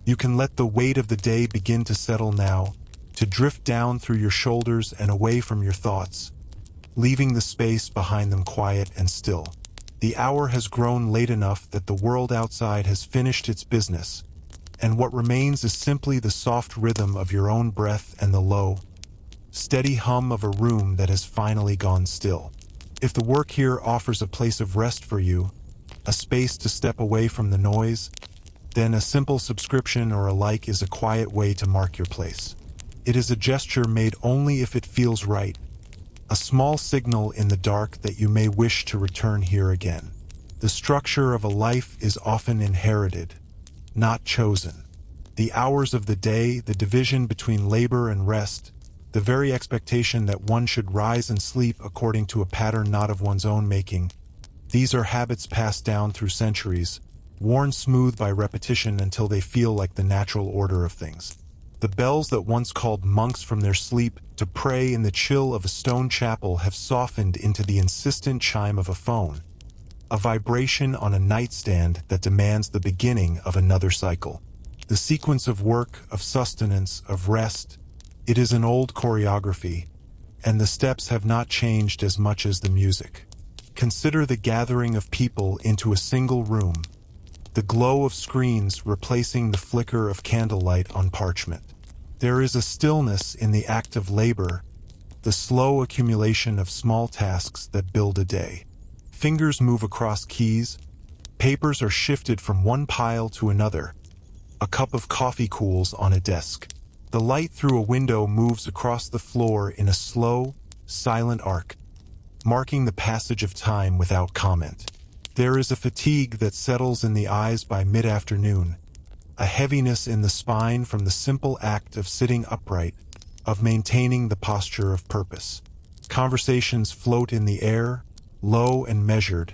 You can let the weight of the day begin to settle now, to drift down through your shoulders and away from your thoughts, leaving the space behind them quiet and still. The hour has grown late enough that the world outside has finished its business, and what remains is simply the soft rhythm of your own breath and the low, steady hum of a room that has finally gone still. If the work here offers a place of rest for you, a space to step away from the noise, then a simple subscription or a like is a quiet way to mark your place. It is a gesture made only if it feels right, a small signal in the dark that you may wish to return here again. The structure of a life is often inherited, not chosen. The hours of the day, the division between labor and rest, the very expectation that one should rise and sleep according to a pattern not of one's own making, these are habits passed down through centuries, worn smooth by repetition until they feel like the natural order of things. The bells that once called monks from their sleep to pray in the chill of a stone chapel have softened into the insistent chime of a phone, a vibration on a nightstand that demands the beginning of another cycle. The sequence of work, of sustenance, of rest, it is an old choreography, and the steps have not changed as much as the music. Consider the gathering of people into a single room, the glow of screens replacing the flicker of candlelight on parchment. There is a stillness in the act of labor, the slow accumulation of small tasks that build a day. Fingers move across keys, papers are shifted from one pile to another, a cup of coffee cools on a desk. The light through a window moves across the floor in a slow, silent arc, marking the passage of time without comment. There is a fatigue that settles in the eyes by mid-afternoon, a heaviness in the spine from the simple act of sitting upright, of maintaining the posture of purpose. Conversations float in the air, low and measured,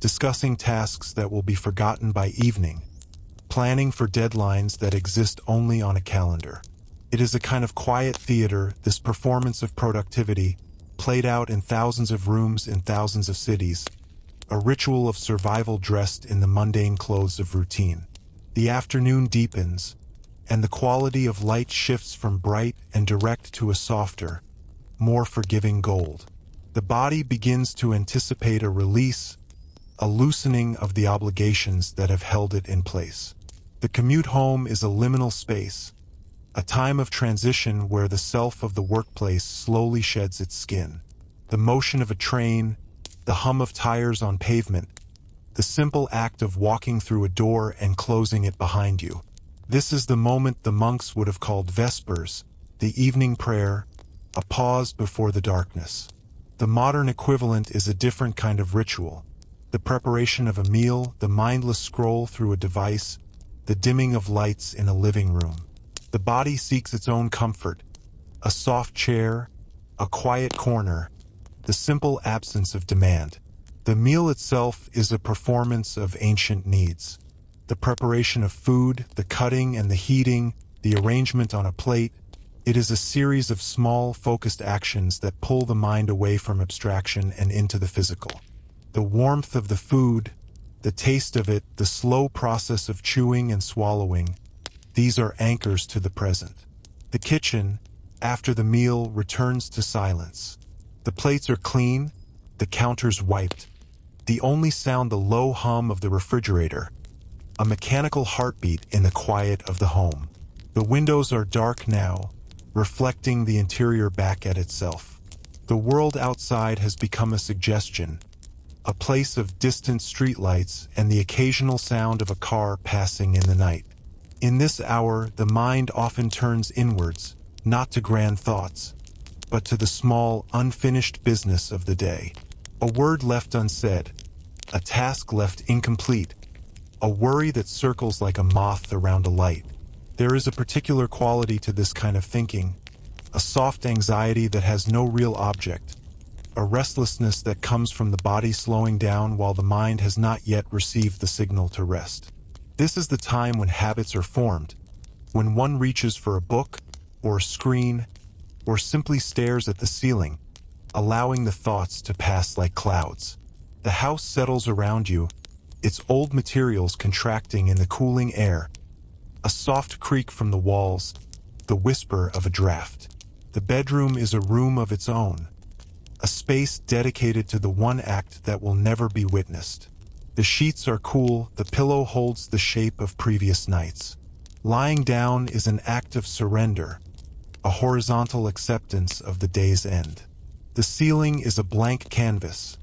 discussing tasks that will be forgotten by evening, planning for deadlines that exist only on a calendar. It is a kind of quiet theater, this performance of productivity, played out in thousands of rooms in thousands of cities, a ritual of survival dressed in the mundane clothes of routine. The afternoon deepens, and the quality of light shifts from bright and direct to a softer, more forgiving gold. The body begins to anticipate a release, a loosening of the obligations that have held it in place. The commute home is a liminal space, a time of transition where the self of the workplace slowly sheds its skin. The motion of a train, the hum of tires on pavement, the simple act of walking through a door and closing it behind you. This is the moment the monks would have called vespers, the evening prayer, a pause before the darkness. The modern equivalent is a different kind of ritual, the preparation of a meal, the mindless scroll through a device, the dimming of lights in a living room. The body seeks its own comfort, a soft chair, a quiet corner, the simple absence of demand. The meal itself is a performance of ancient needs. The preparation of food, the cutting and the heating, the arrangement on a plate, it is a series of small, focused actions that pull the mind away from abstraction and into the physical. The warmth of the food, the taste of it, the slow process of chewing and swallowing, these are anchors to the present. The kitchen, after the meal, returns to silence. The plates are clean, the counters wiped. The only sound the low hum of the refrigerator, a mechanical heartbeat in the quiet of the home. The windows are dark now, reflecting the interior back at itself. The world outside has become a suggestion, a place of distant streetlights and the occasional sound of a car passing in the night. In this hour, the mind often turns inwards, not to grand thoughts, but to the small, unfinished business of the day. A word left unsaid, a task left incomplete, a worry that circles like a moth around a light. There is a particular quality to this kind of thinking, a soft anxiety that has no real object, a restlessness that comes from the body slowing down while the mind has not yet received the signal to rest. This is the time when habits are formed, when one reaches for a book, or a screen, or simply stares at the ceiling, allowing the thoughts to pass like clouds. The house settles around you, its old materials contracting in the cooling air, a soft creak from the walls, the whisper of a draft. The bedroom is a room of its own, a space dedicated to the one act that will never be witnessed. The sheets are cool, the pillow holds the shape of previous nights. Lying down is an act of surrender, a horizontal acceptance of the day's end. The ceiling is a blank canvas,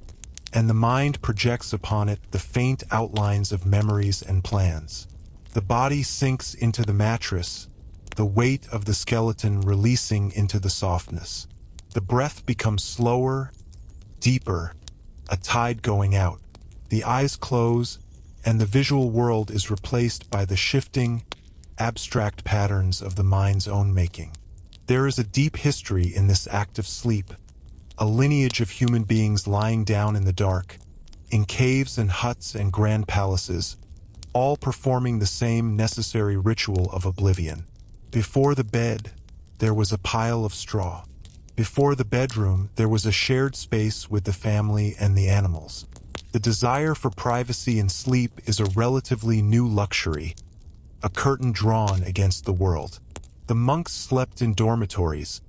and the mind projects upon it the faint outlines of memories and plans. The body sinks into the mattress, the weight of the skeleton releasing into the softness. The breath becomes slower, deeper, a tide going out. The eyes close, and the visual world is replaced by the shifting, abstract patterns of the mind's own making. There is a deep history in this act of sleep, a lineage of human beings lying down in the dark, in caves and huts and grand palaces, all performing the same necessary ritual of oblivion. Before the bed, there was a pile of straw. Before the bedroom, there was a shared space with the family and the animals. The desire for privacy in sleep is a relatively new luxury, a curtain drawn against the world. The monks slept in dormitories,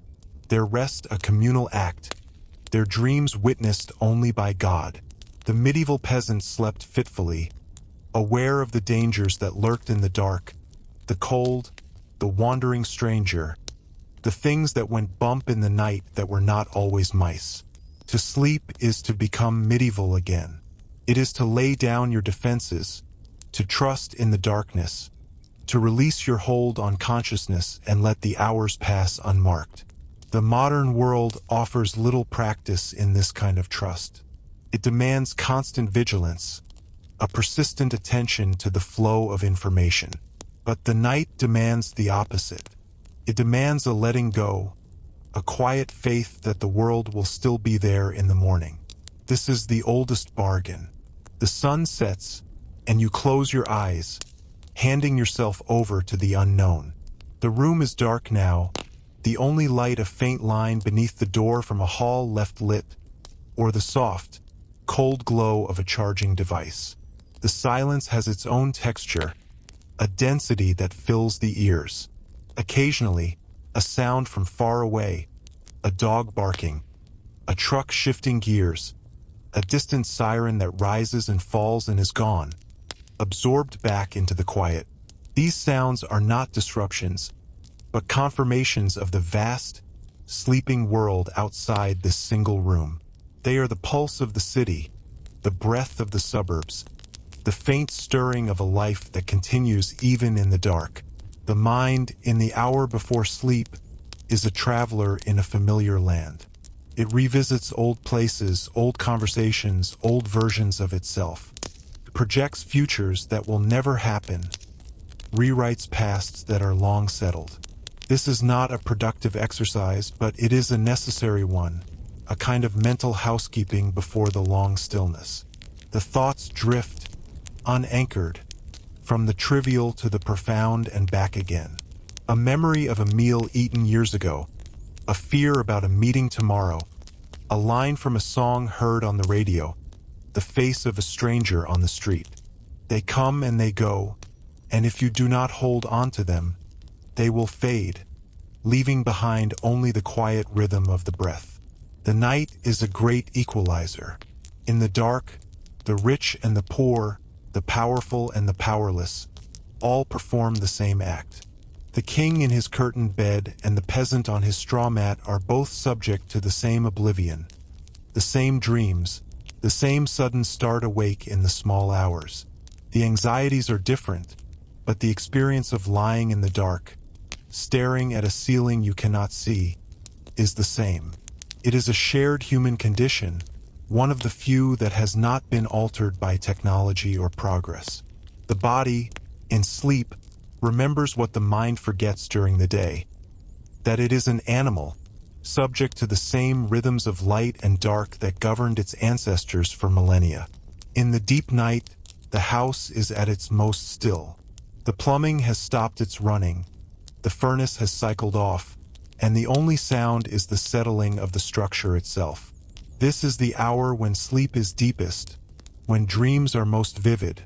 their rest a communal act, their dreams witnessed only by God. The medieval peasants slept fitfully, aware of the dangers that lurked in the dark, the cold, the wandering stranger, the things that went bump in the night that were not always mice. To sleep is to become medieval again. It is to lay down your defenses, to trust in the darkness, to release your hold on consciousness and let the hours pass unmarked. The modern world offers little practice in this kind of trust. It demands constant vigilance, a persistent attention to the flow of information. But the night demands the opposite. It demands a letting go, a quiet faith that the world will still be there in the morning. This is the oldest bargain. The sun sets, and you close your eyes, handing yourself over to the unknown. The room is dark now, the only light a faint line beneath the door from a hall left lit, or the soft, cold glow of a charging device. The silence has its own texture, a density that fills the ears. Occasionally, a sound from far away, a dog barking, a truck shifting gears, a distant siren that rises and falls and is gone, absorbed back into the quiet. These sounds are not disruptions, but confirmations of the vast, sleeping world outside this single room. They are the pulse of the city, the breath of the suburbs, the faint stirring of a life that continues even in the dark. The mind, in the hour before sleep, is a traveler in a familiar land. It revisits old places, old conversations, old versions of itself. It projects futures that will never happen, rewrites pasts that are long settled. This is not a productive exercise, but it is a necessary one, a kind of mental housekeeping before the long stillness. The thoughts drift, unanchored, from the trivial to the profound and back again. A memory of a meal eaten years ago, a fear about a meeting tomorrow, a line from a song heard on the radio, the face of a stranger on the street. They come and they go, and if you do not hold on to them, they will fade, leaving behind only the quiet rhythm of the breath. The night is a great equalizer. In the dark, the rich and the poor, the powerful and the powerless, all perform the same act. The king in his curtained bed and the peasant on his straw mat are both subject to the same oblivion, the same dreams, the same sudden start awake in the small hours. The anxieties are different, but the experience of lying in the dark, staring at a ceiling you cannot see, is the same. It is a shared human condition, one of the few that has not been altered by technology or progress. The body, in sleep, remembers what the mind forgets during the day, that it is an animal, subject to the same rhythms of light and dark that governed its ancestors for millennia. In the deep night, the house is at its most still. The plumbing has stopped its running, the furnace has cycled off, and the only sound is the settling of the structure itself. This is the hour when sleep is deepest, when dreams are most vivid,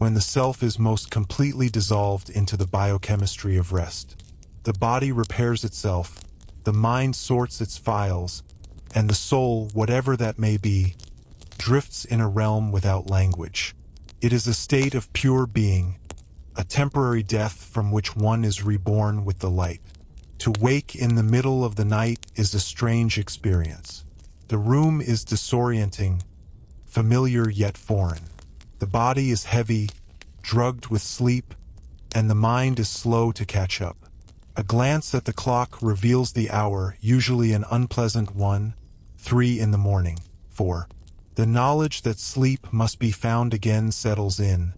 when the self is most completely dissolved into the biochemistry of rest. The body repairs itself, the mind sorts its files, and the soul, whatever that may be, drifts in a realm without language. It is a state of pure being, a temporary death from which one is reborn with the light. To wake in the middle of the night is a strange experience. The room is disorienting, familiar yet foreign. The body is heavy, drugged with sleep, and the mind is slow to catch up. A glance at the clock reveals the hour, usually an unpleasant one, 3 in the morning. 4. The knowledge that sleep must be found again settles in,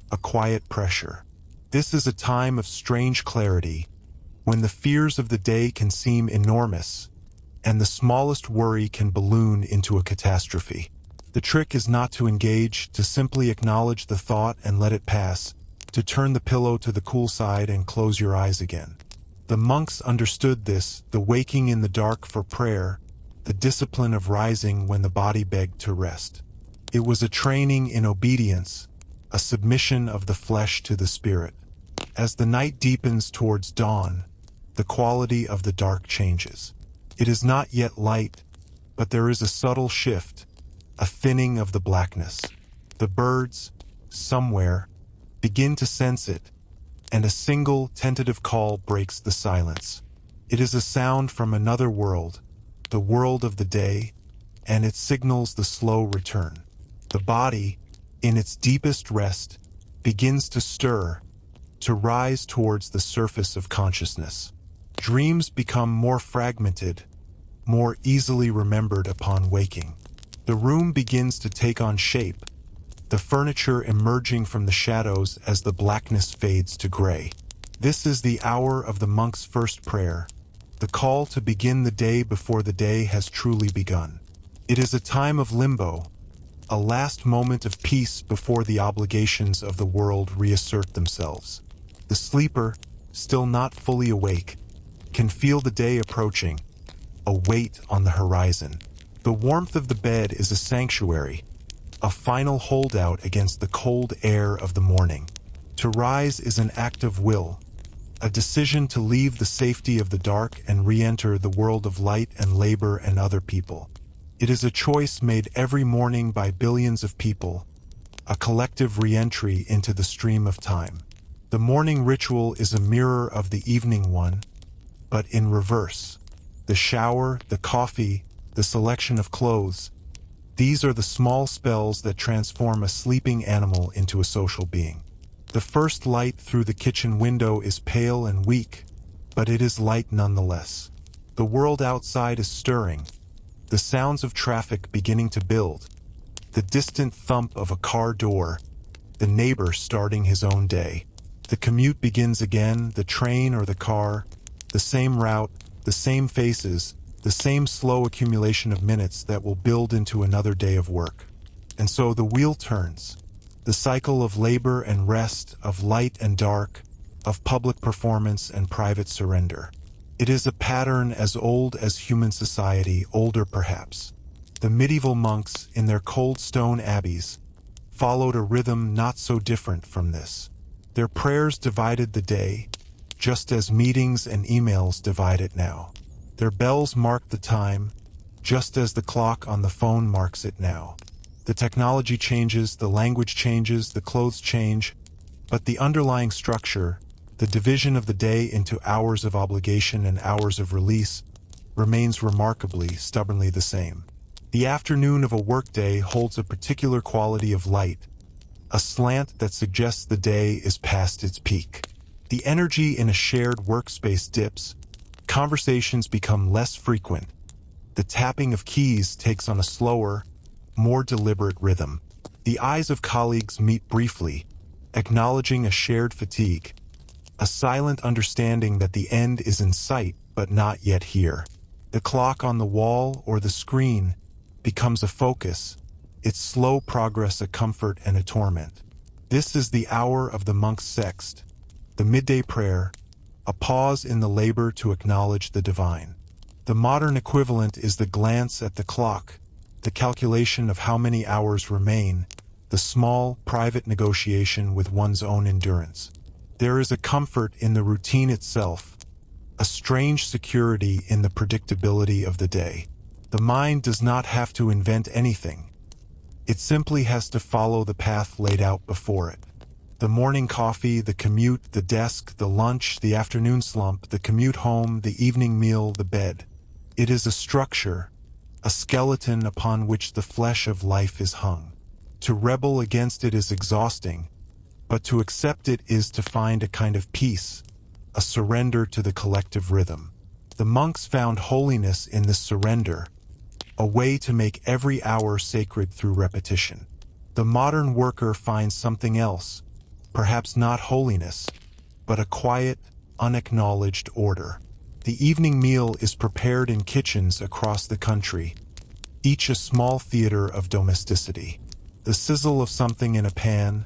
a quiet pressure. This is a time of strange clarity, when the fears of the day can seem enormous, and the smallest worry can balloon into a catastrophe. The trick is not to engage, to simply acknowledge the thought and let it pass, to turn the pillow to the cool side and close your eyes again. The monks understood this, the waking in the dark for prayer, the discipline of rising when the body begged to rest. It was a training in obedience, a submission of the flesh to the spirit. As the night deepens towards dawn, the quality of the dark changes. It is not yet light, but there is a subtle shift, a thinning of the blackness. The birds, somewhere, begin to sense it, and a single tentative call breaks the silence. It is a sound from another world, the world of the day, and it signals the slow return. The body, in its deepest rest, begins to stir, to rise towards the surface of consciousness. Dreams become more fragmented, more easily remembered upon waking. The room begins to take on shape, the furniture emerging from the shadows as the blackness fades to gray. This is the hour of the monk's first prayer, the call to begin the day before the day has truly begun. It is a time of limbo, a last moment of peace before the obligations of the world reassert themselves. The sleeper, still not fully awake, can feel the day approaching, a weight on the horizon. The warmth of the bed is a sanctuary, a final holdout against the cold air of the morning. To rise is an act of will, a decision to leave the safety of the dark and re-enter the world of light and labor and other people. It is a choice made every morning by billions of people, a collective re-entry into the stream of time. The morning ritual is a mirror of the evening one, but in reverse. The shower, the coffee, the selection of clothes, these are the small spells that transform a sleeping animal into a social being. The first light through the kitchen window is pale and weak, but it is light nonetheless. The world outside is stirring, the sounds of traffic beginning to build, the distant thump of a car door, the neighbor starting his own day. The commute begins again, the train or the car, the same route, the same faces, the same slow accumulation of minutes that will build into another day of work. And so the wheel turns, the cycle of labor and rest, of light and dark, of public performance and private surrender. It is a pattern as old as human society, older perhaps. The medieval monks, in their cold stone abbeys, followed a rhythm not so different from this. Their prayers divided the day, just as meetings and emails divide it now. Their bells marked the time, just as the clock on the phone marks it now. The technology changes, the language changes, the clothes change, but the underlying structure, the division of the day into hours of obligation and hours of release, remains remarkably, stubbornly the same. The afternoon of a workday holds a particular quality of light, a slant that suggests the day is past its peak. The energy in a shared workspace dips, conversations become less frequent, the tapping of keys takes on a slower, more deliberate rhythm. The eyes of colleagues meet briefly, acknowledging a shared fatigue, a silent understanding that the end is in sight but not yet here. The clock on the wall or the screen becomes a focus, its slow progress a comfort and a torment. This is the hour of the monk's sext, the midday prayer, a pause in the labor to acknowledge the divine. The modern equivalent is the glance at the clock, the calculation of how many hours remain, the small, private negotiation with one's own endurance. There is a comfort in the routine itself, a strange security in the predictability of the day. The mind does not have to invent anything. It simply has to follow the path laid out before it. The morning coffee, the commute, the desk, the lunch, the afternoon slump, the commute home, the evening meal, the bed. It is a structure, a skeleton upon which the flesh of life is hung. To rebel against it is exhausting, but to accept it is to find a kind of peace, a surrender to the collective rhythm. The monks found holiness in this surrender, a way to make every hour sacred through repetition. The modern worker finds something else, perhaps not holiness, but a quiet, unacknowledged order. The evening meal is prepared in kitchens across the country, each a small theater of domesticity. The sizzle of something in a pan,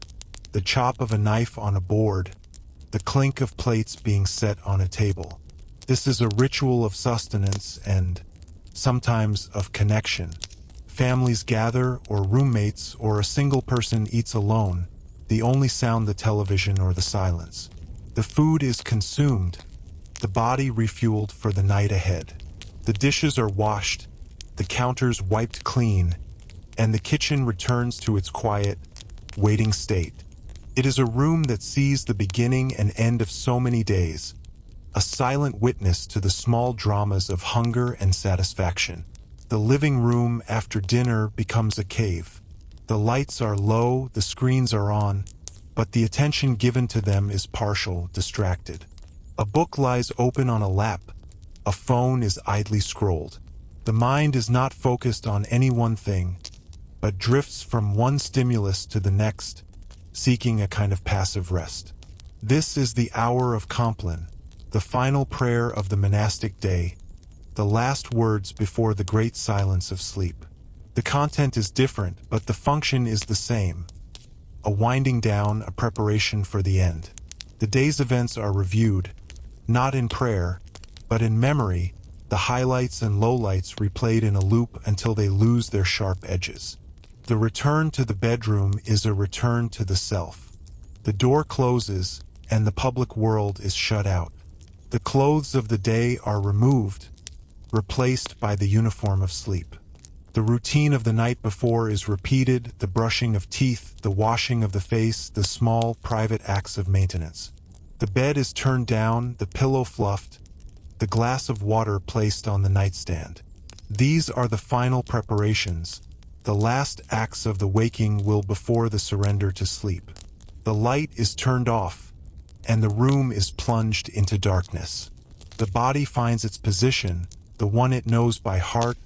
the chop of a knife on a board, the clink of plates being set on a table. This is a ritual of sustenance and, sometimes, of connection. Families gather, or roommates, or a single person eats alone, the only sound the television or the silence. The food is consumed, the body refueled for the night ahead. The dishes are washed, the counters wiped clean, and the kitchen returns to its quiet, waiting state. It is a room that sees the beginning and end of so many days, a silent witness to the small dramas of hunger and satisfaction. The living room after dinner becomes a cave. The lights are low, the screens are on, but the attention given to them is partial, distracted. A book lies open on a lap, a phone is idly scrolled. The mind is not focused on any one thing, but drifts from one stimulus to the next, seeking a kind of passive rest. This is the hour of Compline, the final prayer of the monastic day, the last words before the great silence of sleep. The content is different, but the function is the same. A winding down, a preparation for the end. The day's events are reviewed, not in prayer, but in memory, the highlights and lowlights replayed in a loop until they lose their sharp edges. The return to the bedroom is a return to the self. The door closes, and the public world is shut out. The clothes of the day are removed, replaced by the uniform of sleep. The routine of the night before is repeated, the brushing of teeth, the washing of the face, the small, private acts of maintenance. The bed is turned down, the pillow fluffed, the glass of water placed on the nightstand. These are the final preparations, the last acts of the waking will before the surrender to sleep. The light is turned off, and the room is plunged into darkness. The body finds its position, the one it knows by heart,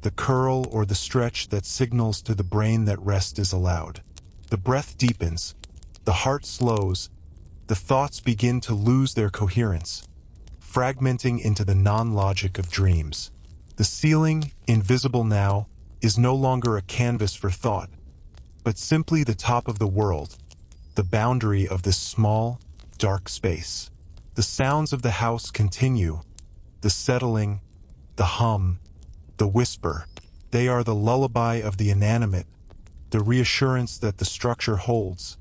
the curl or the stretch that signals to the brain that rest is allowed. The breath deepens, the heart slows, the thoughts begin to lose their coherence, fragmenting into the non-logic of dreams. The ceiling, invisible now, is no longer a canvas for thought, but simply the top of the world, the boundary of this small, dark space. The sounds of the house continue, the settling, the hum, the whisper. They are the lullaby of the inanimate, the reassurance that the structure holds,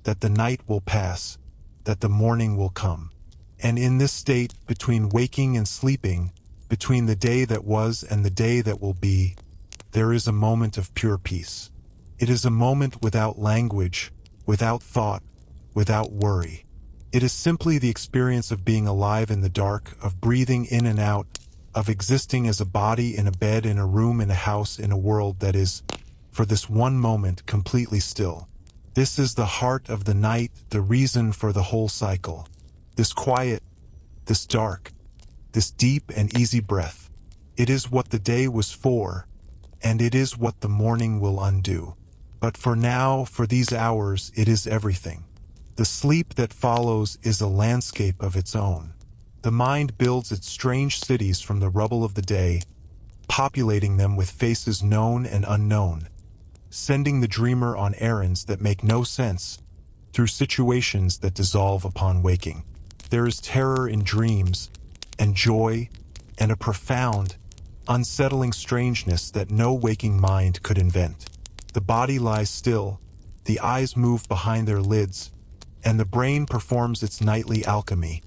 that the night will pass, that the morning will come. And in this state, between waking and sleeping, between the day that was and the day that will be, there is a moment of pure peace. It is a moment without language, without thought, without worry. It is simply the experience of being alive in the dark, of breathing in and out, of existing as a body in a bed, in a room, in a house, in a world that is, for this one moment, completely still. This is the heart of the night, the reason for the whole cycle. This quiet, this dark, this deep and easy breath. It is what the day was for, and it is what the morning will undo. But for now, for these hours, it is everything. The sleep that follows is a landscape of its own. The mind builds its strange cities from the rubble of the day, populating them with faces known and unknown, sending the dreamer on errands that make no sense, through situations that dissolve upon waking. There is terror in dreams, and joy, and a profound, unsettling strangeness that no waking mind could invent. The body lies still, the eyes move behind their lids, and the brain performs its nightly alchemy,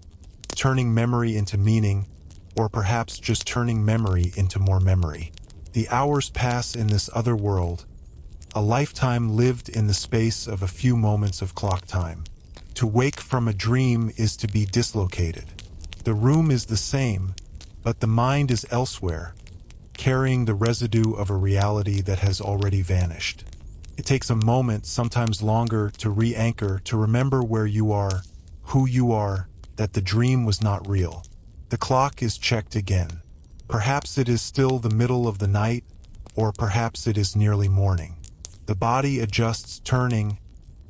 turning memory into meaning, or perhaps just turning memory into more memory. The hours pass in this other world, a lifetime lived in the space of a few moments of clock time. To wake from a dream is to be dislocated. The room is the same, but the mind is elsewhere, carrying the residue of a reality that has already vanished. It takes a moment, sometimes longer, to re-anchor, to remember where you are, who you are, that the dream was not real. The clock is checked again. Perhaps it is still the middle of the night, or perhaps it is nearly morning. The body adjusts, turning,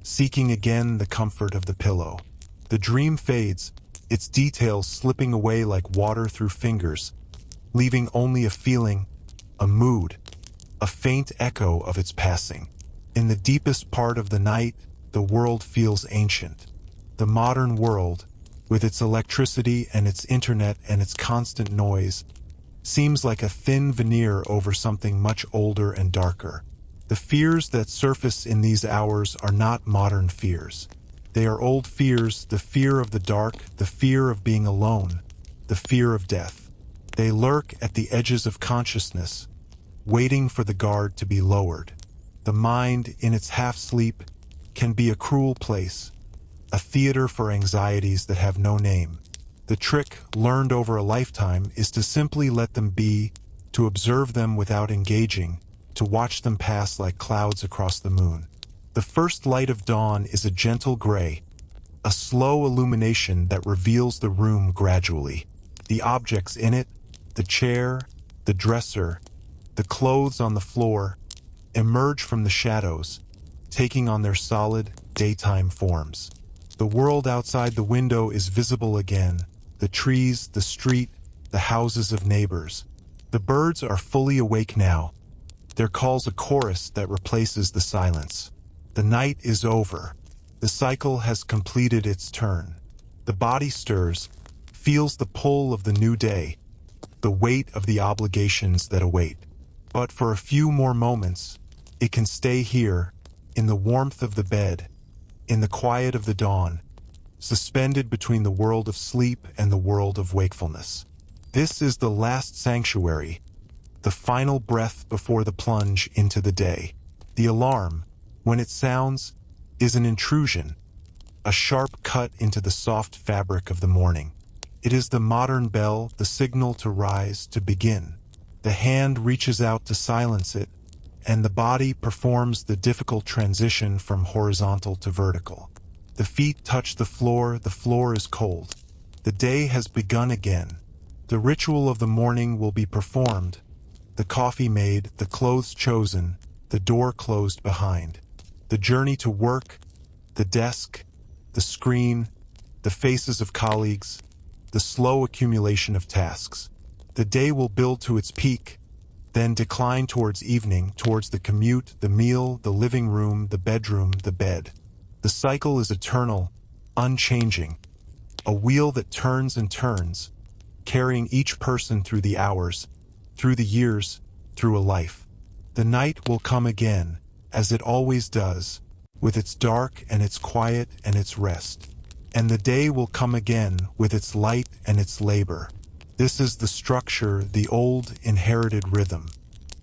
seeking again the comfort of the pillow. The dream fades, its details slipping away like water through fingers, leaving only a feeling, a mood, a faint echo of its passing. In the deepest part of the night, the world feels ancient. The modern world, with its electricity and its internet and its constant noise, seems like a thin veneer over something much older and darker. The fears that surface in these hours are not modern fears. They are old fears, the fear of the dark, the fear of being alone, the fear of death. They lurk at the edges of consciousness, waiting for the guard to be lowered. The mind, in its half-sleep, can be a cruel place, a theater for anxieties that have no name. The trick, learned over a lifetime, is to simply let them be, to observe them without engaging, to watch them pass like clouds across the moon. The first light of dawn is a gentle gray, a slow illumination that reveals the room gradually. The objects in it, the chair, the dresser, the clothes on the floor, emerge from the shadows, taking on their solid, daytime forms. The world outside the window is visible again, the trees, the street, the houses of neighbors. The birds are fully awake now, their calls a chorus that replaces the silence. The night is over. The cycle has completed its turn. The body stirs, feels the pull of the new day, the weight of the obligations that await. But for a few more moments, it can stay here, in the warmth of the bed, in the quiet of the dawn, suspended between the world of sleep and the world of wakefulness. This is the last sanctuary, the final breath before the plunge into the day. The alarm, when it sounds, is an intrusion, a sharp cut into the soft fabric of the morning. It is the modern bell, the signal to rise, to begin. The hand reaches out to silence it, and the body performs the difficult transition from horizontal to vertical. The feet touch the floor is cold. The day has begun again. The ritual of the morning will be performed, the coffee made, the clothes chosen, the door closed behind. The journey to work, the desk, the screen, the faces of colleagues, the slow accumulation of tasks. The day will build to its peak, then decline towards evening, towards the commute, the meal, the living room, the bedroom, the bed. The cycle is eternal, unchanging, a wheel that turns and turns, carrying each person through the hours, through the years, through a life. The night will come again, as it always does, with its dark and its quiet and its rest. And the day will come again with its light and its labor. This is the structure, the old inherited rhythm.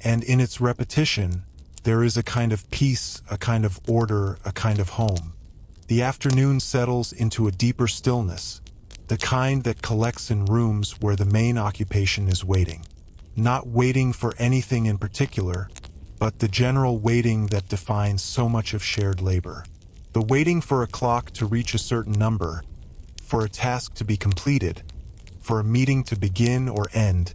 And in its repetition, there is a kind of peace, a kind of order, a kind of home. The afternoon settles into a deeper stillness, the kind that collects in rooms where the main occupation is waiting. Not waiting for anything in particular, but the general waiting that defines so much of shared labor. The waiting for a clock to reach a certain number, for a task to be completed, for a meeting to begin or end,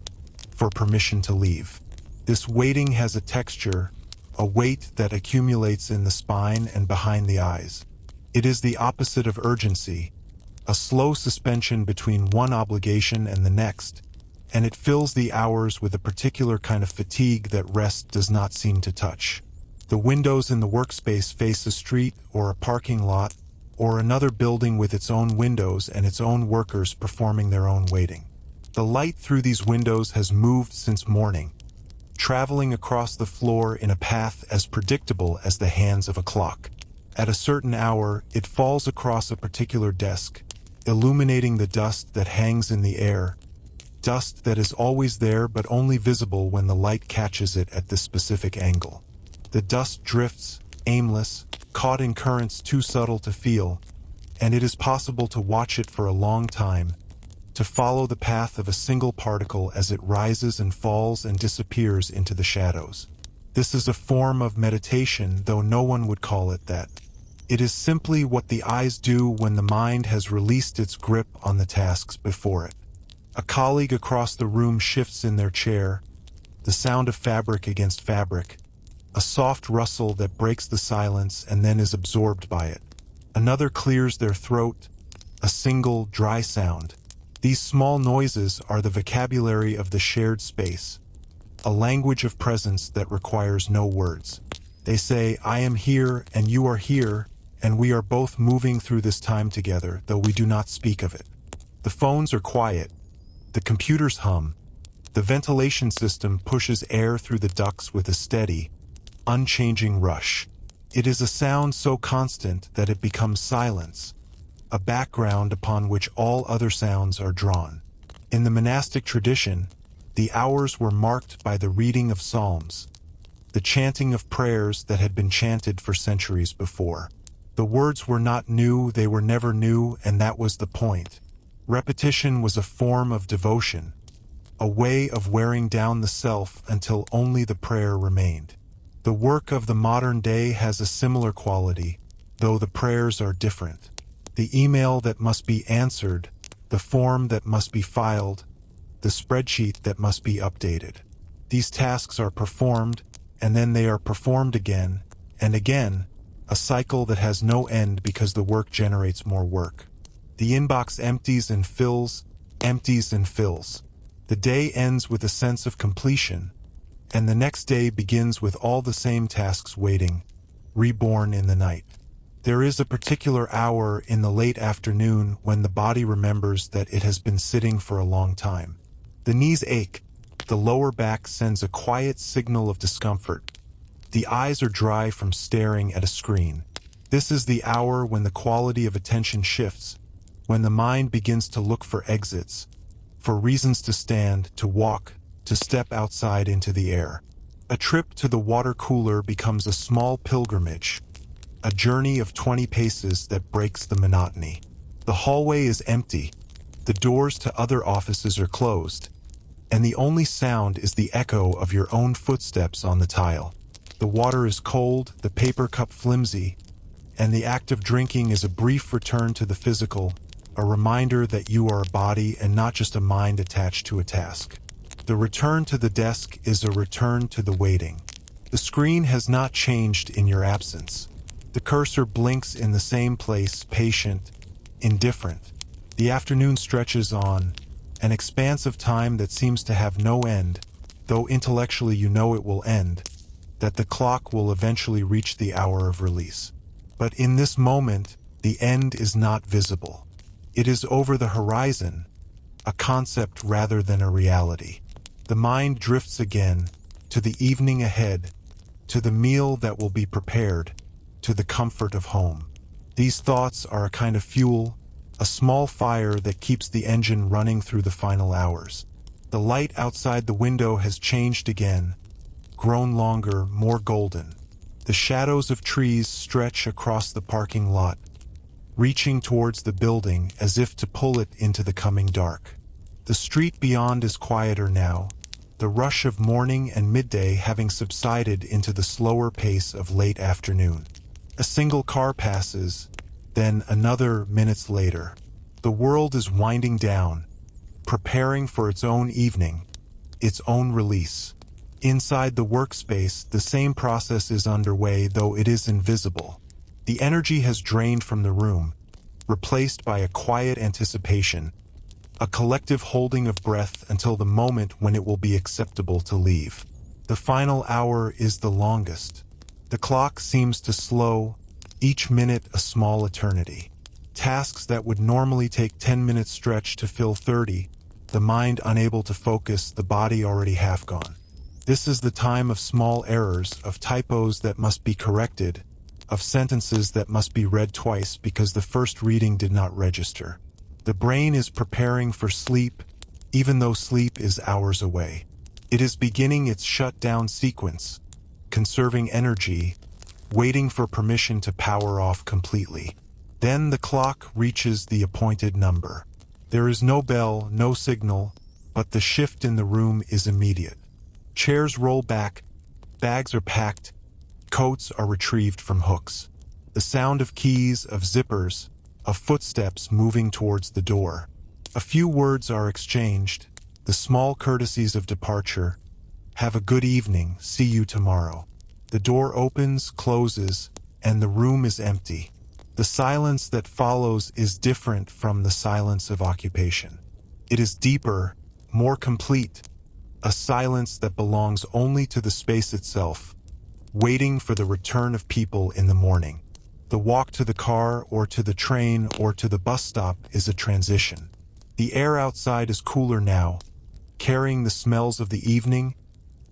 for permission to leave. This waiting has a texture, a weight that accumulates in the spine and behind the eyes. It is the opposite of urgency, a slow suspension between one obligation and the next, and it fills the hours with a particular kind of fatigue that rest does not seem to touch. The windows in the workspace face a street or a parking lot or another building with its own windows and its own workers performing their own waiting. The light through these windows has moved since morning, traveling across the floor in a path as predictable as the hands of a clock. At a certain hour, it falls across a particular desk, illuminating the dust that hangs in the air, dust that is always there but only visible when the light catches it at this specific angle. The dust drifts, aimless, caught in currents too subtle to feel, and it is possible to watch it for a long time, to follow the path of a single particle as it rises and falls and disappears into the shadows. This is a form of meditation, though no one would call it that. It is simply what the eyes do when the mind has released its grip on the tasks before it. A colleague across the room shifts in their chair, the sound of fabric against fabric, a soft rustle that breaks the silence and then is absorbed by it. Another clears their throat, a single, dry sound. These small noises are the vocabulary of the shared space, a language of presence that requires no words. They say, "I am here and you are here, and we are both moving through this time together, though we do not speak of it." The phones are quiet. The computers hum. The ventilation system pushes air through the ducts with a steady, unchanging rush. It is a sound so constant that it becomes silence, a background upon which all other sounds are drawn. In the monastic tradition, the hours were marked by the reading of psalms, the chanting of prayers that had been chanted for centuries before. The words were not new, they were never new, and that was the point. Repetition was a form of devotion, a way of wearing down the self until only the prayer remained. The work of the modern day has a similar quality, though the prayers are different. The email that must be answered, the form that must be filed, the spreadsheet that must be updated. These tasks are performed, and then they are performed again, and again, a cycle that has no end because the work generates more work. The inbox empties and fills, empties and fills. The day ends with a sense of completion, and the next day begins with all the same tasks waiting, reborn in the night. There is a particular hour in the late afternoon when the body remembers that it has been sitting for a long time. The knees ache, the lower back sends a quiet signal of discomfort. The eyes are dry from staring at a screen. This is the hour when the quality of attention shifts, when the mind begins to look for exits, for reasons to stand, to walk, to step outside into the air. A trip to the water cooler becomes a small pilgrimage, a journey of 20 paces that breaks the monotony. The hallway is empty, the doors to other offices are closed, and the only sound is the echo of your own footsteps on the tile. The water is cold, the paper cup flimsy, and the act of drinking is a brief return to the physical, a reminder that you are a body and not just a mind attached to a task. The return to the desk is a return to the waiting. The screen has not changed in your absence. The cursor blinks in the same place, patient, indifferent. The afternoon stretches on, an expanse of time that seems to have no end, though intellectually you know it will end, that the clock will eventually reach the hour of release. But in this moment, the end is not visible. It is over the horizon, a concept rather than a reality. The mind drifts again, to the evening ahead, to the meal that will be prepared, to the comfort of home. These thoughts are a kind of fuel, a small fire that keeps the engine running through the final hours. The light outside the window has changed again, grown longer, more golden. The shadows of trees stretch across the parking lot, reaching towards the building as if to pull it into the coming dark. The street beyond is quieter now, the rush of morning and midday having subsided into the slower pace of late afternoon. A single car passes, then another minutes later. The world is winding down, preparing for its own evening, its own release. Inside the workspace, the same process is underway, though it is invisible. The energy has drained from the room, replaced by a quiet anticipation, a collective holding of breath until the moment when it will be acceptable to leave. The final hour is the longest. The clock seems to slow, each minute a small eternity. Tasks that would normally take 10 minutes stretch to fill 30, the mind unable to focus, the body already half gone. This is the time of small errors, of typos that must be corrected, of sentences that must be read twice because the first reading did not register. The brain is preparing for sleep, even though sleep is hours away. It is beginning its shutdown sequence, conserving energy, waiting for permission to power off completely. Then the clock reaches the appointed number. There is no bell, no signal, but the shift in the room is immediate. Chairs roll back, bags are packed, coats are retrieved from hooks. The sound of keys, of zippers, of footsteps moving towards the door. A few words are exchanged, the small courtesies of departure. Have a good evening, see you tomorrow. The door opens, closes, and the room is empty. The silence that follows is different from the silence of occupation. It is deeper, more complete, a silence that belongs only to the space itself, waiting for the return of people in the morning. The walk to the car or to the train or to the bus stop is a transition. The air outside is cooler now, carrying the smells of the evening,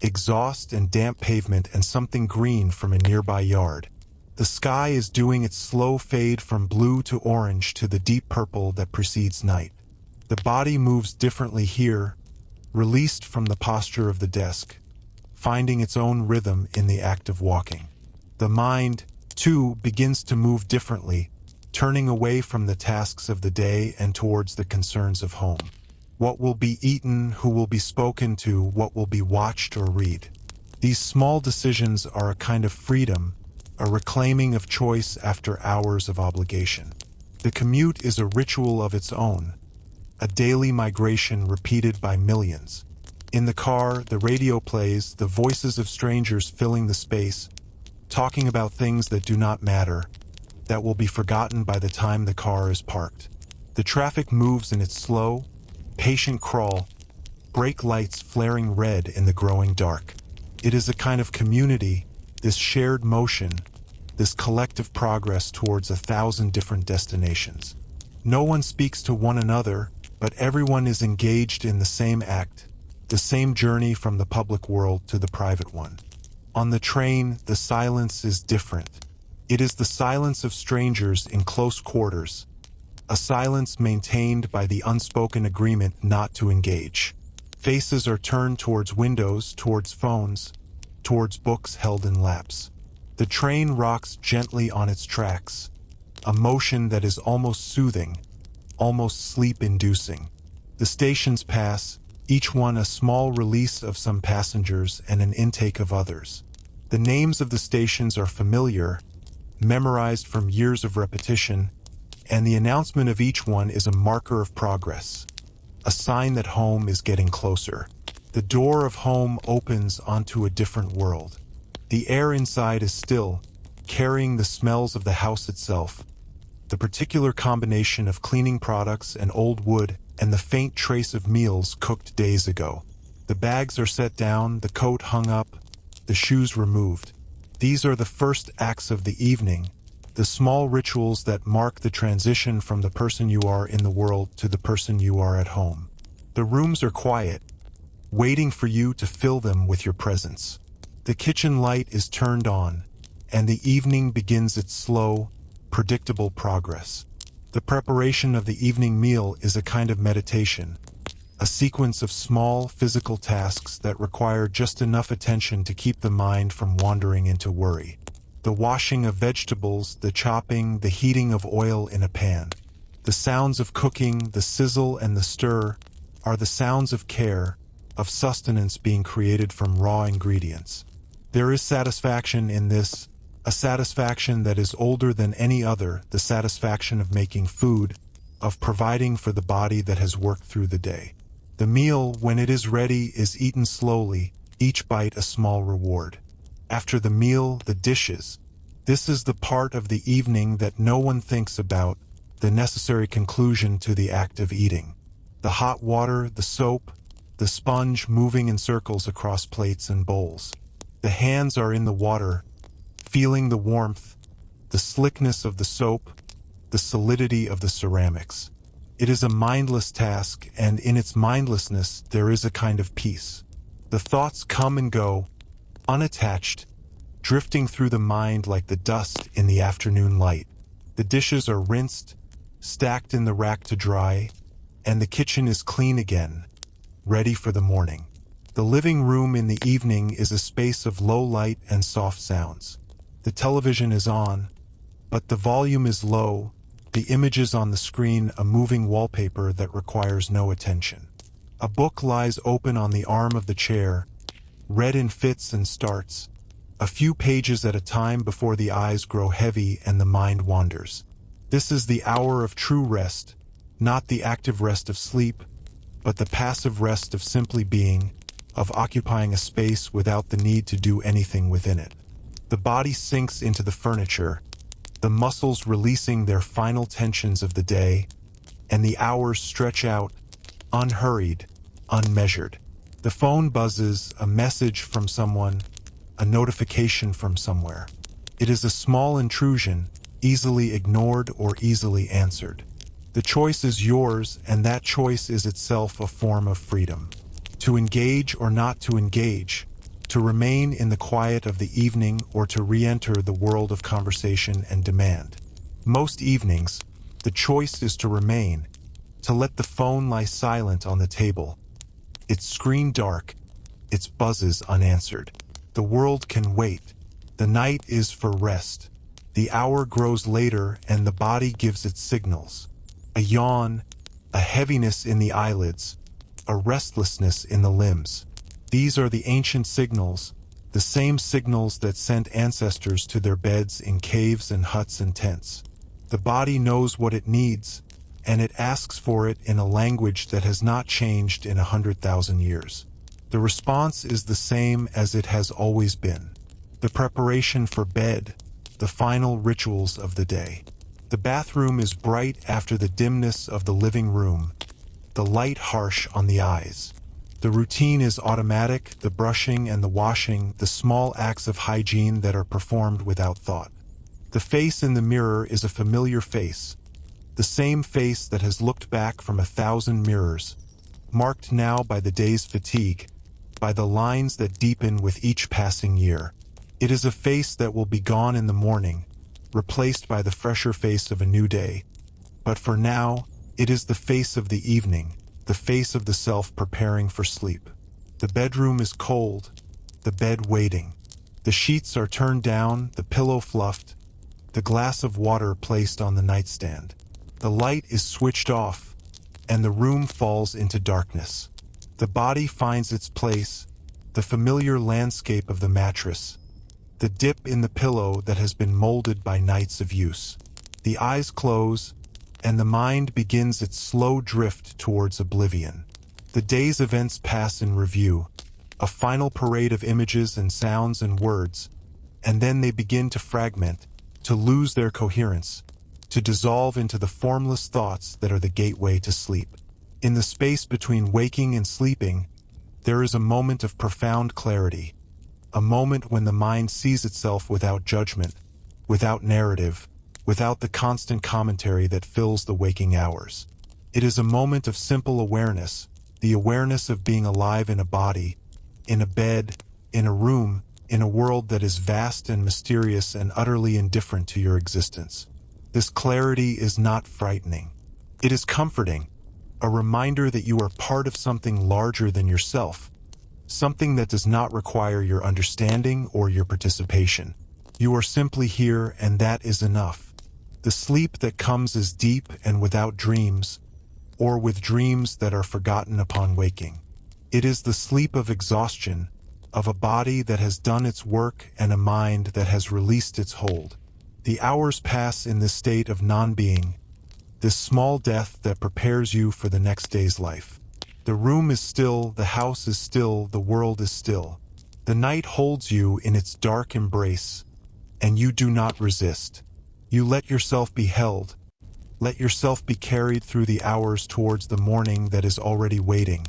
exhaust and damp pavement and something green from a nearby yard. The sky is doing its slow fade from blue to orange to the deep purple that precedes night. The body moves differently here, released from the posture of the desk, finding its own rhythm in the act of walking. The mind, too, begins to move differently, turning away from the tasks of the day and towards the concerns of home. What will be eaten, who will be spoken to, what will be watched or read. These small decisions are a kind of freedom, a reclaiming of choice after hours of obligation. The commute is a ritual of its own, a daily migration repeated by millions. In the car, the radio plays, the voices of strangers filling the space, talking about things that do not matter, that will be forgotten by the time the car is parked. The traffic moves in its slow, patient crawl, brake lights flaring red in the growing dark. It is a kind of community, this shared motion, this collective progress towards 1,000 different destinations. No one speaks to one another, but everyone is engaged in the same act, the same journey from the public world to the private one. On the train, the silence is different. It is the silence of strangers in close quarters, a silence maintained by the unspoken agreement not to engage. Faces are turned towards windows, towards phones, towards books held in laps. The train rocks gently on its tracks, a motion that is almost soothing, almost sleep-inducing. The stations pass, each one a small release of some passengers and an intake of others. The names of the stations are familiar, memorized from years of repetition, and the announcement of each one is a marker of progress, a sign that home is getting closer. The door of home opens onto a different world. The air inside is still, carrying the smells of the house itself, the particular combination of cleaning products and old wood and the faint trace of meals cooked days ago. The bags are set down, the coat hung up, the shoes removed. These are the first acts of the evening, the small rituals that mark the transition from the person you are in the world to the person you are at home. The rooms are quiet, waiting for you to fill them with your presence. The kitchen light is turned on, and the evening begins its slow, predictable progress. The preparation of the evening meal is a kind of meditation, a sequence of small physical tasks that require just enough attention to keep the mind from wandering into worry. The washing of vegetables, the chopping, the heating of oil in a pan. The sounds of cooking, the sizzle and the stir, are the sounds of care, of sustenance being created from raw ingredients. There is satisfaction in this, a satisfaction that is older than any other, the satisfaction of making food, of providing for the body that has worked through the day. The meal, when it is ready, is eaten slowly, each bite a small reward. After the meal, the dishes. This is the part of the evening that no one thinks about, the necessary conclusion to the act of eating. The hot water, the soap, the sponge moving in circles across plates and bowls. The hands are in the water, feeling the warmth, the slickness of the soap, the solidity of the ceramics. It is a mindless task, and in its mindlessness there is a kind of peace. The thoughts come and go, unattached, drifting through the mind like the dust in the afternoon light. The dishes are rinsed, stacked in the rack to dry, and the kitchen is clean again, ready for the morning. The living room in the evening is a space of low light and soft sounds. The television is on, but the volume is low, the images on the screen a moving wallpaper that requires no attention. A book lies open on the arm of the chair, read in fits and starts, a few pages at a time before the eyes grow heavy and the mind wanders. This is the hour of true rest, not the active rest of sleep, but the passive rest of simply being, of occupying a space without the need to do anything within it. The body sinks into the furniture, the muscles releasing their final tensions of the day, and the hours stretch out, unhurried, unmeasured. The phone buzzes, a message from someone, a notification from somewhere. It is a small intrusion, easily ignored or easily answered. The choice is yours, and that choice is itself a form of freedom. To engage or not to engage, to remain in the quiet of the evening or to re-enter the world of conversation and demand. Most evenings, the choice is to remain, to let the phone lie silent on the table, its screen dark, its buzzes unanswered. The world can wait. The night is for rest. The hour grows later and the body gives its signals. A yawn, a heaviness in the eyelids, a restlessness in the limbs. These are the ancient signals, the same signals that sent ancestors to their beds in caves and huts and tents. The body knows what it needs, and it asks for it in a language that has not changed in 100,000 years. The response is the same as it has always been. The preparation for bed, the final rituals of the day. The bathroom is bright after the dimness of the living room, the light harsh on the eyes. The routine is automatic, the brushing and the washing, the small acts of hygiene that are performed without thought. The face in the mirror is a familiar face, the same face that has looked back from 1,000 mirrors, marked now by the day's fatigue, by the lines that deepen with each passing year. It is a face that will be gone in the morning, replaced by the fresher face of a new day. But for now, it is the face of the evening, the face of the self preparing for sleep. The bedroom is cold, the bed waiting. The sheets are turned down, the pillow fluffed, the glass of water placed on the nightstand. The light is switched off, and the room falls into darkness. The body finds its place, the familiar landscape of the mattress, the dip in the pillow that has been molded by nights of use. The eyes close, and the mind begins its slow drift towards oblivion. The day's events pass in review, a final parade of images and sounds and words, and then they begin to fragment, to lose their coherence, to dissolve into the formless thoughts that are the gateway to sleep. In the space between waking and sleeping, there is a moment of profound clarity, a moment when the mind sees itself without judgment, without narrative, without the constant commentary that fills the waking hours. It is a moment of simple awareness, the awareness of being alive in a body, in a bed, in a room, in a world that is vast and mysterious and utterly indifferent to your existence. This clarity is not frightening. It is comforting, a reminder that you are part of something larger than yourself, something that does not require your understanding or your participation. You are simply here, and that is enough. The sleep that comes is deep and without dreams, or with dreams that are forgotten upon waking. It is the sleep of exhaustion, of a body that has done its work and a mind that has released its hold. The hours pass in this state of non-being, this small death that prepares you for the next day's life. The room is still, the house is still, the world is still. The night holds you in its dark embrace, and you do not resist. You let yourself be held, let yourself be carried through the hours towards the morning that is already waiting,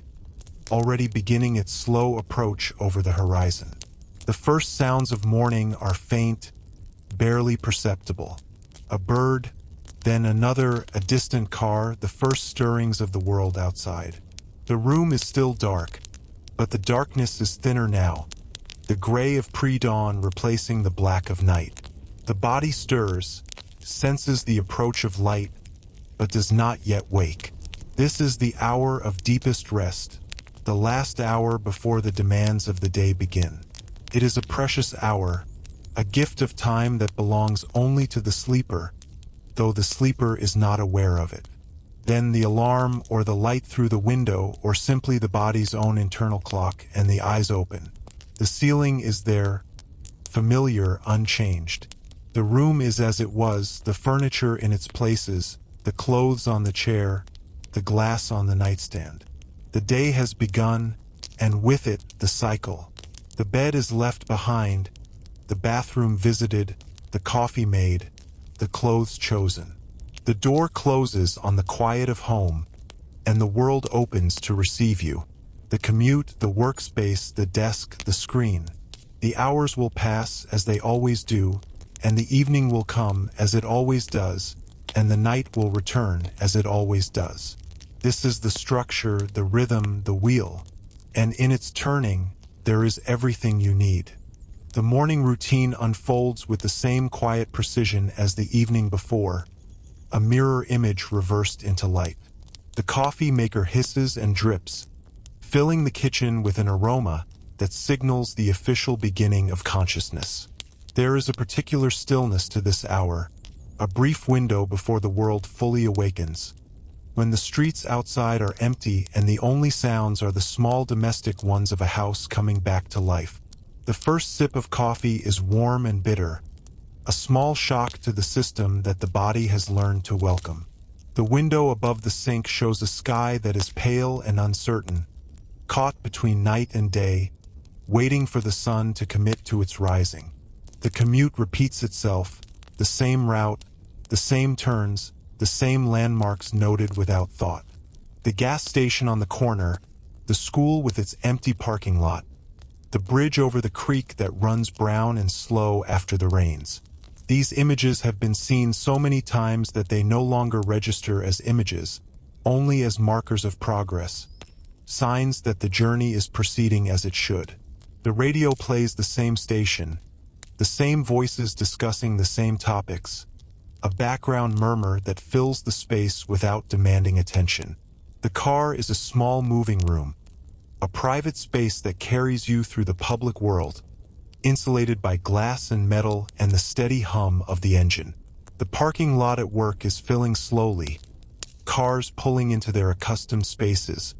already beginning its slow approach over the horizon. The first sounds of morning are faint, barely perceptible. A bird, then another, a distant car, the first stirrings of the world outside. The room is still dark, but the darkness is thinner now, the gray of pre-dawn replacing the black of night. The body stirs, senses the approach of light, but does not yet wake. This is the hour of deepest rest, the last hour before the demands of the day begin. It is a precious hour, a gift of time that belongs only to the sleeper, though the sleeper is not aware of it. Then the alarm or the light through the window or simply the body's own internal clock and the eyes open. The ceiling is there, familiar, unchanged. The room is as it was, the furniture in its places, the clothes on the chair, the glass on the nightstand. The day has begun, and with it, the cycle. The bed is left behind, the bathroom visited, the coffee made, the clothes chosen. The door closes on the quiet of home, and the world opens to receive you. The commute, the workspace, the desk, the screen. The hours will pass as they always do, and the evening will come as it always does, and the night will return as it always does. This is the structure, the rhythm, the wheel, and in its turning, there is everything you need. The morning routine unfolds with the same quiet precision as the evening before, a mirror image reversed into light. The coffee maker hisses and drips, filling the kitchen with an aroma that signals the official beginning of consciousness. There is a particular stillness to this hour, a brief window before the world fully awakens, when the streets outside are empty and the only sounds are the small domestic ones of a house coming back to life. The first sip of coffee is warm and bitter, a small shock to the system that the body has learned to welcome. The window above the sink shows a sky that is pale and uncertain, caught between night and day, waiting for the sun to commit to its rising. The commute repeats itself, the same route, the same turns, the same landmarks noted without thought. The gas station on the corner, the school with its empty parking lot, the bridge over the creek that runs brown and slow after the rains. These images have been seen so many times that they no longer register as images, only as markers of progress, signs that the journey is proceeding as it should. The radio plays the same station, the same voices discussing the same topics, a background murmur that fills the space without demanding attention. The car is a small moving room, a private space that carries you through the public world, insulated by glass and metal and the steady hum of the engine. The parking lot at work is filling slowly, cars pulling into their accustomed spaces,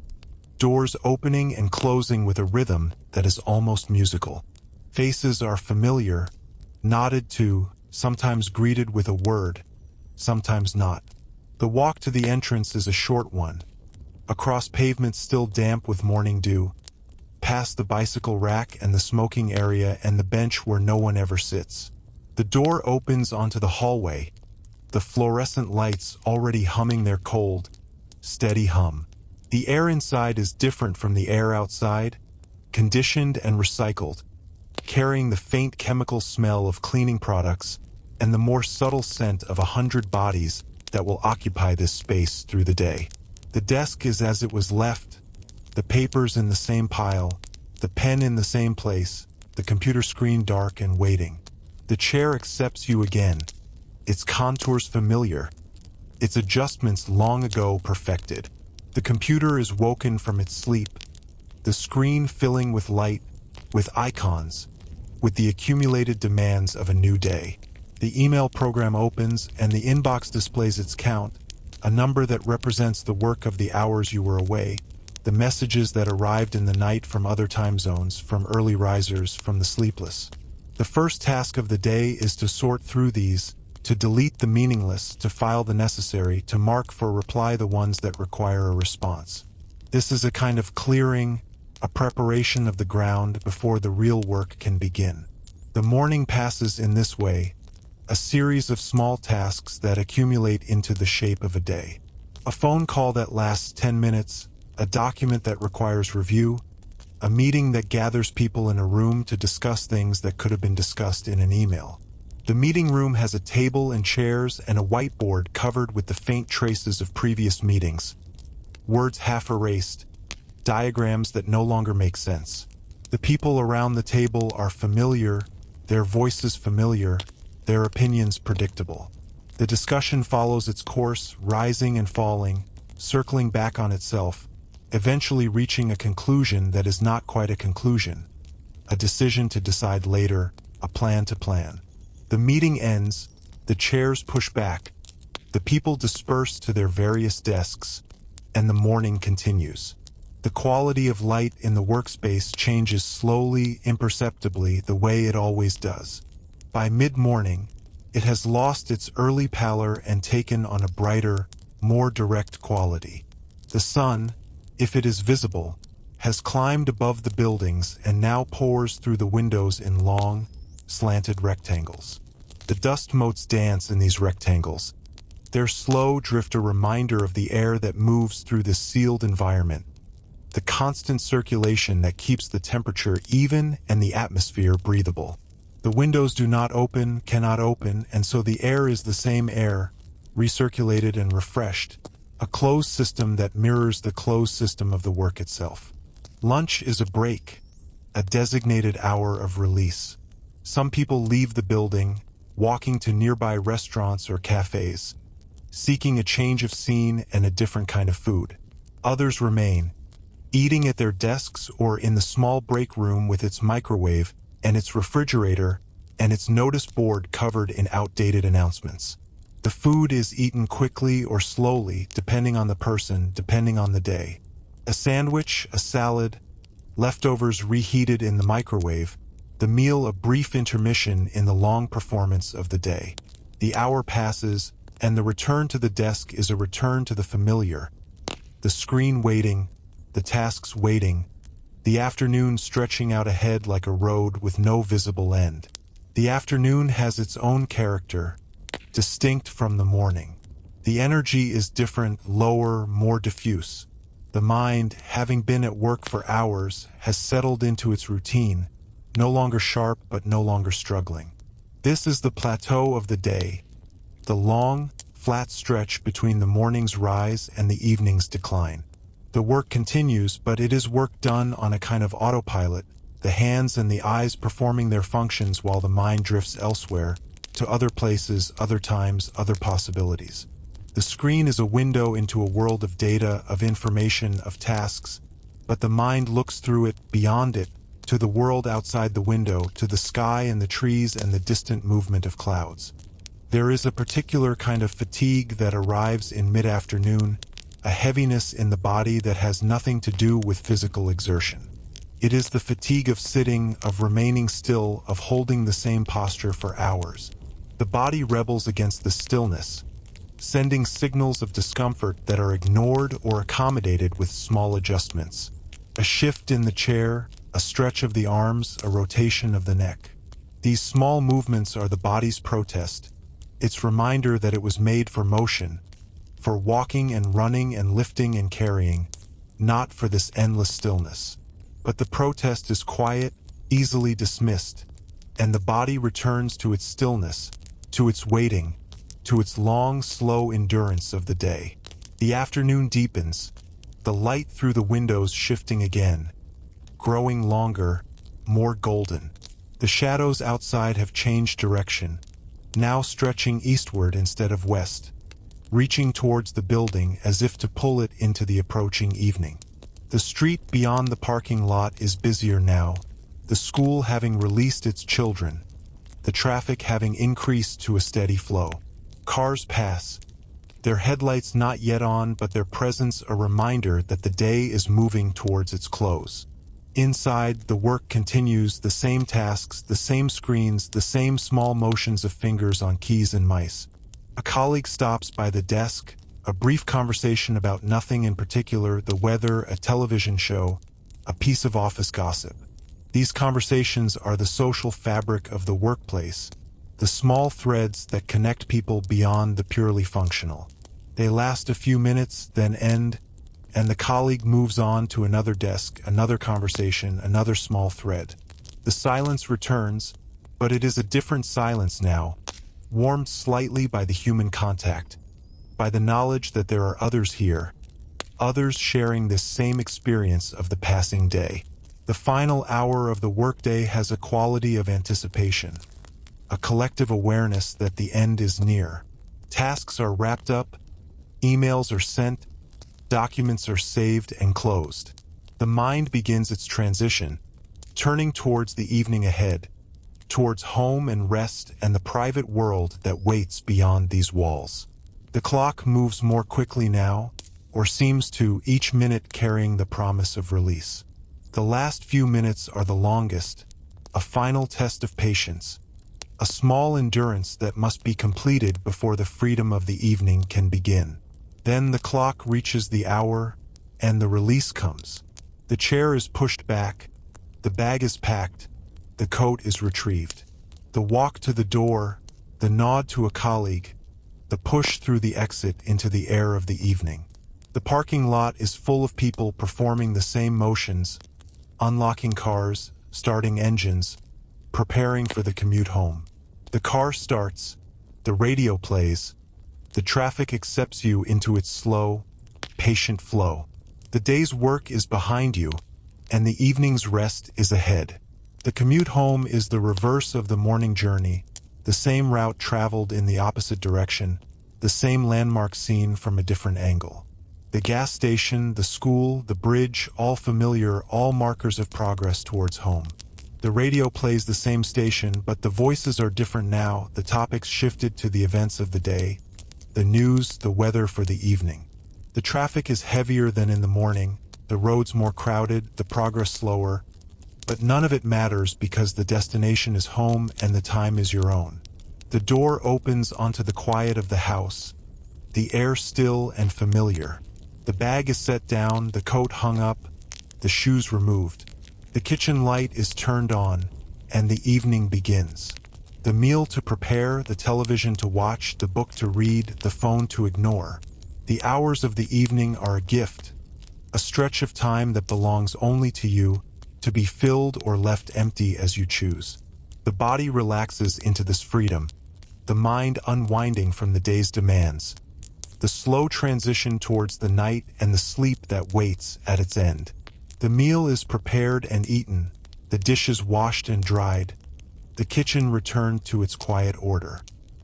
doors opening and closing with a rhythm that is almost musical. Faces are familiar, nodded to, sometimes greeted with a word, sometimes not. The walk to the entrance is a short one, across pavement still damp with morning dew, past the bicycle rack and the smoking area and the bench where no one ever sits. The door opens onto the hallway, the fluorescent lights already humming their cold, steady hum. The air inside is different from the air outside, conditioned and recycled, carrying the faint chemical smell of cleaning products and the more subtle scent of 100 bodies that will occupy this space through the day. The desk is as it was left, the papers in the same pile, the pen in the same place, the computer screen dark and waiting. The chair accepts you again, its contours familiar, its adjustments long ago perfected. The computer is woken from its sleep, the screen filling with light, with icons, with the accumulated demands of a new day. The email program opens and the inbox displays its count, a number that represents the work of the hours you were away, the messages that arrived in the night from other time zones, from early risers, from the sleepless. The first task of the day is to sort through these, to delete the meaningless, to file the necessary, to mark for reply the ones that require a response. This is a kind of clearing, a preparation of the ground before the real work can begin. The morning passes in this way, a series of small tasks that accumulate into the shape of a day. A phone call that lasts 10 minutes, a document that requires review, a meeting that gathers people in a room to discuss things that could have been discussed in an email. The meeting room has a table and chairs and a whiteboard covered with the faint traces of previous meetings, words half erased, diagrams that no longer make sense. The people around the table are familiar, their voices familiar, their opinions predictable. The discussion follows its course, rising and falling, circling back on itself, eventually reaching a conclusion that is not quite a conclusion, a decision to decide later, a plan to plan. The meeting ends, the chairs push back, the people disperse to their various desks, and the morning continues. The quality of light in the workspace changes slowly, imperceptibly, the way it always does. By mid-morning, it has lost its early pallor and taken on a brighter, more direct quality. The sun, if it is visible, has climbed above the buildings and now pours through the windows in long, slanted rectangles. The dust motes dance in these rectangles. Their slow drift a reminder of the air that moves through this sealed environment, the constant circulation that keeps the temperature even and the atmosphere breathable. The windows do not open, cannot open, and so the air is the same air, recirculated and refreshed, a closed system that mirrors the closed system of the work itself. Lunch is a break, a designated hour of release. Some people leave the building, walking to nearby restaurants or cafes, seeking a change of scene and a different kind of food. Others remain, eating at their desks or in the small break room with its microwave and its refrigerator and its notice board covered in outdated announcements. The food is eaten quickly or slowly, depending on the person, depending on the day. A sandwich, a salad, leftovers reheated in the microwave, the meal a brief intermission in the long performance of the day. The hour passes, and the return to the desk is a return to the familiar. The screen waiting, the tasks waiting, the afternoon stretching out ahead like a road with no visible end. The afternoon has its own character, distinct from the morning. The energy is different, lower, more diffuse. The mind, having been at work for hours, has settled into its routine, no longer sharp but no longer struggling. This is the plateau of the day, the long, flat stretch between the morning's rise and the evening's decline. The work continues, but it is work done on a kind of autopilot, the hands and the eyes performing their functions while the mind drifts elsewhere, to other places, other times, other possibilities. The screen is a window into a world of data, of information, of tasks, but the mind looks through it, beyond it, to the world outside the window, to the sky and the trees and the distant movement of clouds. There is a particular kind of fatigue that arrives in mid-afternoon, a heaviness in the body that has nothing to do with physical exertion. It is the fatigue of sitting, of remaining still, of holding the same posture for hours. The body rebels against the stillness, sending signals of discomfort that are ignored or accommodated with small adjustments. A shift in the chair, a stretch of the arms, a rotation of the neck. These small movements are the body's protest, its reminder that it was made for motion, for walking and running and lifting and carrying, not for this endless stillness. But the protest is quiet, easily dismissed, and the body returns to its stillness, to its waiting, to its long, slow endurance of the day. The afternoon deepens, the light through the windows shifting again, growing longer, more golden. The shadows outside have changed direction, now stretching eastward instead of west, reaching towards the building as if to pull it into the approaching evening. The street beyond the parking lot is busier now, the school having released its children, the traffic having increased to a steady flow. Cars pass, their headlights not yet on, but their presence a reminder that the day is moving towards its close. Inside, the work continues, the same tasks, the same screens, the same small motions of fingers on keys and mice. A colleague stops by the desk, a brief conversation about nothing in particular, the weather, a television show, a piece of office gossip. These conversations are the social fabric of the workplace, the small threads that connect people beyond the purely functional. They last a few minutes, then end, and the colleague moves on to another desk, another conversation, another small thread. The silence returns, but it is a different silence now, warmed slightly by the human contact, by the knowledge that there are others here, others sharing this same experience of the passing day. The final hour of the workday has a quality of anticipation, a collective awareness that the end is near. Tasks are wrapped up, emails are sent, documents are saved and closed. The mind begins its transition, turning towards the evening ahead, towards home and rest and the private world that waits beyond these walls. The clock moves more quickly now, or seems to, each minute carrying the promise of release. The last few minutes are the longest, a final test of patience, a small endurance that must be completed before the freedom of the evening can begin. Then the clock reaches the hour, and the release comes. The chair is pushed back, the bag is packed, the coat is retrieved. The walk to the door, the nod to a colleague, the push through the exit into the air of the evening. The parking lot is full of people performing the same motions, unlocking cars, starting engines, preparing for the commute home. The car starts, the radio plays, the traffic accepts you into its slow, patient flow. The day's work is behind you, and the evening's rest is ahead. The commute home is the reverse of the morning journey, the same route traveled in the opposite direction, the same landmark seen from a different angle. The gas station, the school, the bridge, all familiar, all markers of progress towards home. The radio plays the same station, but the voices are different now, the topics shifted to the events of the day, the news, the weather for the evening. The traffic is heavier than in the morning, the roads more crowded, the progress slower, but none of it matters because the destination is home and the time is your own. The door opens onto the quiet of the house, the air still and familiar. The bag is set down, the coat hung up, the shoes removed. The kitchen light is turned on, and the evening begins. The meal to prepare, the television to watch, the book to read, the phone to ignore. The hours of the evening are a gift, a stretch of time that belongs only to you, to be filled or left empty as you choose. The body relaxes into this freedom, the mind unwinding from the day's demands. The slow transition towards the night and the sleep that waits at its end. The meal is prepared and eaten, the dishes washed and dried, the kitchen returned to its quiet order.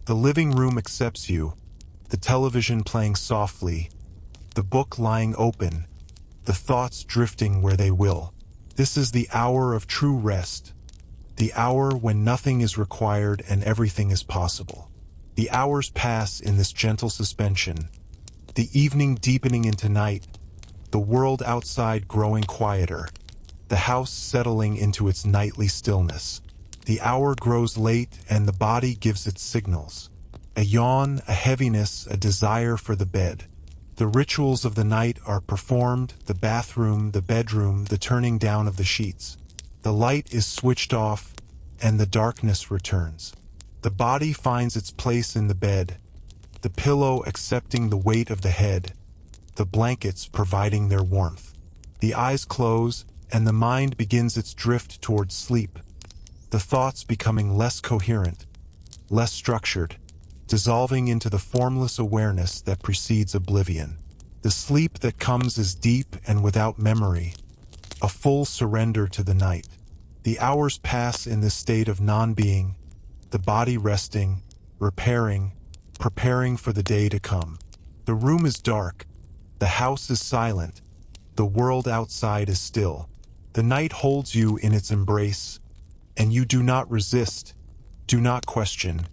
The living room accepts you, the television playing softly, the book lying open, the thoughts drifting where they will. This is the hour of true rest, the hour when nothing is required and everything is possible. The hours pass in this gentle suspension, the evening deepening into night, the world outside growing quieter, the house settling into its nightly stillness. The hour grows late and the body gives its signals. A yawn, a heaviness, a desire for the bed. The rituals of the night are performed, the bathroom, the bedroom, the turning down of the sheets. The light is switched off, and the darkness returns. The body finds its place in the bed, the pillow accepting the weight of the head, the blankets providing their warmth. The eyes close, and the mind begins its drift towards sleep, the thoughts becoming less coherent, less structured, dissolving into the formless awareness that precedes oblivion. The sleep that comes is deep and without memory, a full surrender to the night. The hours pass in this state of non-being, the body resting, repairing, preparing for the day to come. The room is dark, the house is silent, the world outside is still. The night holds you in its embrace, and you do not resist, do not question,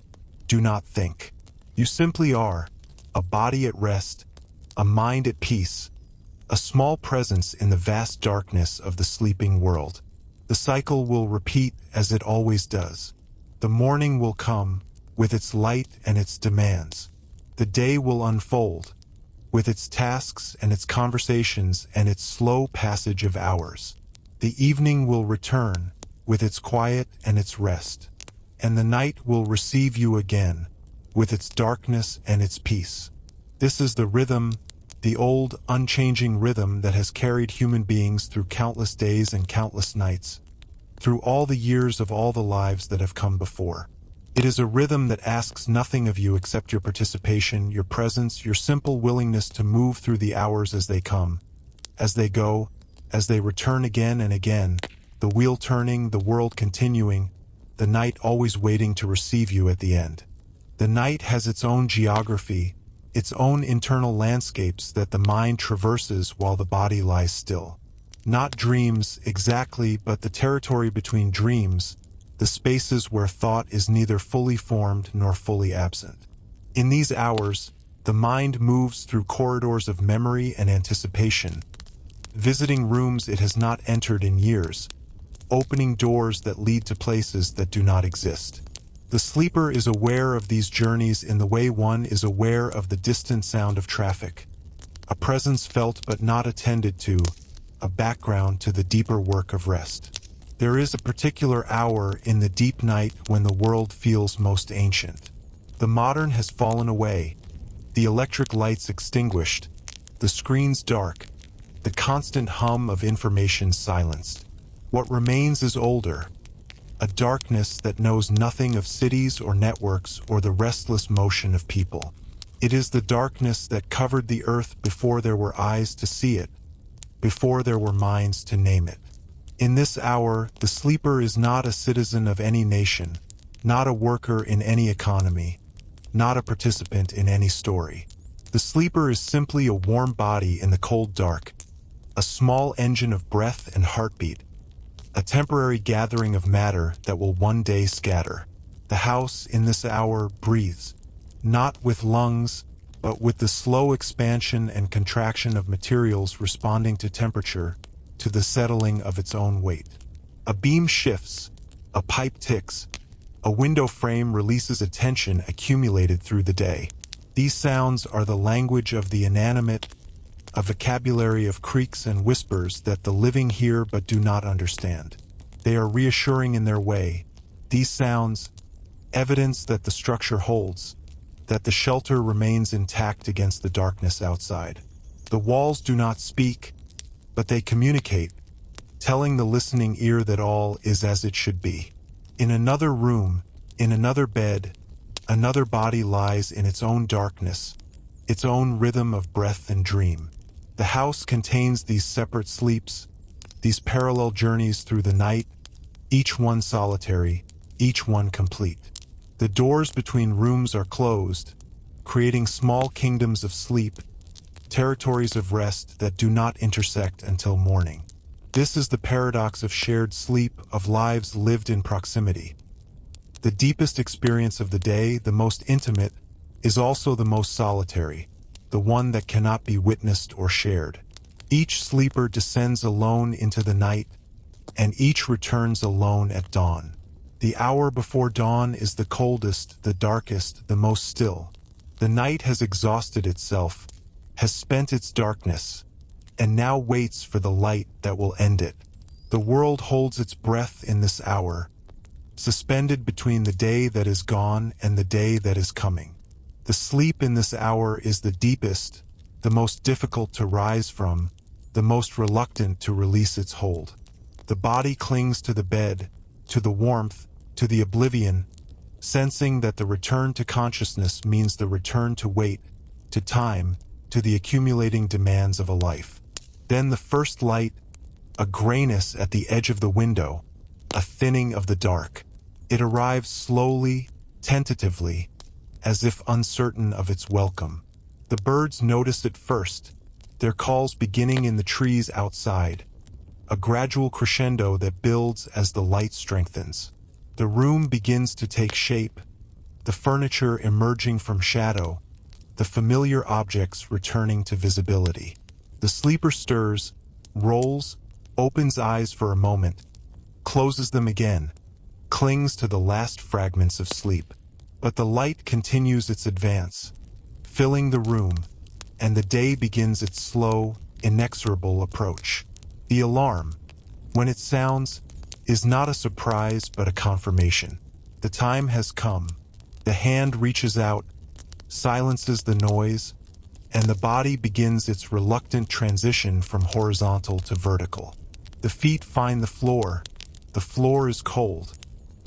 do not think. You simply are, a body at rest, a mind at peace, a small presence in the vast darkness of the sleeping world. The cycle will repeat as it always does. The morning will come, with its light and its demands. The day will unfold, with its tasks and its conversations and its slow passage of hours. The evening will return, with its quiet and its rest. And the night will receive you again, with its darkness and its peace. This is the rhythm, the old, unchanging rhythm that has carried human beings through countless days and countless nights, through all the years of all the lives that have come before. It is a rhythm that asks nothing of you except your participation, your presence, your simple willingness to move through the hours as they come, as they go, as they return again and again, the wheel turning, the world continuing, the night always waiting to receive you at the end. The night has its own geography, its own internal landscapes that the mind traverses while the body lies still. Not dreams exactly, but the territory between dreams, the spaces where thought is neither fully formed nor fully absent. In these hours, the mind moves through corridors of memory and anticipation, visiting rooms it has not entered in years, opening doors that lead to places that do not exist. The sleeper is aware of these journeys in the way one is aware of the distant sound of traffic, a presence felt but not attended to, a background to the deeper work of rest. There is a particular hour in the deep night when the world feels most ancient. The modern has fallen away, the electric lights extinguished, the screens dark, the constant hum of information silenced. What remains is older, a darkness that knows nothing of cities or networks or the restless motion of people. It is the darkness that covered the earth before there were eyes to see it, before there were minds to name it. In this hour, the sleeper is not a citizen of any nation, not a worker in any economy, not a participant in any story. The sleeper is simply a warm body in the cold dark, a small engine of breath and heartbeat, a temporary gathering of matter that will one day scatter. The house in this hour breathes, not with lungs, but with the slow expansion and contraction of materials responding to temperature, to the settling of its own weight. A beam shifts, a pipe ticks, a window frame releases a tension accumulated through the day. These sounds are the language of the inanimate, a vocabulary of creaks and whispers that the living hear but do not understand. They are reassuring in their way. These sounds, evidence that the structure holds, that the shelter remains intact against the darkness outside. The walls do not speak, but they communicate, telling the listening ear that all is as it should be. In another room, in another bed, another body lies in its own darkness, its own rhythm of breath and dream. The house contains these separate sleeps, these parallel journeys through the night, each one solitary, each one complete. The doors between rooms are closed, creating small kingdoms of sleep, territories of rest that do not intersect until morning. This is the paradox of shared sleep, of lives lived in proximity. The deepest experience of the day, the most intimate, is also the most solitary, the one that cannot be witnessed or shared. Each sleeper descends alone into the night, and each returns alone at dawn. The hour before dawn is the coldest, the darkest, the most still. The night has exhausted itself, has spent its darkness, and now waits for the light that will end it. The world holds its breath in this hour, suspended between the day that is gone and the day that is coming. The sleep in this hour is the deepest, the most difficult to rise from, the most reluctant to release its hold. The body clings to the bed, to the warmth, to the oblivion, sensing that the return to consciousness means the return to weight, to time, to the accumulating demands of a life. Then the first light, a grayness at the edge of the window, a thinning of the dark. It arrives slowly, tentatively, as if uncertain of its welcome. The birds notice it first, their calls beginning in the trees outside, a gradual crescendo that builds as the light strengthens. The room begins to take shape, the furniture emerging from shadow, the familiar objects returning to visibility. The sleeper stirs, rolls, opens eyes for a moment, closes them again, clings to the last fragments of sleep. But the light continues its advance, filling the room, and the day begins its slow, inexorable approach. The alarm, when it sounds, is not a surprise but a confirmation. The time has come. The hand reaches out, silences the noise, and the body begins its reluctant transition from horizontal to vertical. The feet find the floor. The floor is cold.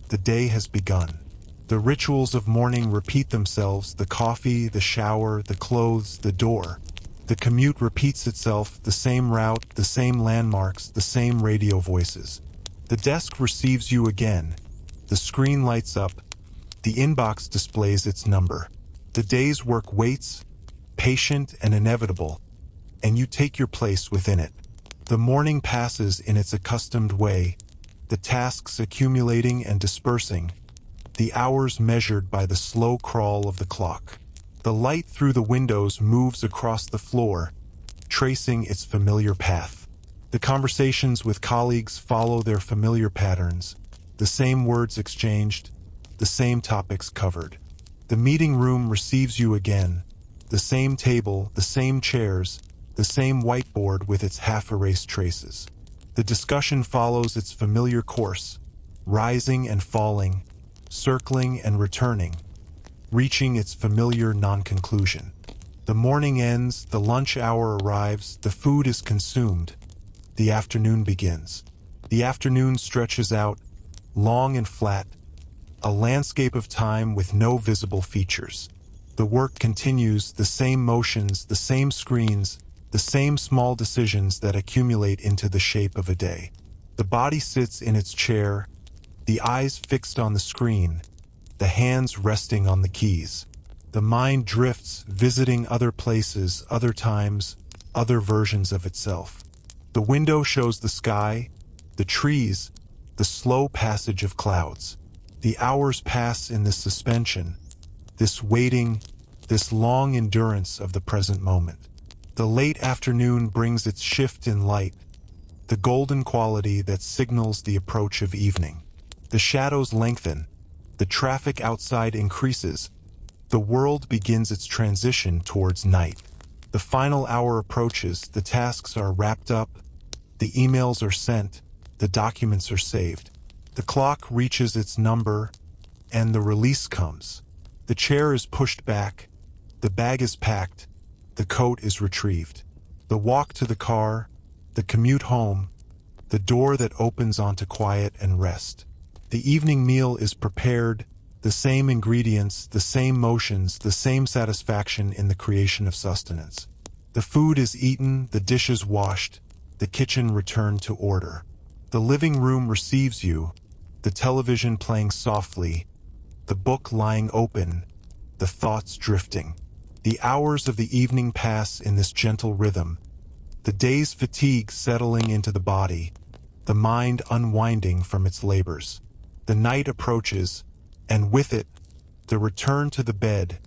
The day has begun. The rituals of morning repeat themselves: the coffee, the shower, the clothes, the door. The commute repeats itself, the same route, the same landmarks, the same radio voices. The desk receives you again. The screen lights up. The inbox displays its number. The day's work waits, patient and inevitable, and you take your place within it. The morning passes in its accustomed way, the tasks accumulating and dispersing, the hours measured by the slow crawl of the clock. The light through the windows moves across the floor, tracing its familiar path. The conversations with colleagues follow their familiar patterns, the same words exchanged, the same topics covered. The meeting room receives you again, the same table, the same chairs, the same whiteboard with its half-erased traces. The discussion follows its familiar course, rising and falling, circling and returning, reaching its familiar non-conclusion. The morning ends, the lunch hour arrives, the food is consumed. The afternoon begins. The afternoon stretches out, long and flat, a landscape of time with no visible features. The work continues, the same motions, the same screens, the same small decisions that accumulate into the shape of a day. The body sits in its chair, the eyes fixed on the screen, the hands resting on the keys. The mind drifts, visiting other places, other times, other versions of itself. The window shows the sky, the trees, the slow passage of clouds. The hours pass in this suspension, this waiting, this long endurance of the present moment. The late afternoon brings its shift in light, the golden quality that signals the approach of evening. The shadows lengthen, the traffic outside increases, the world begins its transition towards night. The final hour approaches, the tasks are wrapped up, the emails are sent, the documents are saved. The clock reaches its number, and the release comes. The chair is pushed back, the bag is packed, the coat is retrieved. The walk to the car, the commute home, the door that opens onto quiet and rest. The evening meal is prepared, the same ingredients, the same motions, the same satisfaction in the creation of sustenance. The food is eaten, the dishes washed, the kitchen returned to order. The living room receives you, the television playing softly, the book lying open, the thoughts drifting. The hours of the evening pass in this gentle rhythm, the day's fatigue settling into the body, the mind unwinding from its labors. The night approaches, and with it, the return to the bed,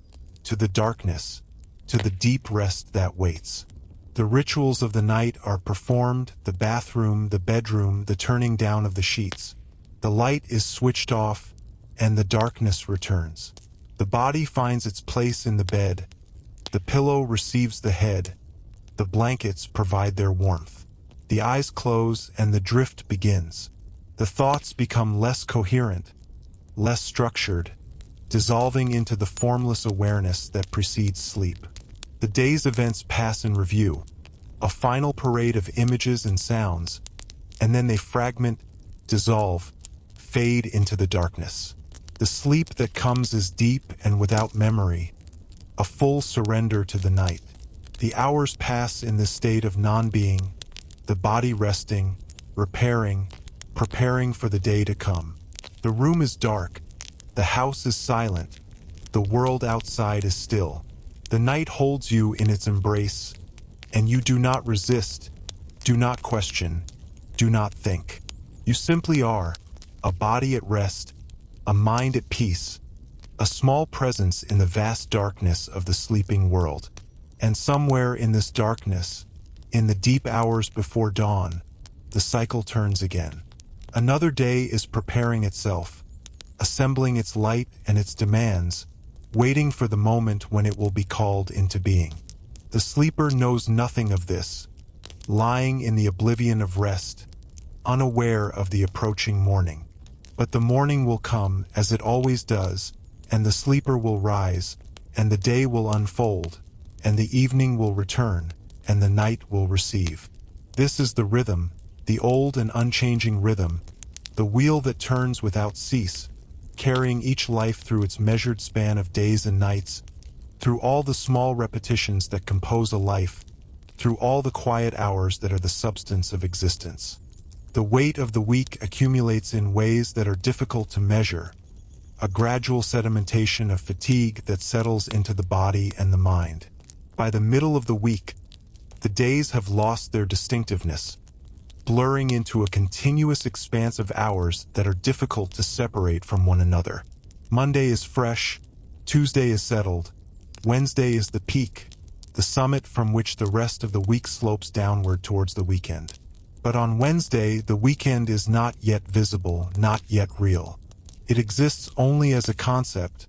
to the darkness, to the deep rest that waits. The rituals of the night are performed, the bathroom, the bedroom, the turning down of the sheets. The light is switched off, and the darkness returns. The body finds its place in the bed, the pillow receives the head, the blankets provide their warmth. The eyes close, and the drift begins. The thoughts become less coherent, less structured, dissolving into the formless awareness that precedes sleep. The day's events pass in review, a final parade of images and sounds, and then they fragment, dissolve, fade into the darkness. The sleep that comes is deep and without memory, a full surrender to the night. The hours pass in this state of non-being, the body resting, repairing, preparing for the day to come. The room is dark, the house is silent, the world outside is still. The night holds you in its embrace, and you do not resist, do not question, do not think. You simply are, a body at rest, a mind at peace, a small presence in the vast darkness of the sleeping world. And somewhere in this darkness, in the deep hours before dawn, the cycle turns again. Another day is preparing itself, assembling its light and its demands, waiting for the moment when it will be called into being. The sleeper knows nothing of this, lying in the oblivion of rest, unaware of the approaching morning. But the morning will come, as it always does, and the sleeper will rise, and the day will unfold, and the evening will return, and the night will receive. This is the rhythm, the old and unchanging rhythm, the wheel that turns without cease, carrying each life through its measured span of days and nights, through all the small repetitions that compose a life, through all the quiet hours that are the substance of existence. The weight of the week accumulates in ways that are difficult to measure, a gradual sedimentation of fatigue that settles into the body and the mind. By the middle of the week, the days have lost their distinctiveness, blurring into a continuous expanse of hours that are difficult to separate from one another. Monday is fresh, Tuesday is settled, Wednesday is the peak, the summit from which the rest of the week slopes downward towards the weekend. But on Wednesday, the weekend is not yet visible, not yet real. It exists only as a concept,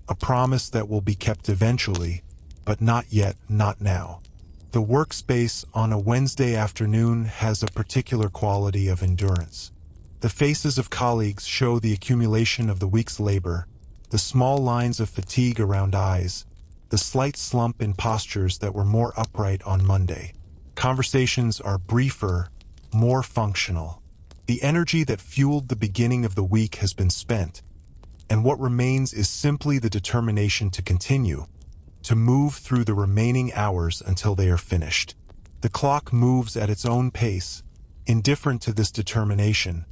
a promise that will be kept eventually, but not yet, not now. The workspace on a Wednesday afternoon has a particular quality of endurance. The faces of colleagues show the accumulation of the week's labor, the small lines of fatigue around eyes, the slight slump in postures that were more upright on Monday. Conversations are briefer, more functional. The energy that fueled the beginning of the week has been spent, and what remains is simply the determination to continue, to move through the remaining hours until they are finished. The clock moves at its own pace, indifferent to this determination,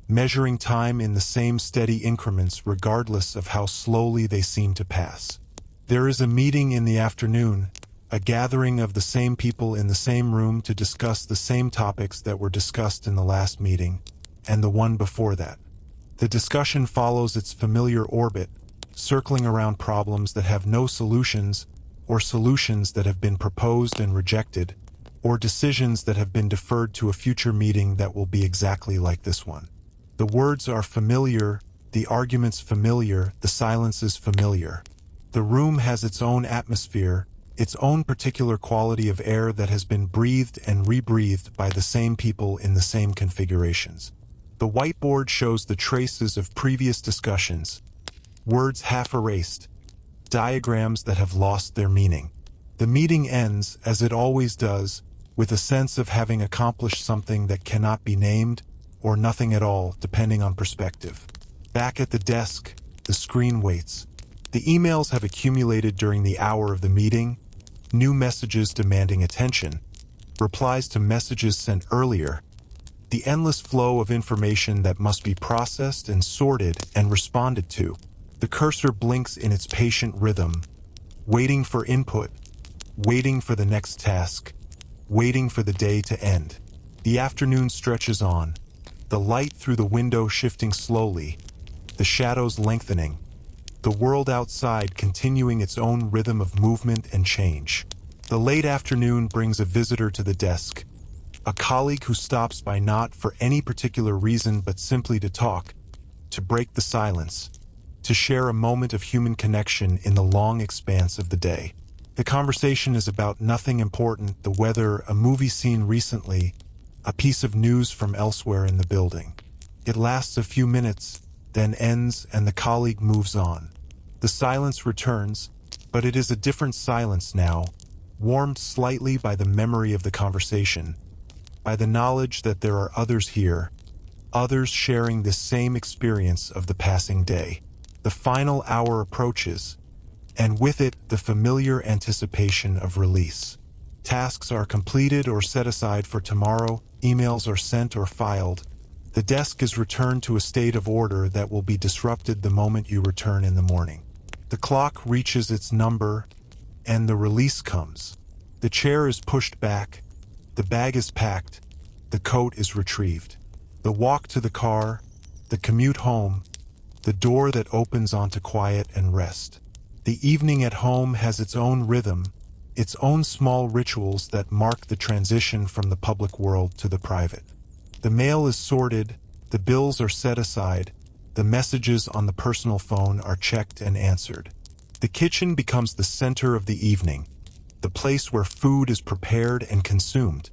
measuring time in the same steady increments regardless of how slowly they seem to pass. There is a meeting in the afternoon, a gathering of the same people in the same room to discuss the same topics that were discussed in the last meeting, and the one before that. The discussion follows its familiar orbit, circling around problems that have no solutions, or solutions that have been proposed and rejected, or decisions that have been deferred to a future meeting that will be exactly like this one. The words are familiar, the arguments familiar, the silences familiar. The room has its own atmosphere, its own particular quality of air that has been breathed and rebreathed by the same people in the same configurations. The whiteboard shows the traces of previous discussions, words half erased, diagrams that have lost their meaning. The meeting ends, as it always does, with a sense of having accomplished something that cannot be named, or nothing at all, depending on perspective. Back at the desk, the screen waits. The emails have accumulated during the hour of the meeting, new messages demanding attention, replies to messages sent earlier, the endless flow of information that must be processed and sorted and responded to. The cursor blinks in its patient rhythm, waiting for input, waiting for the next task, waiting for the day to end. The afternoon stretches on, the light through the window shifting slowly, the shadows lengthening, the world outside continuing its own rhythm of movement and change. The late afternoon brings a visitor to the desk, a colleague who stops by not for any particular reason but simply to talk, to break the silence, to share a moment of human connection in the long expanse of the day. The conversation is about nothing important, the weather, a movie scene recently, a piece of news from elsewhere in the building. It lasts a few minutes, then ends, and the colleague moves on. The silence returns, but it is a different silence now, warmed slightly by the memory of the conversation, by the knowledge that there are others here, others sharing this same experience of the passing day. The final hour approaches, and with it the familiar anticipation of release. Tasks are completed or set aside for tomorrow, emails are sent or filed. The desk is returned to a state of order that will be disrupted the moment you return in the morning. The clock reaches its number, and the release comes. The chair is pushed back, the bag is packed, the coat is retrieved. The walk to the car, the commute home, the door that opens onto quiet and rest. The evening at home has its own rhythm, its own small rituals that mark the transition from the public world to the private. The mail is sorted, the bills are set aside, the messages on the personal phone are checked and answered. The kitchen becomes the center of the evening, the place where food is prepared and consumed,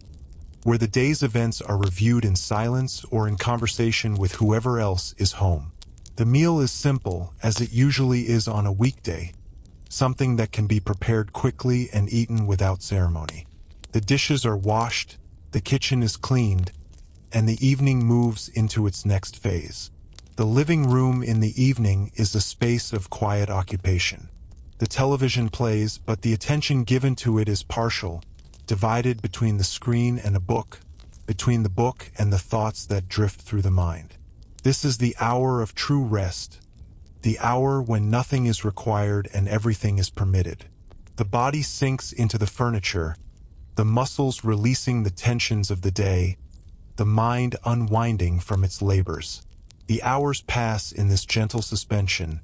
where the day's events are reviewed in silence or in conversation with whoever else is home. The meal is simple, as it usually is on a weekday, something that can be prepared quickly and eaten without ceremony. The dishes are washed, the kitchen is cleaned, and the evening moves into its next phase. The living room in the evening is a space of quiet occupation. The television plays, but the attention given to it is partial, divided between the screen and a book, between the book and the thoughts that drift through the mind. This is the hour of true rest, the hour when nothing is required and everything is permitted. The body sinks into the furniture, the muscles releasing the tensions of the day, the mind unwinding from its labors. The hours pass in this gentle suspension,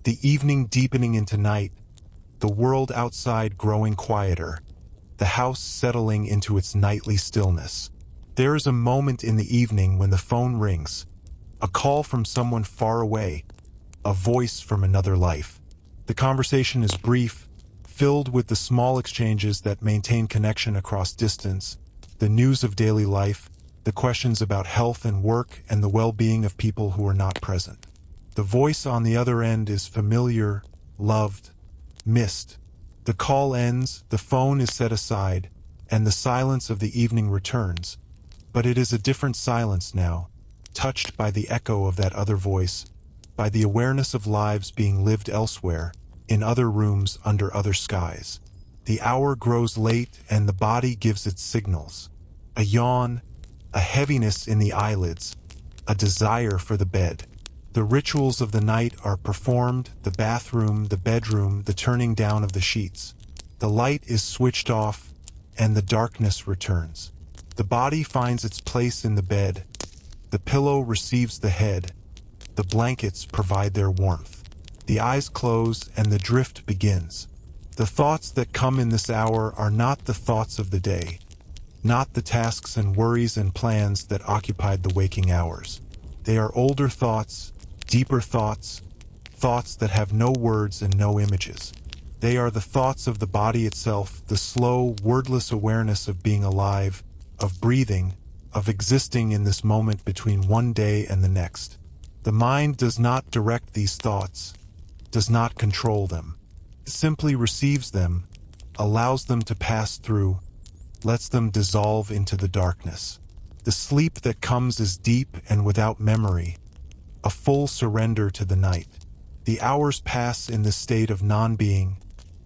the evening deepening into night, the world outside growing quieter, the house settling into its nightly stillness. There is a moment in the evening when the phone rings, a call from someone far away, a voice from another life. The conversation is brief, filled with the small exchanges that maintain connection across distance, the news of daily life, the questions about health and work, and the well-being of people who are not present. The voice on the other end is familiar, loved, missed. The call ends, the phone is set aside, and the silence of the evening returns. But it is a different silence now, touched by the echo of that other voice, by the awareness of lives being lived elsewhere, in other rooms under other skies. The hour grows late and the body gives its signals. A yawn, a heaviness in the eyelids, a desire for the bed. The rituals of the night are performed, the bathroom, the bedroom, the turning down of the sheets. The light is switched off, and the darkness returns. The body finds its place in the bed. The pillow receives the head. The blankets provide their warmth. The eyes close, and the drift begins. The thoughts that come in this hour are not the thoughts of the day, not the tasks and worries and plans that occupied the waking hours. They are older thoughts, deeper thoughts, thoughts that have no words and no images. They are the thoughts of the body itself, the slow, wordless awareness of being alive, of breathing, of existing in this moment between one day and the next. The mind does not direct these thoughts, does not control them. It simply receives them, allows them to pass through, lets them dissolve into the darkness. The sleep that comes is deep and without memory, a full surrender to the night. The hours pass in this state of non-being,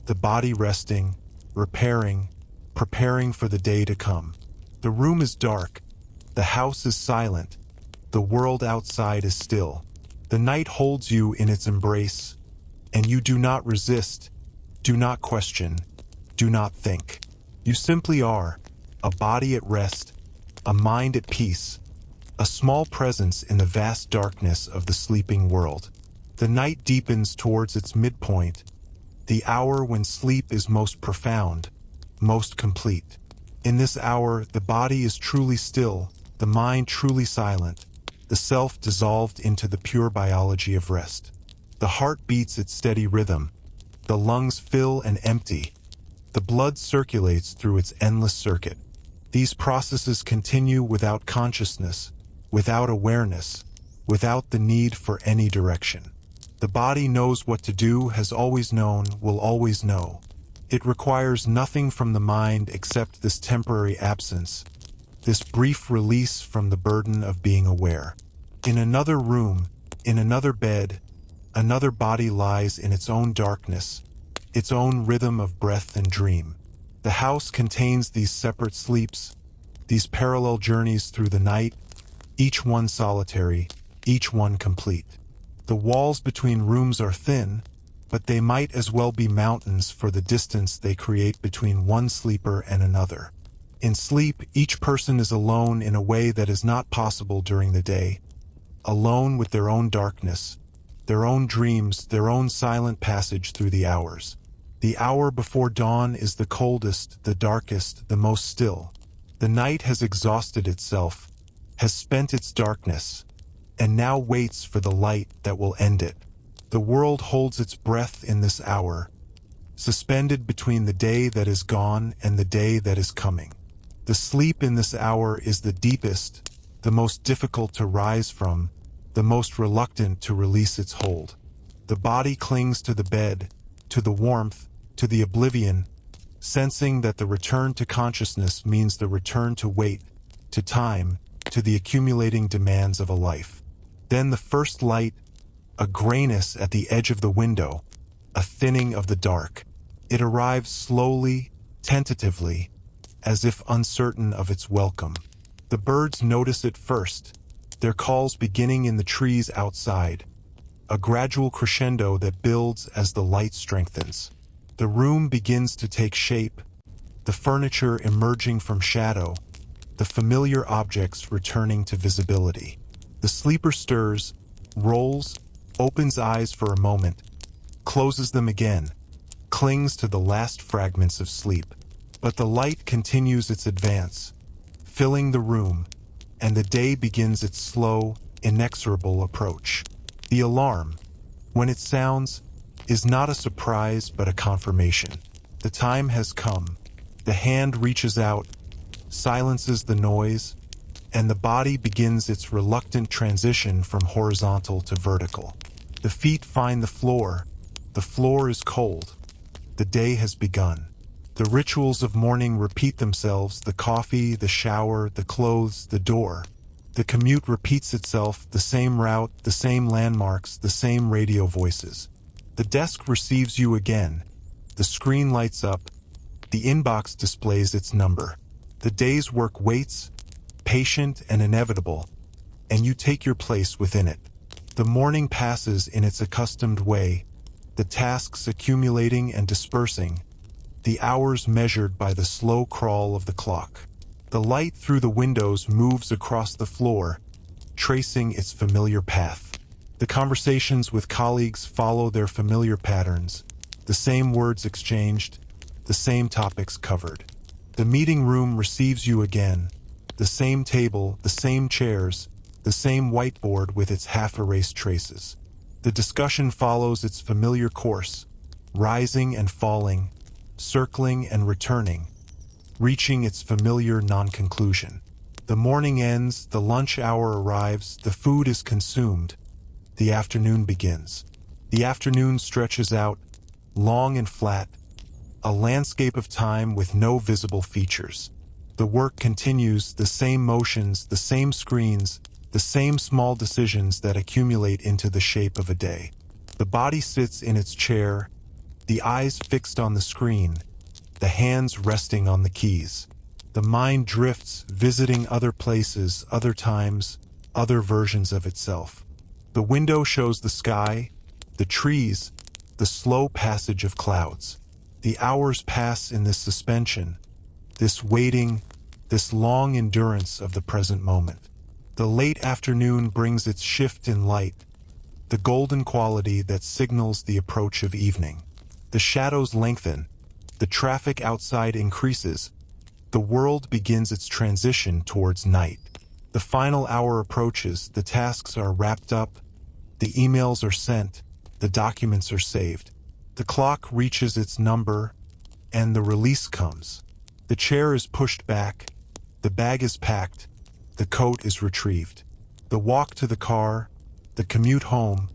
the body resting, repairing, preparing for the day to come. The room is dark, the house is silent, the world outside is still. The night holds you in its embrace, and you do not resist, do not question, do not think. You simply are, a body at rest, a mind at peace, a small presence in the vast darkness of the sleeping world. The night deepens towards its midpoint, the hour when sleep is most profound, most complete. In this hour, the body is truly still, the mind truly silent, the self dissolved into the pure biology of rest. The heart beats its steady rhythm, the lungs fill and empty, the blood circulates through its endless circuit. These processes continue without consciousness, without awareness, without the need for any direction. The body knows what to do, has always known, will always know. It requires nothing from the mind except this temporary absence, this brief release from the burden of being aware. In another room, in another bed, another body lies in its own darkness, its own rhythm of breath and dream. The house contains these separate sleeps, these parallel journeys through the night, each one solitary, each one complete. The walls between rooms are thin, but they might as well be mountains for the distance they create between one sleeper and another. In sleep, each person is alone in a way that is not possible during the day, alone with their own darkness, their own dreams, their own silent passage through the hours. The hour before dawn is the coldest, the darkest, the most still. The night has exhausted itself, has spent its darkness, and now waits for the light that will end it. The world holds its breath in this hour, suspended between the day that is gone and the day that is coming. The sleep in this hour is the deepest, the most difficult to rise from, the most reluctant to release its hold. The body clings to the bed, to the warmth, to the oblivion, sensing that the return to consciousness means the return to weight, to time, to the accumulating demands of a life. Then the first light, a grayness at the edge of the window, a thinning of the dark. It arrives slowly, tentatively, as if uncertain of its welcome. The birds notice it first, their calls beginning in the trees outside, a gradual crescendo that builds as the light strengthens. The room begins to take shape, the furniture emerging from shadow, the familiar objects returning to visibility. The sleeper stirs, rolls, opens eyes for a moment, closes them again, clings to the last fragments of sleep. But the light continues its advance, filling the room, and the day begins its slow, inexorable approach. The alarm, when it sounds, is not a surprise but a confirmation. The time has come. The hand reaches out, silences the noise, and the body begins its reluctant transition from horizontal to vertical. The feet find the floor is cold, the day has begun. The rituals of morning repeat themselves: the coffee, the shower, the clothes, the door. The commute repeats itself, the same route, the same landmarks, the same radio voices. The desk receives you again. The screen lights up. The inbox displays its number. The day's work waits, patient and inevitable, and you take your place within it. The morning passes in its accustomed way, the tasks accumulating and dispersing, the hours measured by the slow crawl of the clock. The light through the windows moves across the floor, tracing its familiar path. The conversations with colleagues follow their familiar patterns, the same words exchanged, the same topics covered. The meeting room receives you again, the same table, the same chairs, the same whiteboard with its half-erased traces. The discussion follows its familiar course, rising and falling, circling and returning, reaching its familiar non-conclusion. The morning ends, the lunch hour arrives, the food is consumed, the afternoon begins. The afternoon stretches out, long and flat, a landscape of time with no visible features. The work continues, the same motions, the same screens, the same small decisions that accumulate into the shape of a day. The body sits in its chair, the eyes fixed on the screen, the hands resting on the keys. The mind drifts, visiting other places, other times, other versions of itself. The window shows the sky, the trees, the slow passage of clouds. The hours pass in this suspension, this waiting, this long endurance of the present moment. The late afternoon brings its shift in light, the golden quality that signals the approach of evening. The shadows lengthen, the traffic outside increases, the world begins its transition towards night. The final hour approaches, the tasks are wrapped up, the emails are sent, the documents are saved. The clock reaches its number, and the release comes. The chair is pushed back, the bag is packed, the coat is retrieved. The walk to the car, the commute home,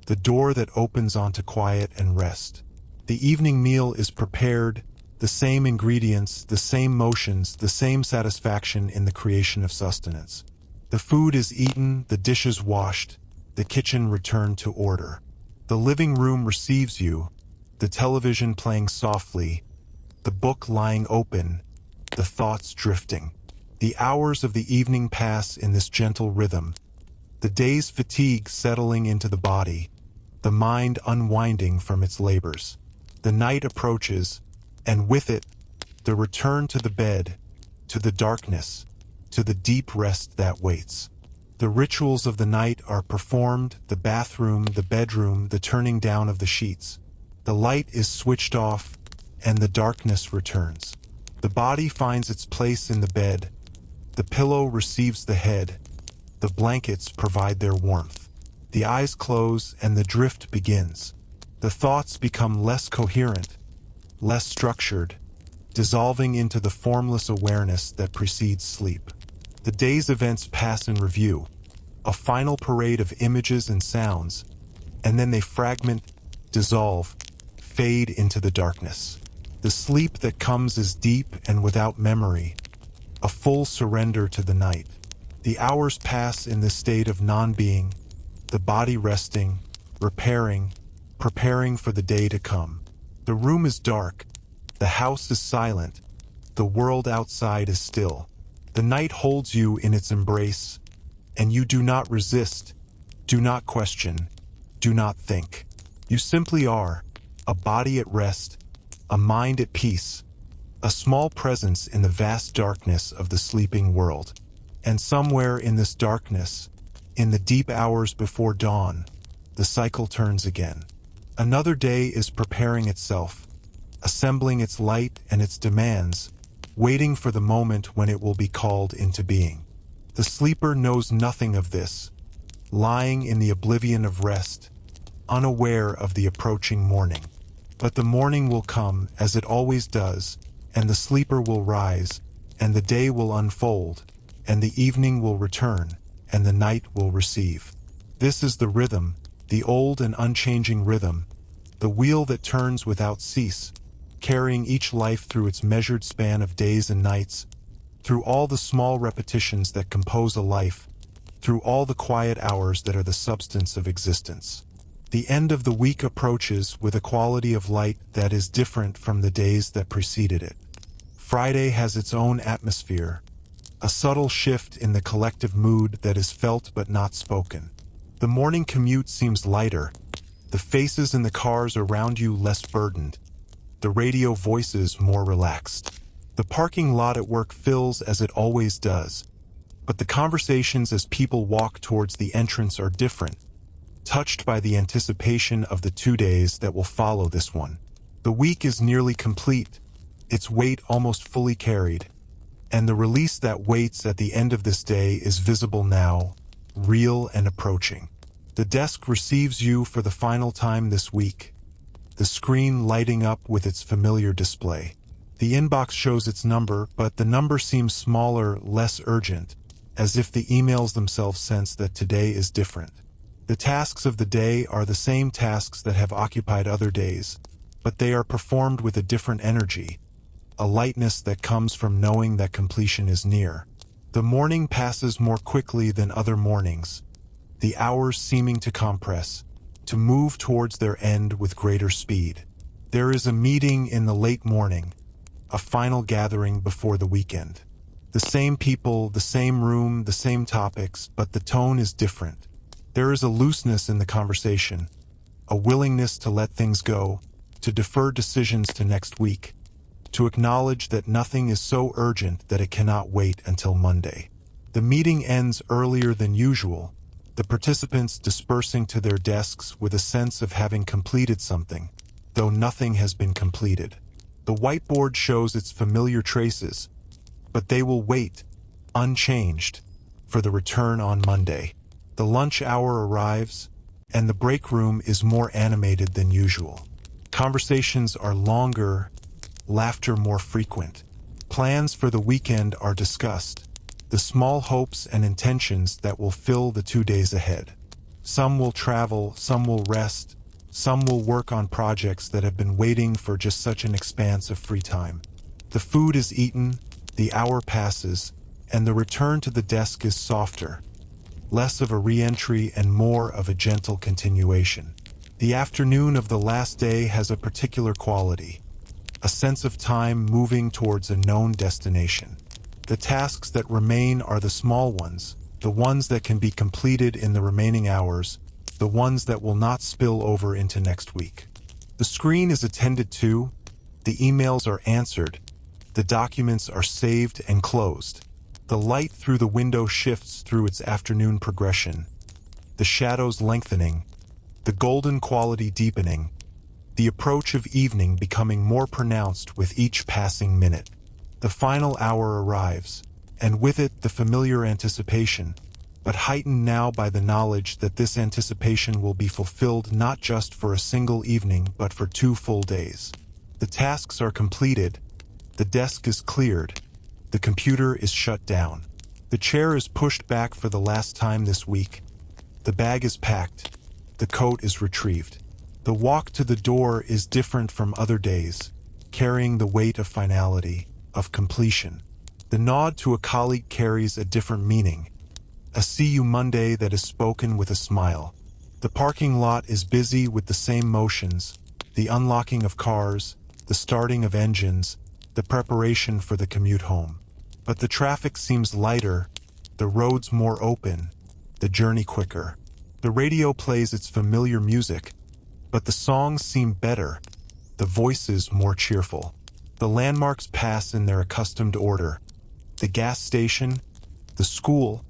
the door that opens onto quiet and rest. The evening meal is prepared, the same ingredients, the same motions, the same satisfaction in the creation of sustenance. The food is eaten, the dishes washed, the kitchen returned to order. The living room receives you, the television playing softly, the book lying open, the thoughts drifting. The hours of the evening pass in this gentle rhythm, the day's fatigue settling into the body, the mind unwinding from its labors. The night approaches, and with it, the return to the bed, to the darkness, to the deep rest that waits. The rituals of the night are performed, the bathroom, the bedroom, the turning down of the sheets. The light is switched off, and the darkness returns. The body finds its place in the bed, the pillow receives the head, the blankets provide their warmth. The eyes close and the drift begins. The thoughts become less coherent, less structured, dissolving into the formless awareness that precedes sleep. The day's events pass in review, a final parade of images and sounds, and then they fragment, dissolve, fade into the darkness. The sleep that comes is deep and without memory, a full surrender to the night. The hours pass in this state of non-being, the body resting, repairing, preparing for the day to come. The room is dark, the house is silent, the world outside is still. The night holds you in its embrace, and you do not resist, do not question, do not think. You simply are, a body at rest, a mind at peace, a small presence in the vast darkness of the sleeping world. And somewhere in this darkness, in the deep hours before dawn, the cycle turns again. Another day is preparing itself, assembling its light and its demands, waiting for the moment when it will be called into being. The sleeper knows nothing of this, lying in the oblivion of rest, unaware of the approaching morning. But the morning will come, as it always does, and the sleeper will rise, and the day will unfold, and the evening will return, and the night will receive. This is the rhythm, the old and unchanging rhythm, the wheel that turns without cease, carrying each life through its measured span of days and nights, through all the small repetitions that compose a life, through all the quiet hours that are the substance of existence. The end of the week approaches with a quality of light that is different from the days that preceded it. Friday has its own atmosphere, a subtle shift in the collective mood that is felt but not spoken. The morning commute seems lighter, the faces in the cars around you less burdened, the radio voices more relaxed. The parking lot at work fills as it always does, but the conversations as people walk towards the entrance are different, touched by the anticipation of the 2 days that will follow this one. The week is nearly complete, its weight almost fully carried, and the release that waits at the end of this day is visible now, real and approaching. The desk receives you for the final time this week, the screen lighting up with its familiar display. The inbox shows its number, but the number seems smaller, less urgent, as if the emails themselves sense that today is different. The tasks of the day are the same tasks that have occupied other days, but they are performed with a different energy, a lightness that comes from knowing that completion is near. The morning passes more quickly than other mornings, the hours seeming to compress, to move towards their end with greater speed. There is a meeting in the late morning, a final gathering before the weekend. The same people, the same room, the same topics, but the tone is different. There is a looseness in the conversation, a willingness to let things go, to defer decisions to next week, to acknowledge that nothing is so urgent that it cannot wait until Monday. The meeting ends earlier than usual, the participants dispersing to their desks with a sense of having completed something, though nothing has been completed. The whiteboard shows its familiar traces, but they will wait, unchanged, for the return on Monday. The lunch hour arrives, and the break room is more animated than usual. Conversations are longer, laughter more frequent. Plans for the weekend are discussed, the small hopes and intentions that will fill the 2 days ahead. Some will travel, some will rest, some will work on projects that have been waiting for just such an expanse of free time. The food is eaten, the hour passes, and the return to the desk is softer, less of a re-entry and more of a gentle continuation. The afternoon of the last day has a particular quality, a sense of time moving towards a known destination. The tasks that remain are the small ones, the ones that can be completed in the remaining hours, the ones that will not spill over into next week. The screen is attended to, the emails are answered, the documents are saved and closed. The light through the window shifts through its afternoon progression, the shadows lengthening, the golden quality deepening, the approach of evening becoming more pronounced with each passing minute. The final hour arrives, and with it the familiar anticipation, but heightened now by the knowledge that this anticipation will be fulfilled not just for a single evening but for 2 full days. The tasks are completed, the desk is cleared, the computer is shut down. The chair is pushed back for the last time this week, the bag is packed, the coat is retrieved. The walk to the door is different from other days, carrying the weight of finality, of completion. The nod to a colleague carries a different meaning, a "see you Monday" that is spoken with a smile. The parking lot is busy with the same motions, the unlocking of cars, the starting of engines, the preparation for the commute home. But the traffic seems lighter, the roads more open, the journey quicker. The radio plays its familiar music, but the songs seem better, the voices more cheerful. The landmarks pass in their accustomed order. The gas station, the school,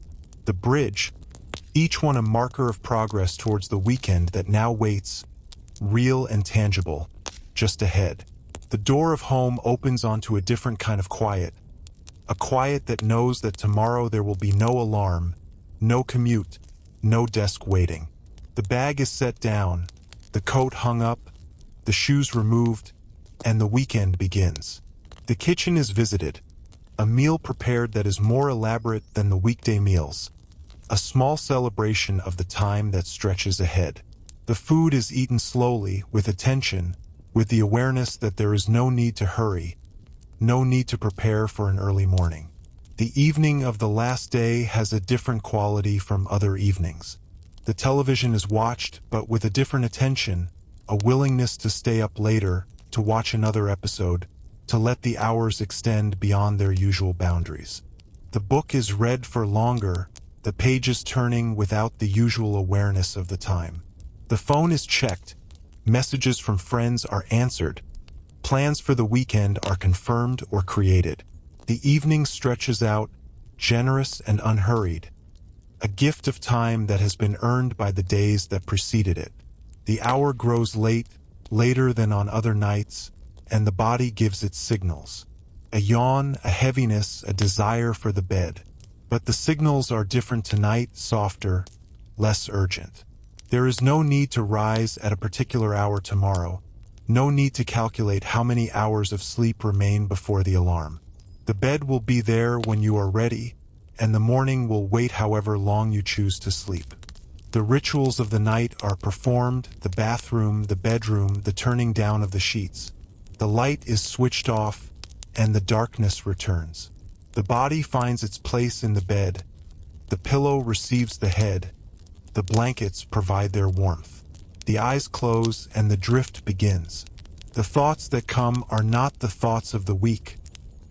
the bridge, each one a marker of progress towards the weekend that now waits, real and tangible, just ahead. The door of home opens onto a different kind of quiet, a quiet that knows that tomorrow there will be no alarm, no commute, no desk waiting. The bag is set down, the coat hung up, the shoes removed, and the weekend begins. The kitchen is visited, a meal prepared that is more elaborate than the weekday meals, a small celebration of the time that stretches ahead. The food is eaten slowly, with attention, with the awareness that there is no need to hurry, no need to prepare for an early morning. The evening of the last day has a different quality from other evenings. The television is watched, but with a different attention, a willingness to stay up later, to watch another episode, to let the hours extend beyond their usual boundaries. The book is read for longer, the pages turning without the usual awareness of the time. The phone is checked, messages from friends are answered, plans for the weekend are confirmed or created. The evening stretches out, generous and unhurried, a gift of time that has been earned by the days that preceded it. The hour grows late, later than on other nights, and the body gives its signals. A yawn, a heaviness, a desire for the bed. But the signals are different tonight, softer, less urgent. There is no need to rise at a particular hour tomorrow, no need to calculate how many hours of sleep remain before the alarm. The bed will be there when you are ready, and the morning will wait however long you choose to sleep. The rituals of the night are performed, the bathroom, the bedroom, the turning down of the sheets. The light is switched off, and the darkness returns. The body finds its place in the bed, the pillow receives the head, the blankets provide their warmth. The eyes close and the drift begins. The thoughts that come are not the thoughts of the week,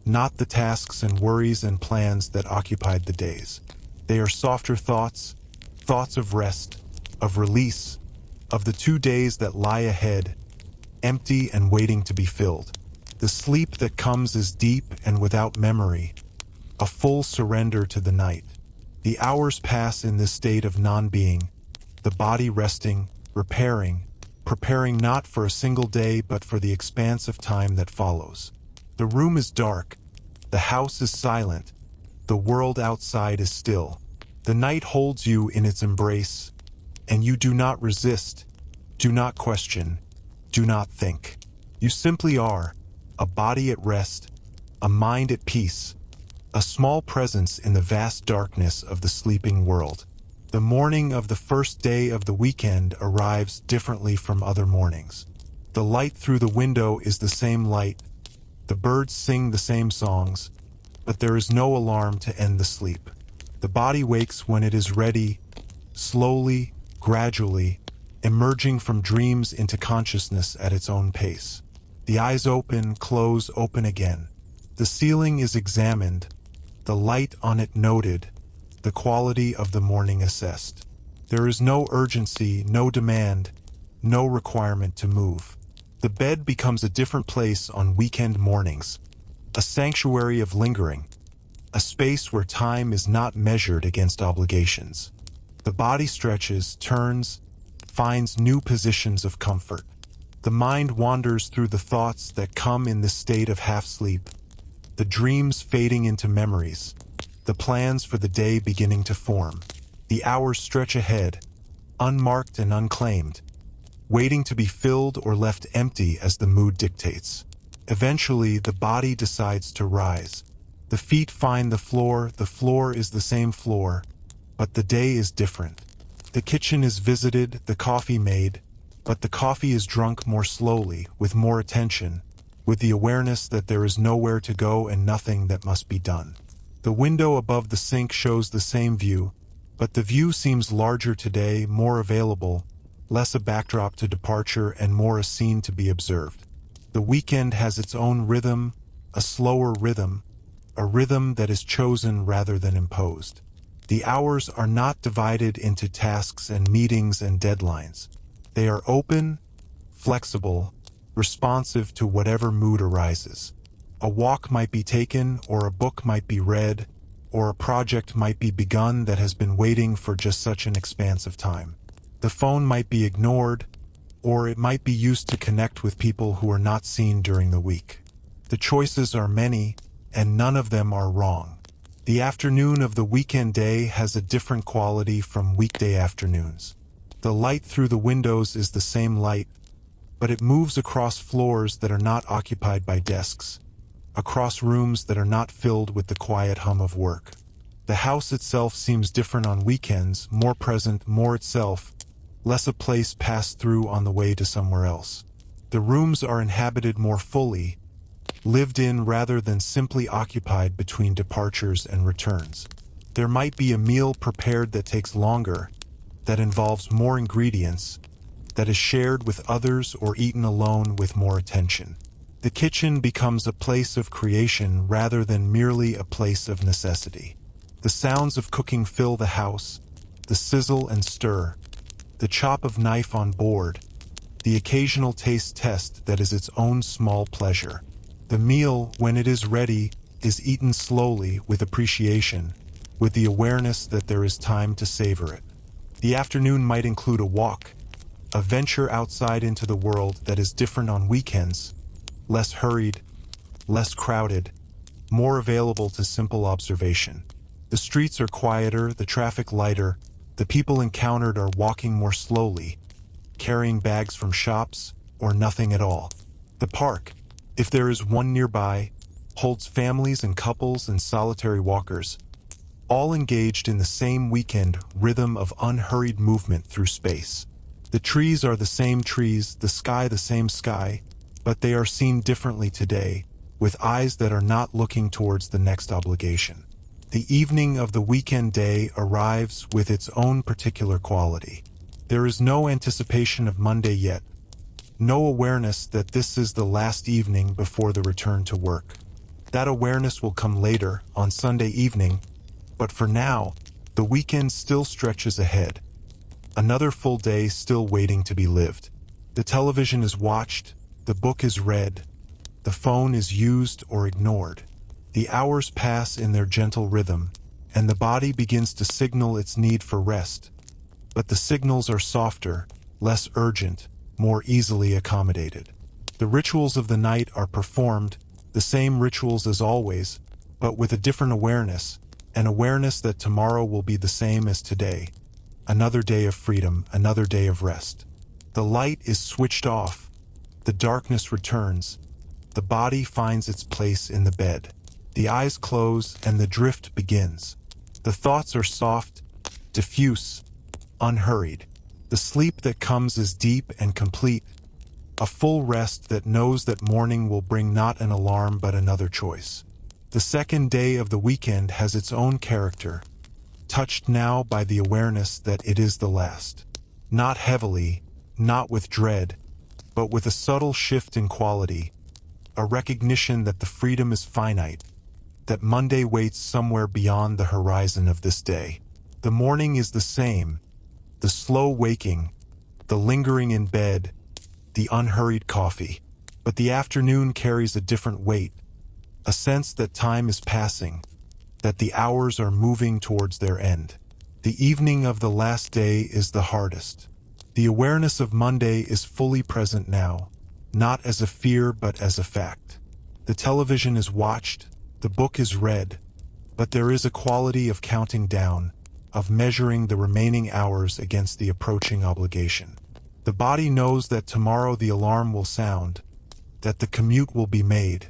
not the tasks and worries and plans that occupied the days. They are softer thoughts, thoughts of rest, of release, of the 2 days that lie ahead, empty and waiting to be filled. The sleep that comes is deep and without memory, a full surrender to the night. The hours pass in this state of non-being, the body resting, repairing, preparing not for a single day but for the expanse of time that follows. The room is dark, the house is silent, the world outside is still. The night holds you in its embrace, and you do not resist, do not question, do not think. You simply are, a body at rest, a mind at peace, a small presence in the vast darkness of the sleeping world. The morning of the first day of the weekend arrives differently from other mornings. The light through the window is the same light, the birds sing the same songs, but there is no alarm to end the sleep. The body wakes when it is ready, slowly, gradually, emerging from dreams into consciousness at its own pace. The eyes open, close, open again. The ceiling is examined, the light on it noted, the quality of the morning assessed. There is no urgency, no demand, no requirement to move. The bed becomes a different place on weekend mornings, a sanctuary of lingering, a space where time is not measured against obligations. The body stretches, turns, finds new positions of comfort. The mind wanders through the thoughts that come in this state of half-sleep, the dreams fading into memories, the plans for the day beginning to form. The hours stretch ahead, unmarked and unclaimed, waiting to be filled or left empty as the mood dictates. Eventually, the body decides to rise. The feet find the floor is the same floor, but the day is different. The kitchen is visited, the coffee made, but the coffee is drunk more slowly, with more attention, with the awareness that there is nowhere to go and nothing that must be done. The window above the sink shows the same view, but the view seems larger today, more available, less a backdrop to departure and more a scene to be observed. The weekend has its own rhythm, a slower rhythm, a rhythm that is chosen rather than imposed. The hours are not divided into tasks and meetings and deadlines. They are open, flexible, responsive to whatever mood arises. A walk might be taken, or a book might be read, or a project might be begun that has been waiting for just such an expanse of time. The phone might be ignored, or it might be used to connect with people who are not seen during the week. The choices are many, and none of them are wrong. The afternoon of the weekend day has a different quality from weekday afternoons. The light through the windows is the same light, but it moves across floors that are not occupied by desks, across rooms that are not filled with the quiet hum of work. The house itself seems different on weekends, more present, more itself, less a place passed through on the way to somewhere else. The rooms are inhabited more fully, lived in rather than simply occupied between departures and returns. There might be a meal prepared that takes longer, that involves more ingredients, that is shared with others or eaten alone with more attention. The kitchen becomes a place of creation rather than merely a place of necessity. The sounds of cooking fill the house, the sizzle and stir, the chop of knife on board, the occasional taste test that is its own small pleasure. The meal, when it is ready, is eaten slowly with appreciation, with the awareness that there is time to savor it. The afternoon might include a walk, a venture outside into the world that is different on weekends, less hurried, less crowded, more available to simple observation. The streets are quieter, the traffic lighter, the people encountered are walking more slowly, carrying bags from shops, or nothing at all. The park, if there is one nearby, holds families and couples and solitary walkers, all engaged in the same weekend rhythm of unhurried movement through space. The trees are the same trees, the sky the same sky, but they are seen differently today, with eyes that are not looking towards the next obligation. The evening of the weekend day arrives with its own particular quality. There is no anticipation of Monday yet, no awareness that this is the last evening before the return to work. That awareness will come later, on Sunday evening, but for now, the weekend still stretches ahead. Another full day still waiting to be lived. The television is watched, the book is read, the phone is used or ignored. The hours pass in their gentle rhythm, and the body begins to signal its need for rest. But the signals are softer, less urgent, more easily accommodated. The rituals of the night are performed, the same rituals as always, but with a different awareness, an awareness that tomorrow will be the same as today. Another day of freedom, another day of rest. The light is switched off, the darkness returns, the body finds its place in the bed. The eyes close and the drift begins. The thoughts are soft, diffuse, unhurried. The sleep that comes is deep and complete, a full rest that knows that morning will bring not an alarm but another choice. The second day of the weekend has its own character, touched now by the awareness that it is the last. Not heavily, not with dread, but with a subtle shift in quality, a recognition that the freedom is finite, that Monday waits somewhere beyond the horizon of this day. The morning is the same, the slow waking, the lingering in bed, the unhurried coffee. But the afternoon carries a different weight, a sense that time is passing, that the hours are moving towards their end. The evening of the last day is the hardest. The awareness of Monday is fully present now, not as a fear but as a fact. The television is watched, the book is read, but there is a quality of counting down, of measuring the remaining hours against the approaching obligation. The body knows that tomorrow the alarm will sound, that the commute will be made,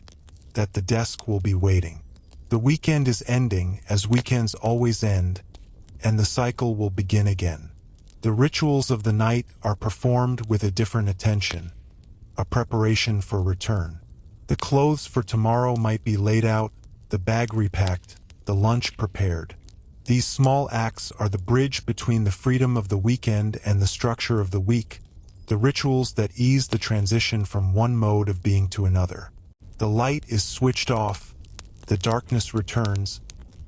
that the desk will be waiting. The weekend is ending, as weekends always end, and the cycle will begin again. The rituals of the night are performed with a different attention, a preparation for return. The clothes for tomorrow might be laid out, the bag repacked, the lunch prepared. These small acts are the bridge between the freedom of the weekend and the structure of the week, the rituals that ease the transition from one mode of being to another. The light is switched off, the darkness returns,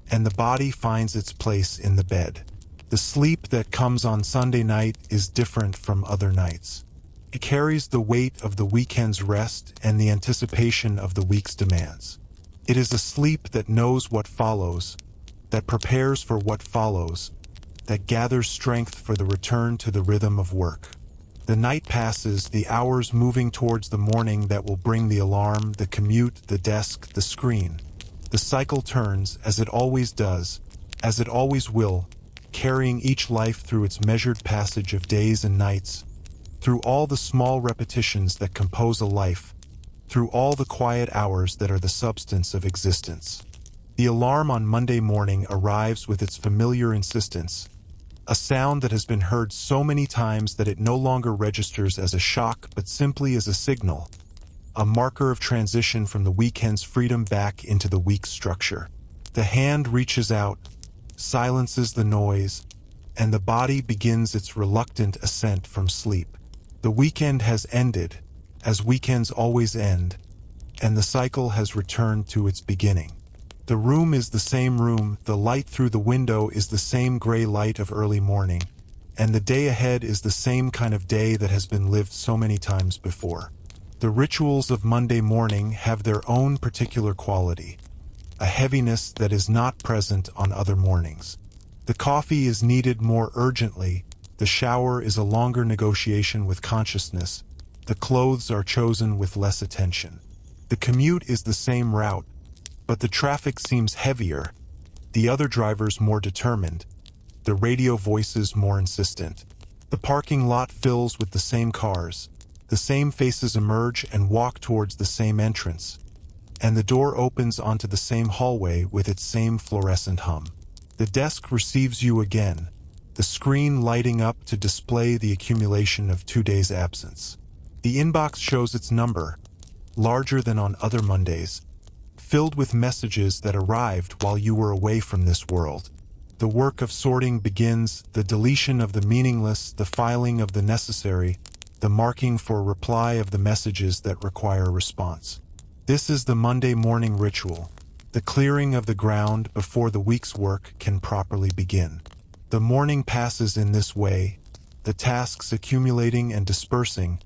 and the body finds its place in the bed. The sleep that comes on Sunday night is different from other nights. It carries the weight of the weekend's rest and the anticipation of the week's demands. It is a sleep that knows what follows, that prepares for what follows, that gathers strength for the return to the rhythm of work. The night passes, the hours moving towards the morning that will bring the alarm, the commute, the desk, the screen. The cycle turns, as it always does, as it always will, carrying each life through its measured passage of days and nights, through all the small repetitions that compose a life, through all the quiet hours that are the substance of existence. The alarm on Monday morning arrives with its familiar insistence, a sound that has been heard so many times that it no longer registers as a shock but simply as a signal, a marker of transition from the weekend's freedom back into the week's structure. The hand reaches out, silences the noise, and the body begins its reluctant ascent from sleep. The weekend has ended, as weekends always end, and the cycle has returned to its beginning. The room is the same room, the light through the window is the same gray light of early morning, and the day ahead is the same kind of day that has been lived so many times before. The rituals of Monday morning have their own particular quality, a heaviness that is not present on other mornings. The coffee is needed more urgently, the shower is a longer negotiation with consciousness, the clothes are chosen with less attention. The commute is the same route, but the traffic seems heavier, the other drivers more determined, the radio voices more insistent. The parking lot fills with the same cars, the same faces emerge and walk towards the same entrance, and the door opens onto the same hallway with its same fluorescent hum. The desk receives you again, the screen lighting up to display the accumulation of 2 days' absence. The inbox shows its number, larger than on other Mondays, filled with messages that arrived while you were away from this world. The work of sorting begins, the deletion of the meaningless, the filing of the necessary, the marking for reply of the messages that require a response. This is the Monday morning ritual, the clearing of the ground before the week's work can properly begin. The morning passes in this way, the tasks accumulating and dispersing,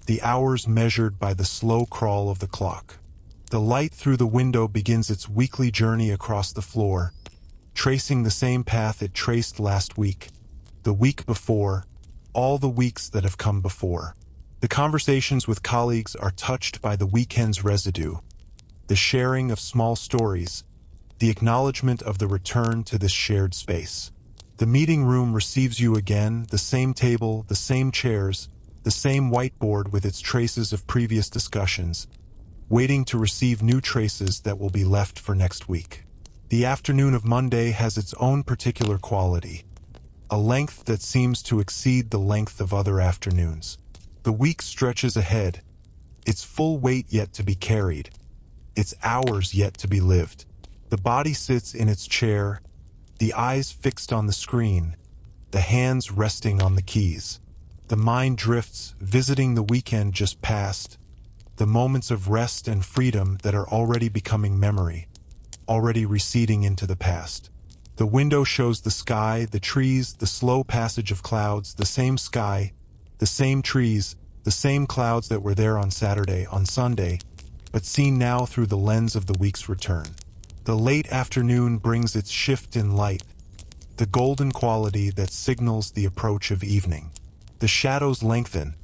the hours measured by the slow crawl of the clock. The light through the window begins its weekly journey across the floor, tracing the same path it traced last week, the week before, all the weeks that have come before. The conversations with colleagues are touched by the weekend's residue, the sharing of small stories, the acknowledgement of the return to this shared space. The meeting room receives you again, the same table, the same chairs, the same whiteboard with its traces of previous discussions, waiting to receive new traces that will be left for next week. The afternoon of Monday has its own particular quality, a length that seems to exceed the length of other afternoons. The week stretches ahead, its full weight yet to be carried, its hours yet to be lived. The body sits in its chair, the eyes fixed on the screen, the hands resting on the keys. The mind drifts, visiting the weekend just past, the moments of rest and freedom that are already becoming memory, already receding into the past. The window shows the sky, the trees, the slow passage of clouds, the same sky, the same trees, the same clouds that were there on Saturday, on Sunday, but seen now through the lens of the week's return. The late afternoon brings its shift in light, the golden quality that signals the approach of evening. The shadows lengthen,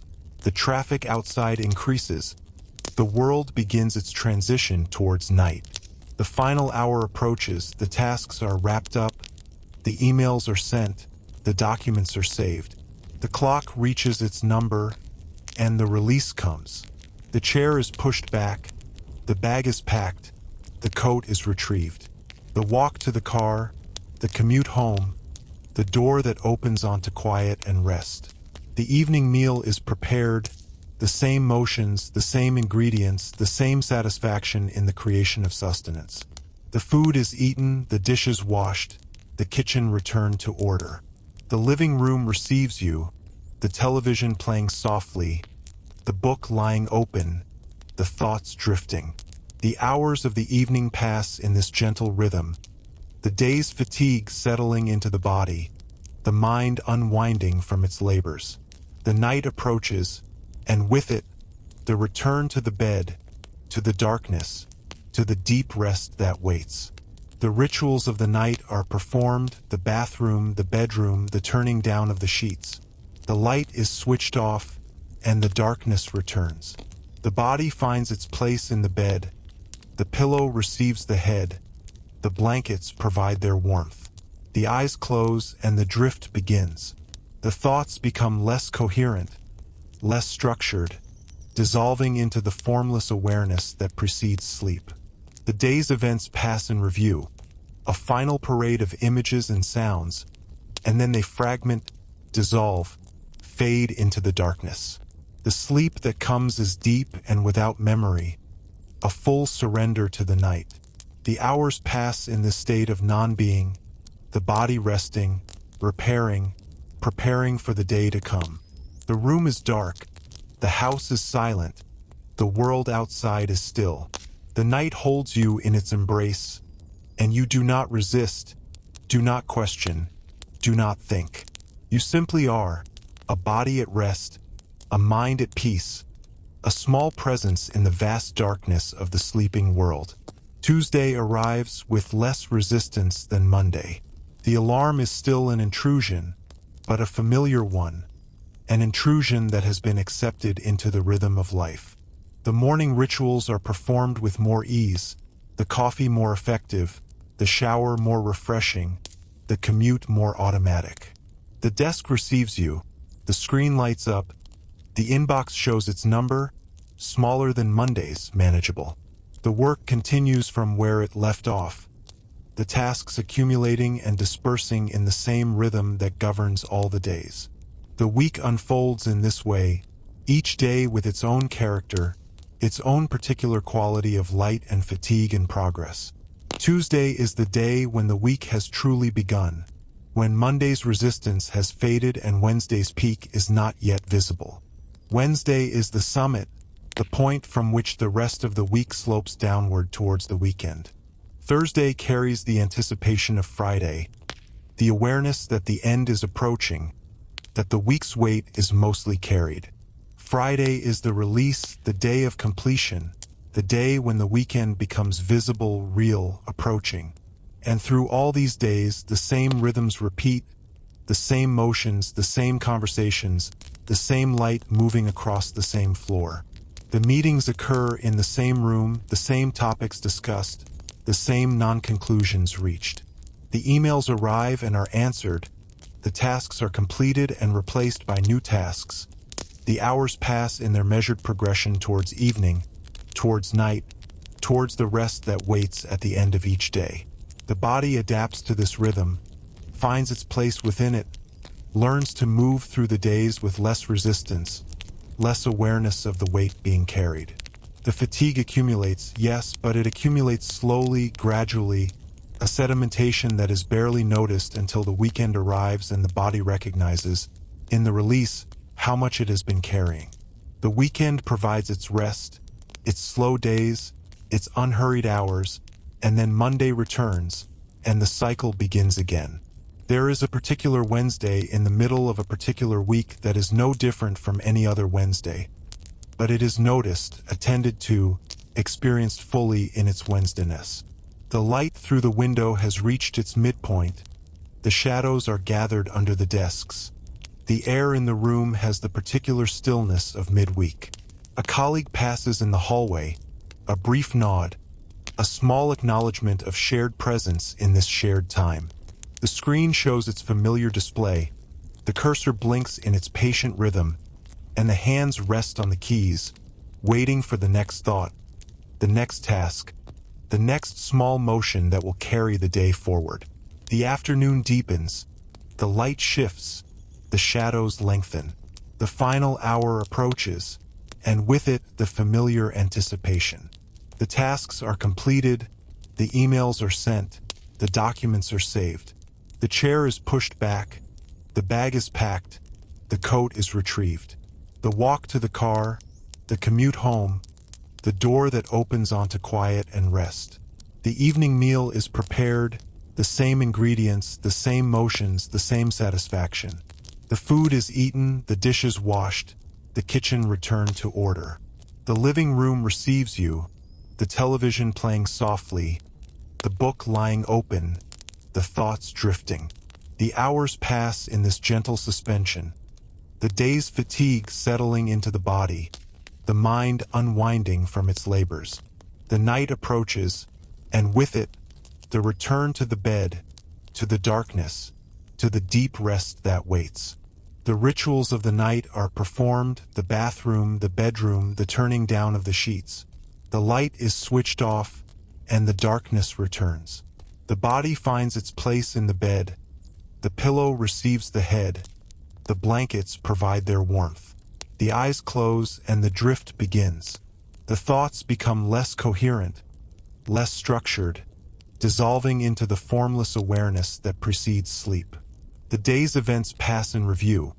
the traffic outside increases, the world begins its transition towards night. The final hour approaches, the tasks are wrapped up, the emails are sent, the documents are saved. The clock reaches its number, and the release comes. The chair is pushed back, the bag is packed, the coat is retrieved. The walk to the car, the commute home, the door that opens onto quiet and rest. The evening meal is prepared, the same motions, the same ingredients, the same satisfaction in the creation of sustenance. The food is eaten, the dishes washed, the kitchen returned to order. The living room receives you, the television playing softly, the book lying open, the thoughts drifting. The hours of the evening pass in this gentle rhythm, the day's fatigue settling into the body, the mind unwinding from its labors. The night approaches, and with it, the return to the bed, to the darkness, to the deep rest that waits. The rituals of the night are performed, the bathroom, the bedroom, the turning down of the sheets. The light is switched off, and the darkness returns. The body finds its place in the bed. The pillow receives the head. The blankets provide their warmth. The eyes close, and the drift begins. The thoughts become less coherent, less structured, dissolving into the formless awareness that precedes sleep. The day's events pass in review, a final parade of images and sounds, and then they fragment, dissolve, fade into the darkness. The sleep that comes is deep and without memory, a full surrender to the night. The hours pass in this state of non-being, the body resting, repairing, preparing for the day to come. The room is dark, the house is silent, the world outside is still. The night holds you in its embrace, and you do not resist, do not question, do not think. You simply are, a body at rest, a mind at peace, a small presence in the vast darkness of the sleeping world. Tuesday arrives with less resistance than Monday. The alarm is still an intrusion, but a familiar one, an intrusion that has been accepted into the rhythm of life. The morning rituals are performed with more ease, the coffee more effective, the shower more refreshing, the commute more automatic. The desk receives you, the screen lights up, the inbox shows its number, smaller than Monday's, manageable. The work continues from where it left off, the tasks accumulating and dispersing in the same rhythm that governs all the days. The week unfolds in this way, each day with its own character, its own particular quality of light and fatigue and progress. Tuesday is the day when the week has truly begun, when Monday's resistance has faded and Wednesday's peak is not yet visible. Wednesday is the summit, the point from which the rest of the week slopes downward towards the weekend. Thursday carries the anticipation of Friday, the awareness that the end is approaching, that the week's weight is mostly carried. Friday is the release, the day of completion, the day when the weekend becomes visible, real, approaching. And through all these days, the same rhythms repeat, the same motions, the same conversations, the same light moving across the same floor. The meetings occur in the same room, the same topics discussed, the same non-conclusions reached. The emails arrive and are answered, the tasks are completed and replaced by new tasks. The hours pass in their measured progression towards evening, towards night, towards the rest that waits at the end of each day. The body adapts to this rhythm, finds its place within it, learns to move through the days with less resistance, less awareness of the weight being carried. The fatigue accumulates, yes, but it accumulates slowly, gradually, a sedimentation that is barely noticed until the weekend arrives and the body recognizes, in the release, how much it has been carrying. The weekend provides its rest, its slow days, its unhurried hours, and then Monday returns, and the cycle begins again. There is a particular Wednesday in the middle of a particular week that is no different from any other Wednesday, but it is noticed, attended to, experienced fully in its Wednesdayness. The light through the window has reached its midpoint. The shadows are gathered under the desks. The air in the room has the particular stillness of midweek. A colleague passes in the hallway, a brief nod, a small acknowledgement of shared presence in this shared time. The screen shows its familiar display, the cursor blinks in its patient rhythm, and the hands rest on the keys, waiting for the next thought, the next task, the next small motion that will carry the day forward. The afternoon deepens, the light shifts, the shadows lengthen. The final hour approaches, and with it the familiar anticipation. The tasks are completed, the emails are sent, the documents are saved. The chair is pushed back, the bag is packed, the coat is retrieved. The walk to the car, the commute home, the door that opens onto quiet and rest. The evening meal is prepared, the same ingredients, the same motions, the same satisfaction. The food is eaten, the dishes washed, the kitchen returned to order. The living room receives you, the television playing softly, the book lying open, the thoughts drifting. The hours pass in this gentle suspension, the day's fatigue settling into the body, the mind unwinding from its labors. The night approaches, and with it, the return to the bed, to the darkness, to the deep rest that waits. The rituals of the night are performed, the bathroom, the bedroom, the turning down of the sheets. The light is switched off, and the darkness returns. The body finds its place in the bed, the pillow receives the head, the blankets provide their warmth. The eyes close and the drift begins. The thoughts become less coherent, less structured, dissolving into the formless awareness that precedes sleep. The day's events pass in review,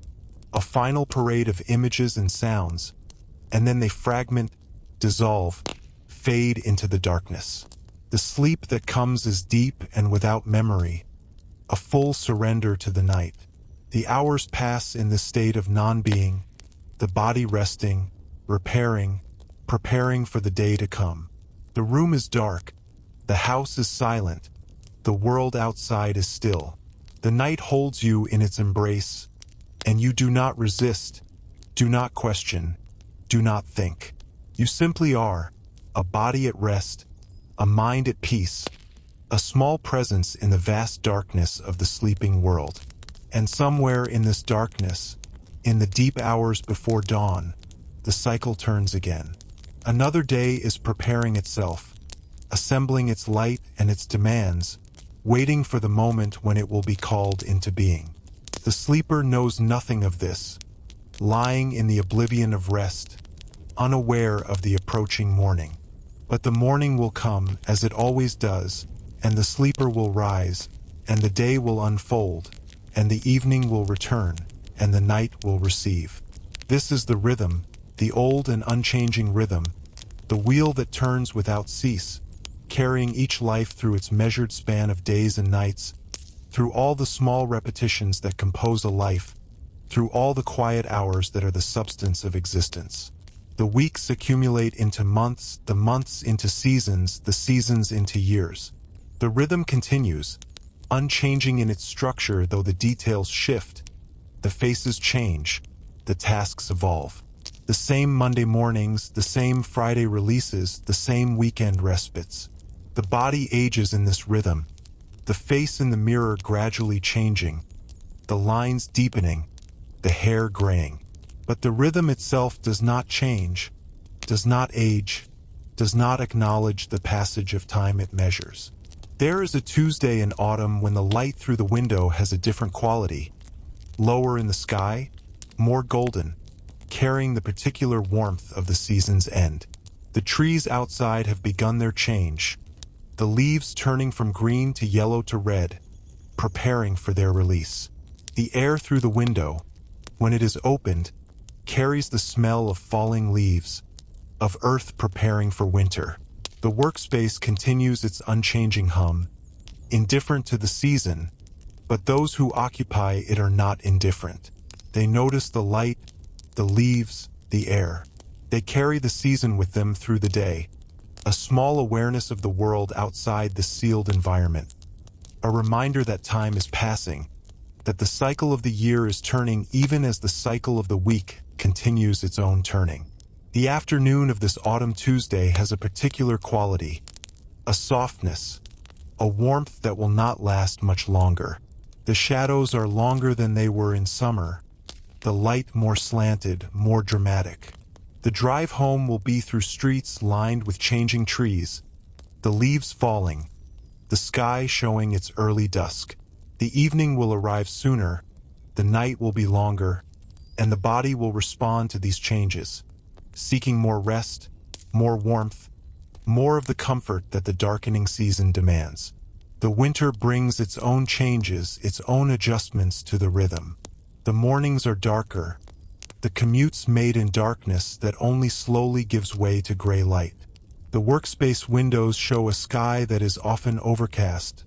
a final parade of images and sounds, and then they fragment, dissolve, fade into the darkness. The sleep that comes is deep and without memory, a full surrender to the night. The hours pass in this state of non-being, the body resting, repairing, preparing for the day to come. The room is dark, the house is silent, the world outside is still. The night holds you in its embrace, and you do not resist, do not question, do not think. You simply are, a body at rest, a mind at peace, a small presence in the vast darkness of the sleeping world. And somewhere in this darkness, in the deep hours before dawn, the cycle turns again. Another day is preparing itself, assembling its light and its demands, waiting for the moment when it will be called into being. The sleeper knows nothing of this, lying in the oblivion of rest, unaware of the approaching morning. But the morning will come, as it always does, and the sleeper will rise, and the day will unfold, and the evening will return, and the night will receive. This is the rhythm, the old and unchanging rhythm, the wheel that turns without cease, carrying each life through its measured span of days and nights, through all the small repetitions that compose a life, through all the quiet hours that are the substance of existence. The weeks accumulate into months, the months into seasons, the seasons into years. The rhythm continues, unchanging in its structure though the details shift. The faces change, the tasks evolve. The same Monday mornings, the same Friday releases, the same weekend respites. The body ages in this rhythm, the face in the mirror gradually changing, the lines deepening, the hair graying. But the rhythm itself does not change, does not age, does not acknowledge the passage of time it measures. There is a Tuesday in autumn when the light through the window has a different quality, lower in the sky, more golden, carrying the particular warmth of the season's end. The trees outside have begun their change, the leaves turning from green to yellow to red, preparing for their release. The air through the window, when it is opened, carries the smell of falling leaves, of earth preparing for winter. The workspace continues its unchanging hum, indifferent to the season, but those who occupy it are not indifferent. They notice the light, the leaves, the air. They carry the season with them through the day, a small awareness of the world outside the sealed environment, a reminder that time is passing, that the cycle of the year is turning even as the cycle of the week continues its own turning. The afternoon of this autumn Tuesday has a particular quality, a softness, a warmth that will not last much longer. The shadows are longer than they were in summer, the light more slanted, more dramatic. The drive home will be through streets lined with changing trees, the leaves falling, the sky showing its early dusk. The evening will arrive sooner, the night will be longer, and the body will respond to these changes, seeking more rest, more warmth, more of the comfort that the darkening season demands. The winter brings its own changes, its own adjustments to the rhythm. The mornings are darker, the commutes made in darkness that only slowly gives way to gray light. The workspace windows show a sky that is often overcast,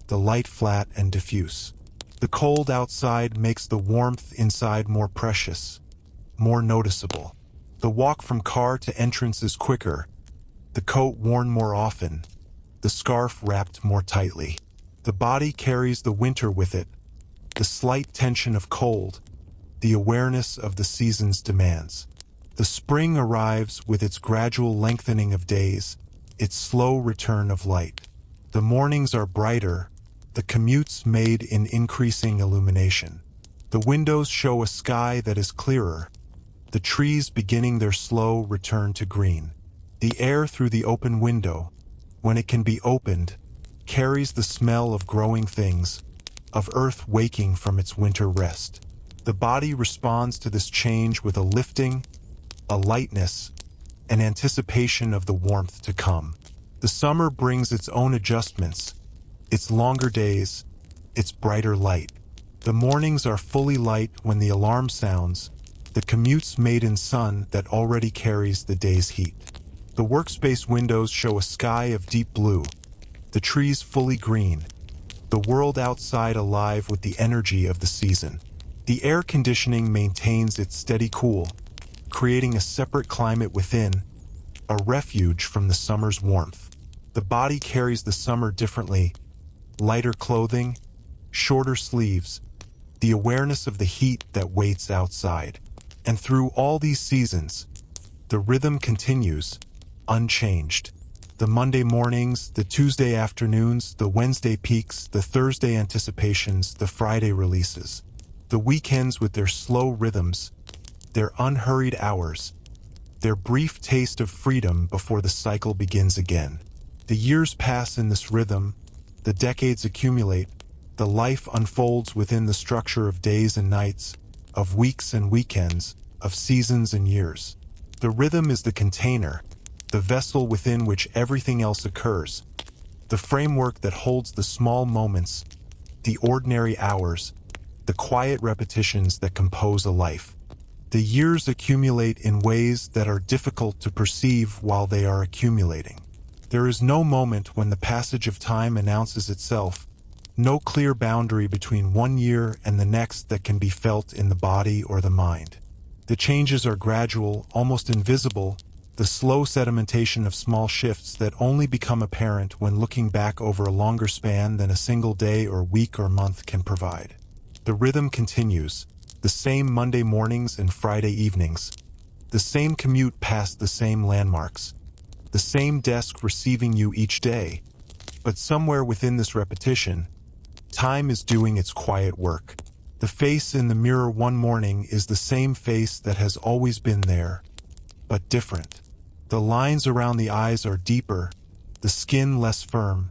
the light flat and diffuse. The cold outside makes the warmth inside more precious, more noticeable. The walk from car to entrance is quicker, the coat worn more often, the scarf wrapped more tightly. The body carries the winter with it, the slight tension of cold, the awareness of the season's demands. The spring arrives with its gradual lengthening of days, its slow return of light. The mornings are brighter, the commutes made in increasing illumination. The windows show a sky that is clearer, the trees beginning their slow return to green. The air through the open window, when it can be opened, carries the smell of growing things, of earth waking from its winter rest. The body responds to this change with a lifting, a lightness, an anticipation of the warmth to come. The summer brings its own adjustments, its longer days, its brighter light. The mornings are fully light when the alarm sounds, the commutes made in sun that already carries the day's heat. The workspace windows show a sky of deep blue, the trees fully green, the world outside alive with the energy of the season. The air conditioning maintains its steady cool, creating a separate climate within, a refuge from the summer's warmth. The body carries the summer differently, lighter clothing, shorter sleeves, the awareness of the heat that waits outside. And through all these seasons, the rhythm continues, unchanged. The Monday mornings, the Tuesday afternoons, the Wednesday peaks, the Thursday anticipations, the Friday releases. The weekends with their slow rhythms, their unhurried hours, their brief taste of freedom before the cycle begins again. The years pass in this rhythm, the decades accumulate, the life unfolds within the structure of days and nights, of weeks and weekends, of seasons and years. The rhythm is the container, the vessel within which everything else occurs, the framework that holds the small moments, the ordinary hours, the quiet repetitions that compose a life. The years accumulate in ways that are difficult to perceive while they are accumulating. There is no moment when the passage of time announces itself, no clear boundary between one year and the next that can be felt in the body or the mind. The changes are gradual, almost invisible, the slow sedimentation of small shifts that only become apparent when looking back over a longer span than a single day or week or month can provide. The rhythm continues, the same Monday mornings and Friday evenings, the same commute past the same landmarks, the same desk receiving you each day. But somewhere within this repetition, time is doing its quiet work. The face in the mirror one morning is the same face that has always been there, but different. The lines around the eyes are deeper, the skin less firm,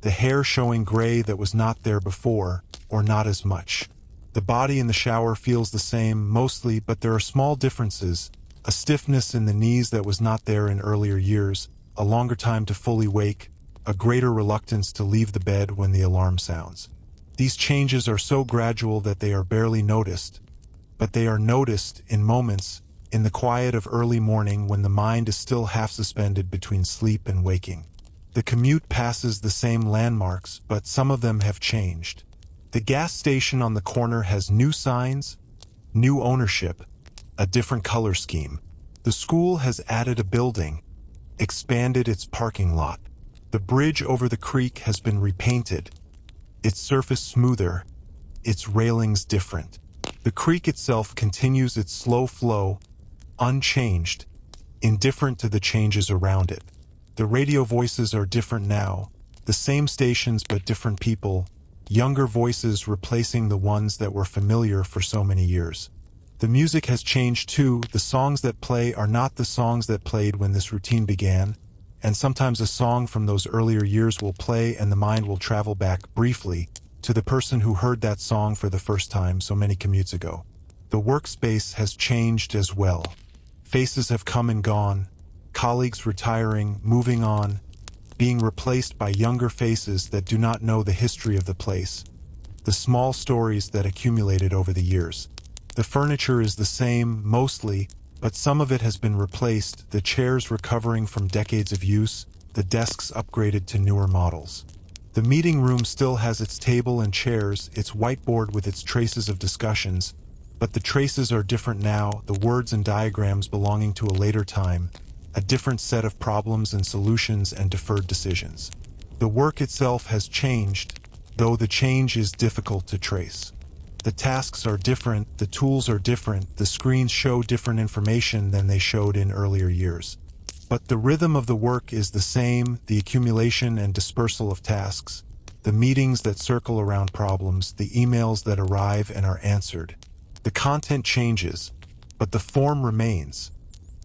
the hair showing gray that was not there before, or not as much. The body in the shower feels the same, mostly, but there are small differences, a stiffness in the knees that was not there in earlier years, a longer time to fully wake, a greater reluctance to leave the bed when the alarm sounds. These changes are so gradual that they are barely noticed, but they are noticed in moments, in the quiet of early morning when the mind is still half suspended between sleep and waking. The commute passes the same landmarks, but some of them have changed. The gas station on the corner has new signs, new ownership, a different color scheme. The school has added a building, expanded its parking lot. The bridge over the creek has been repainted, its surface smoother, its railings different. The creek itself continues its slow flow, unchanged, indifferent to the changes around it. The radio voices are different now, the same stations but different people, younger voices replacing the ones that were familiar for so many years. The music has changed too. The songs that play are not the songs that played when this routine began, and sometimes a song from those earlier years will play and the mind will travel back briefly to the person who heard that song for the first time so many commutes ago. The workspace has changed as well. Faces have come and gone, colleagues retiring, moving on, being replaced by younger faces that do not know the history of the place, the small stories that accumulated over the years. The furniture is the same, mostly, but some of it has been replaced, the chairs recovering from decades of use, the desks upgraded to newer models. The meeting room still has its table and chairs, its whiteboard with its traces of discussions, but the traces are different now, the words and diagrams belonging to a later time, a different set of problems and solutions and deferred decisions. The work itself has changed, though the change is difficult to trace. The tasks are different, the tools are different, the screens show different information than they showed in earlier years. But the rhythm of the work is the same, the accumulation and dispersal of tasks, the meetings that circle around problems, the emails that arrive and are answered. The content changes, but the form remains,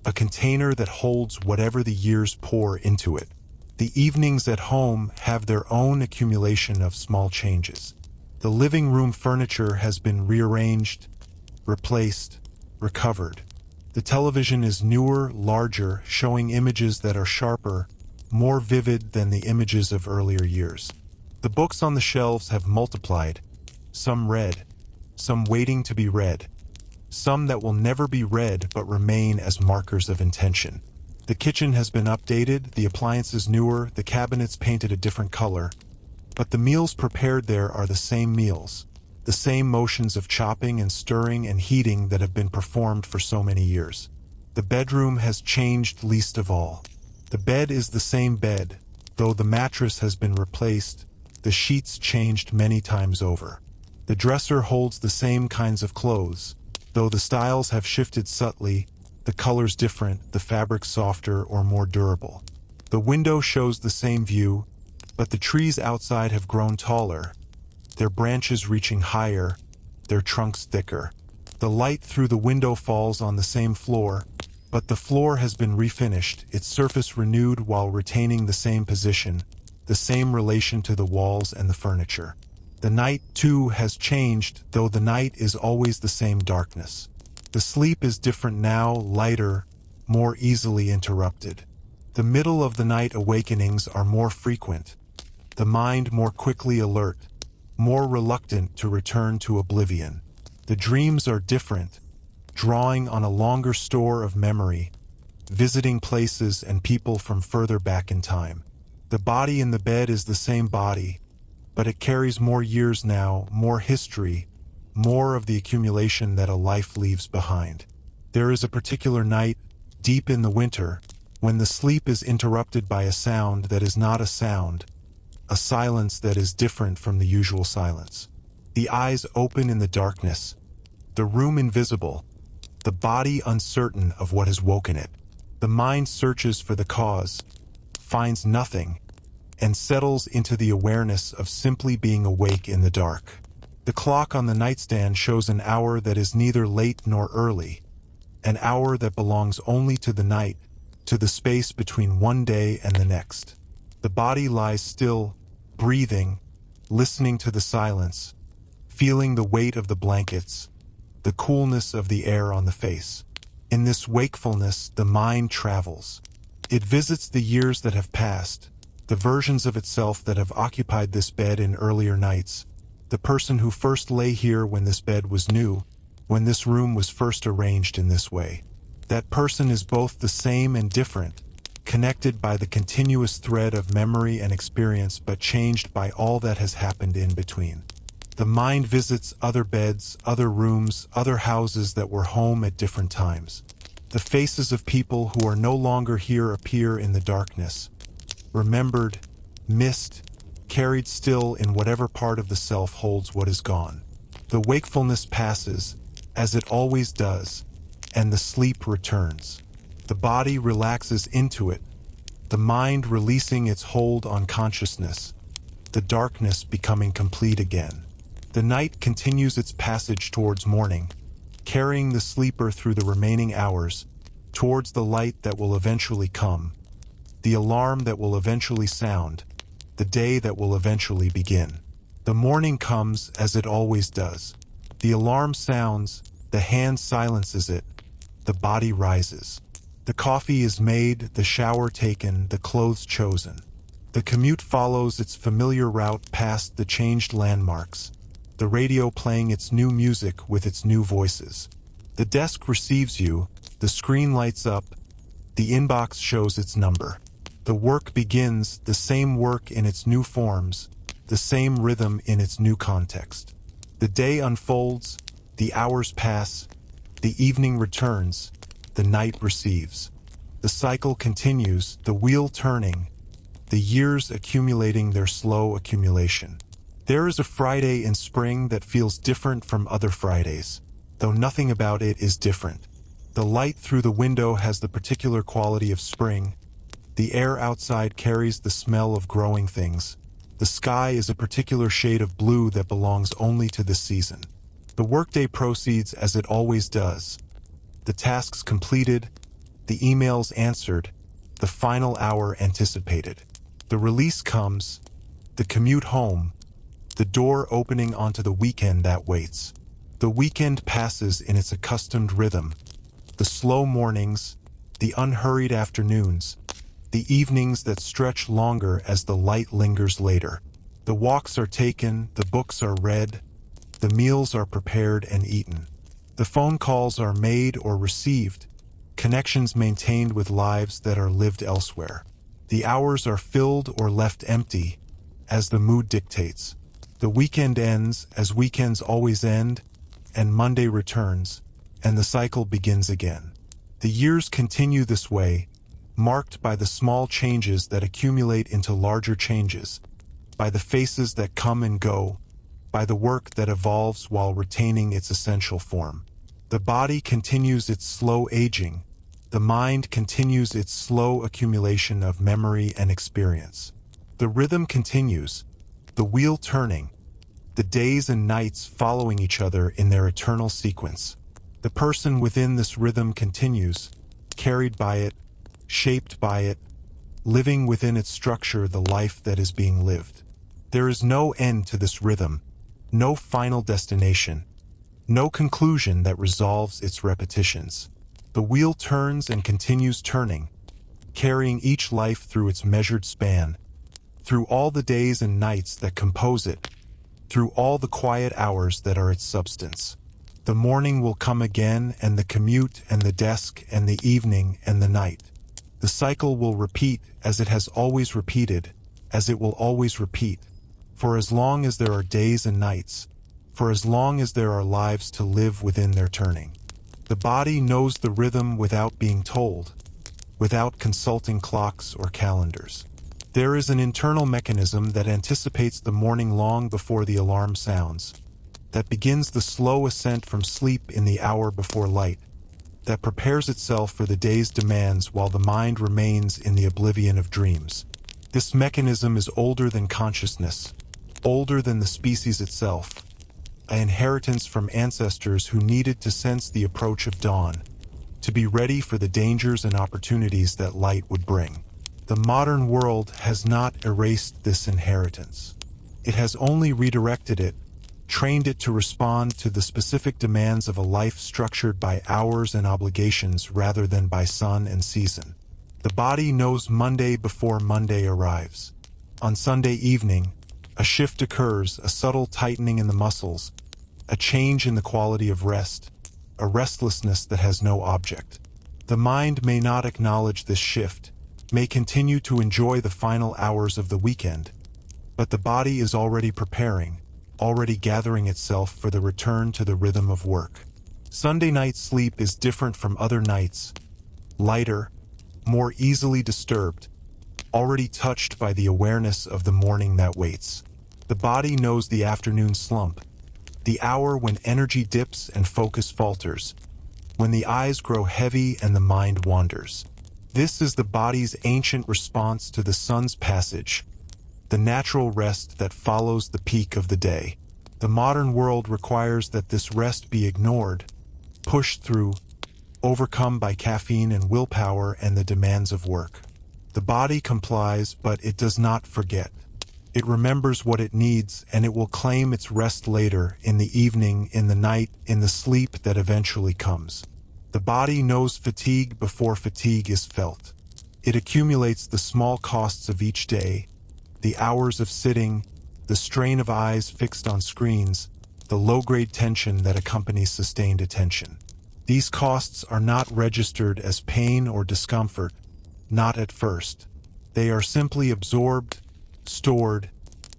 a container that holds whatever the years pour into it. The evenings at home have their own accumulation of small changes. The living room furniture has been rearranged, replaced, recovered. The television is newer, larger, showing images that are sharper, more vivid than the images of earlier years. The books on the shelves have multiplied, some read, some waiting to be read, some that will never be read but remain as markers of intention. The kitchen has been updated, the appliances newer, the cabinets painted a different color, but the meals prepared there are the same meals, the same motions of chopping and stirring and heating that have been performed for so many years. The bedroom has changed least of all. The bed is the same bed, though the mattress has been replaced, the sheets changed many times over. The dresser holds the same kinds of clothes, though the styles have shifted subtly, the colors different, the fabric softer or more durable. The window shows the same view, but the trees outside have grown taller, their branches reaching higher, their trunks thicker. The light through the window falls on the same floor, but the floor has been refinished, its surface renewed while retaining the same position, the same relation to the walls and the furniture. The night, too, has changed, though the night is always the same darkness. The sleep is different now, lighter, more easily interrupted. The middle of the night awakenings are more frequent, the mind more quickly alert, more reluctant to return to oblivion. The dreams are different, drawing on a longer store of memory, visiting places and people from further back in time. The body in the bed is the same body, but it carries more years now, more history, more of the accumulation that a life leaves behind. There is a particular night, deep in the winter, when the sleep is interrupted by a sound that is not a sound, a silence that is different from the usual silence. The eyes open in the darkness, the room invisible, the body uncertain of what has woken it. The mind searches for the cause, finds nothing, and settles into the awareness of simply being awake in the dark. The clock on the nightstand shows an hour that is neither late nor early, an hour that belongs only to the night, to the space between one day and the next. The body lies still, breathing, listening to the silence, feeling the weight of the blankets, the coolness of the air on the face. In this wakefulness, the mind travels. It visits the years that have passed, the versions of itself that have occupied this bed in earlier nights, the person who first lay here when this bed was new, when this room was first arranged in this way. That person is both the same and different, connected by the continuous thread of memory and experience but changed by all that has happened in between. The mind visits other beds, other rooms, other houses that were home at different times. The faces of people who are no longer here appear in the darkness, remembered, missed, carried still in whatever part of the self holds what is gone. The wakefulness passes, as it always does, and the sleep returns. The body relaxes into it, the mind releasing its hold on consciousness, the darkness becoming complete again. The night continues its passage towards morning, carrying the sleeper through the remaining hours, towards the light that will eventually come, the alarm that will eventually sound, the day that will eventually begin. The morning comes as it always does. The alarm sounds, the hand silences it, the body rises. The coffee is made, the shower taken, the clothes chosen. The commute follows its familiar route past the changed landmarks, the radio playing its new music with its new voices. The desk receives you, the screen lights up, the inbox shows its number. The work begins, the same work in its new forms, the same rhythm in its new context. The day unfolds, the hours pass, the evening returns, the night receives. The cycle continues, the wheel turning, the years accumulating their slow accumulation. There is a Friday in spring that feels different from other Fridays, though nothing about it is different. The light through the window has the particular quality of spring. The air outside carries the smell of growing things. The sky is a particular shade of blue that belongs only to this season. The workday proceeds as it always does. The tasks completed, the emails answered, the final hour anticipated. The release comes, the commute home, the door opening onto the weekend that waits. The weekend passes in its accustomed rhythm. The slow mornings, the unhurried afternoons, the evenings that stretch longer as the light lingers later. The walks are taken, the books are read, the meals are prepared and eaten. The phone calls are made or received, connections maintained with lives that are lived elsewhere. The hours are filled or left empty, as the mood dictates. The weekend ends, as weekends always end, and Monday returns, and the cycle begins again. The years continue this way, marked by the small changes that accumulate into larger changes, by the faces that come and go, by the work that evolves while retaining its essential form. The body continues its slow aging, the mind continues its slow accumulation of memory and experience. The rhythm continues, the wheel turning, the days and nights following each other in their eternal sequence. The person within this rhythm continues, carried by it, shaped by it, living within its structure the life that is being lived. There is no end to this rhythm, no final destination, no conclusion that resolves its repetitions. The wheel turns and continues turning, carrying each life through its measured span, through all the days and nights that compose it, through all the quiet hours that are its substance. The morning will come again, and the commute and the desk and the evening and the night. The cycle will repeat as it has always repeated, as it will always repeat, for as long as there are days and nights, for as long as there are lives to live within their turning. The body knows the rhythm without being told, without consulting clocks or calendars. There is an internal mechanism that anticipates the morning long before the alarm sounds, that begins the slow ascent from sleep in the hour before light, that prepares itself for the day's demands while the mind remains in the oblivion of dreams. This mechanism is older than consciousness, older than the species itself, an inheritance from ancestors who needed to sense the approach of dawn, to be ready for the dangers and opportunities that light would bring. The modern world has not erased this inheritance. It has only redirected it, trained it to respond to the specific demands of a life structured by hours and obligations rather than by sun and season. The body knows Monday before Monday arrives. On Sunday evening, a shift occurs, a subtle tightening in the muscles, a change in the quality of rest, a restlessness that has no object. The mind may not acknowledge this shift, may continue to enjoy the final hours of the weekend, but the body is already preparing, already gathering itself for the return to the rhythm of work. Sunday night sleep is different from other nights, lighter, more easily disturbed, already touched by the awareness of the morning that waits. The body knows the afternoon slump, the hour when energy dips and focus falters, when the eyes grow heavy and the mind wanders. This is the body's ancient response to the sun's passage, the natural rest that follows the peak of the day. The modern world requires that this rest be ignored, pushed through, overcome by caffeine and willpower and the demands of work. The body complies, but it does not forget. It remembers what it needs, and it will claim its rest later, in the evening, in the night, in the sleep that eventually comes. The body knows fatigue before fatigue is felt. It accumulates the small costs of each day, the hours of sitting, the strain of eyes fixed on screens, the low-grade tension that accompanies sustained attention. These costs are not registered as pain or discomfort, not at first. They are simply absorbed, stored,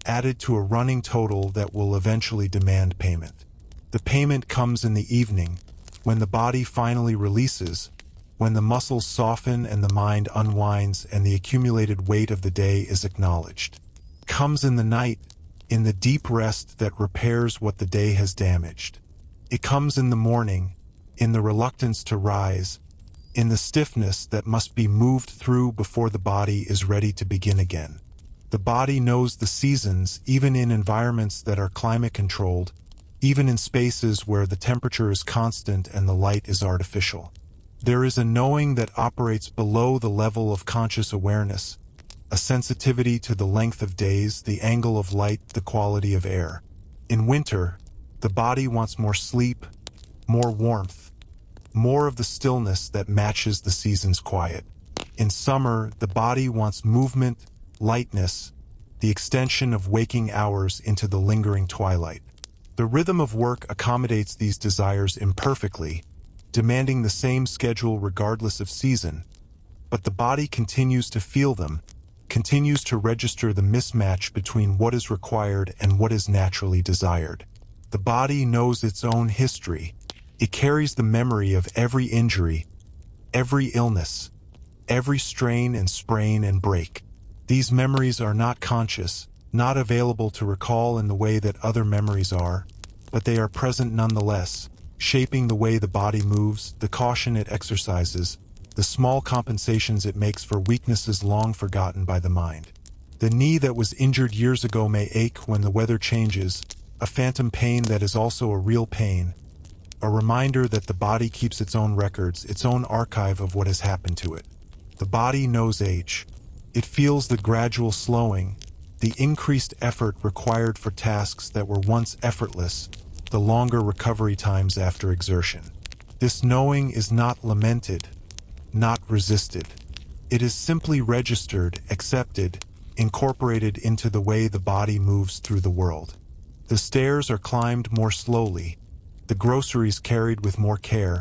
added to a running total that will eventually demand payment. The payment comes in the evening, when the body finally releases, when the muscles soften and the mind unwinds and the accumulated weight of the day is acknowledged. It comes in the night, in the deep rest that repairs what the day has damaged. It comes in the morning, in the reluctance to rise, in the stiffness that must be moved through before the body is ready to begin again. The body knows the seasons even in environments that are climate-controlled, even in spaces where the temperature is constant and the light is artificial. There is a knowing that operates below the level of conscious awareness, a sensitivity to the length of days, the angle of light, the quality of air. In winter, the body wants more sleep, more warmth, more of the stillness that matches the season's quiet. In summer, the body wants movement, lightness, the extension of waking hours into the lingering twilight. The rhythm of work accommodates these desires imperfectly, demanding the same schedule regardless of season, but the body continues to feel them, continues to register the mismatch between what is required and what is naturally desired. The body knows its own history. It carries the memory of every injury, every illness, every strain and sprain and break. These memories are not conscious, not available to recall in the way that other memories are, but they are present nonetheless, shaping the way the body moves, the caution it exercises, the small compensations it makes for weaknesses long forgotten by the mind. The knee that was injured years ago may ache when the weather changes, a phantom pain that is also a real pain, a reminder that the body keeps its own records, its own archive of what has happened to it. The body knows age. It feels the gradual slowing, the increased effort required for tasks that were once effortless, the longer recovery times after exertion. This knowing is not lamented, not resisted. It is simply registered, accepted, incorporated into the way the body moves through the world. The stairs are climbed more slowly, the groceries carried with more care,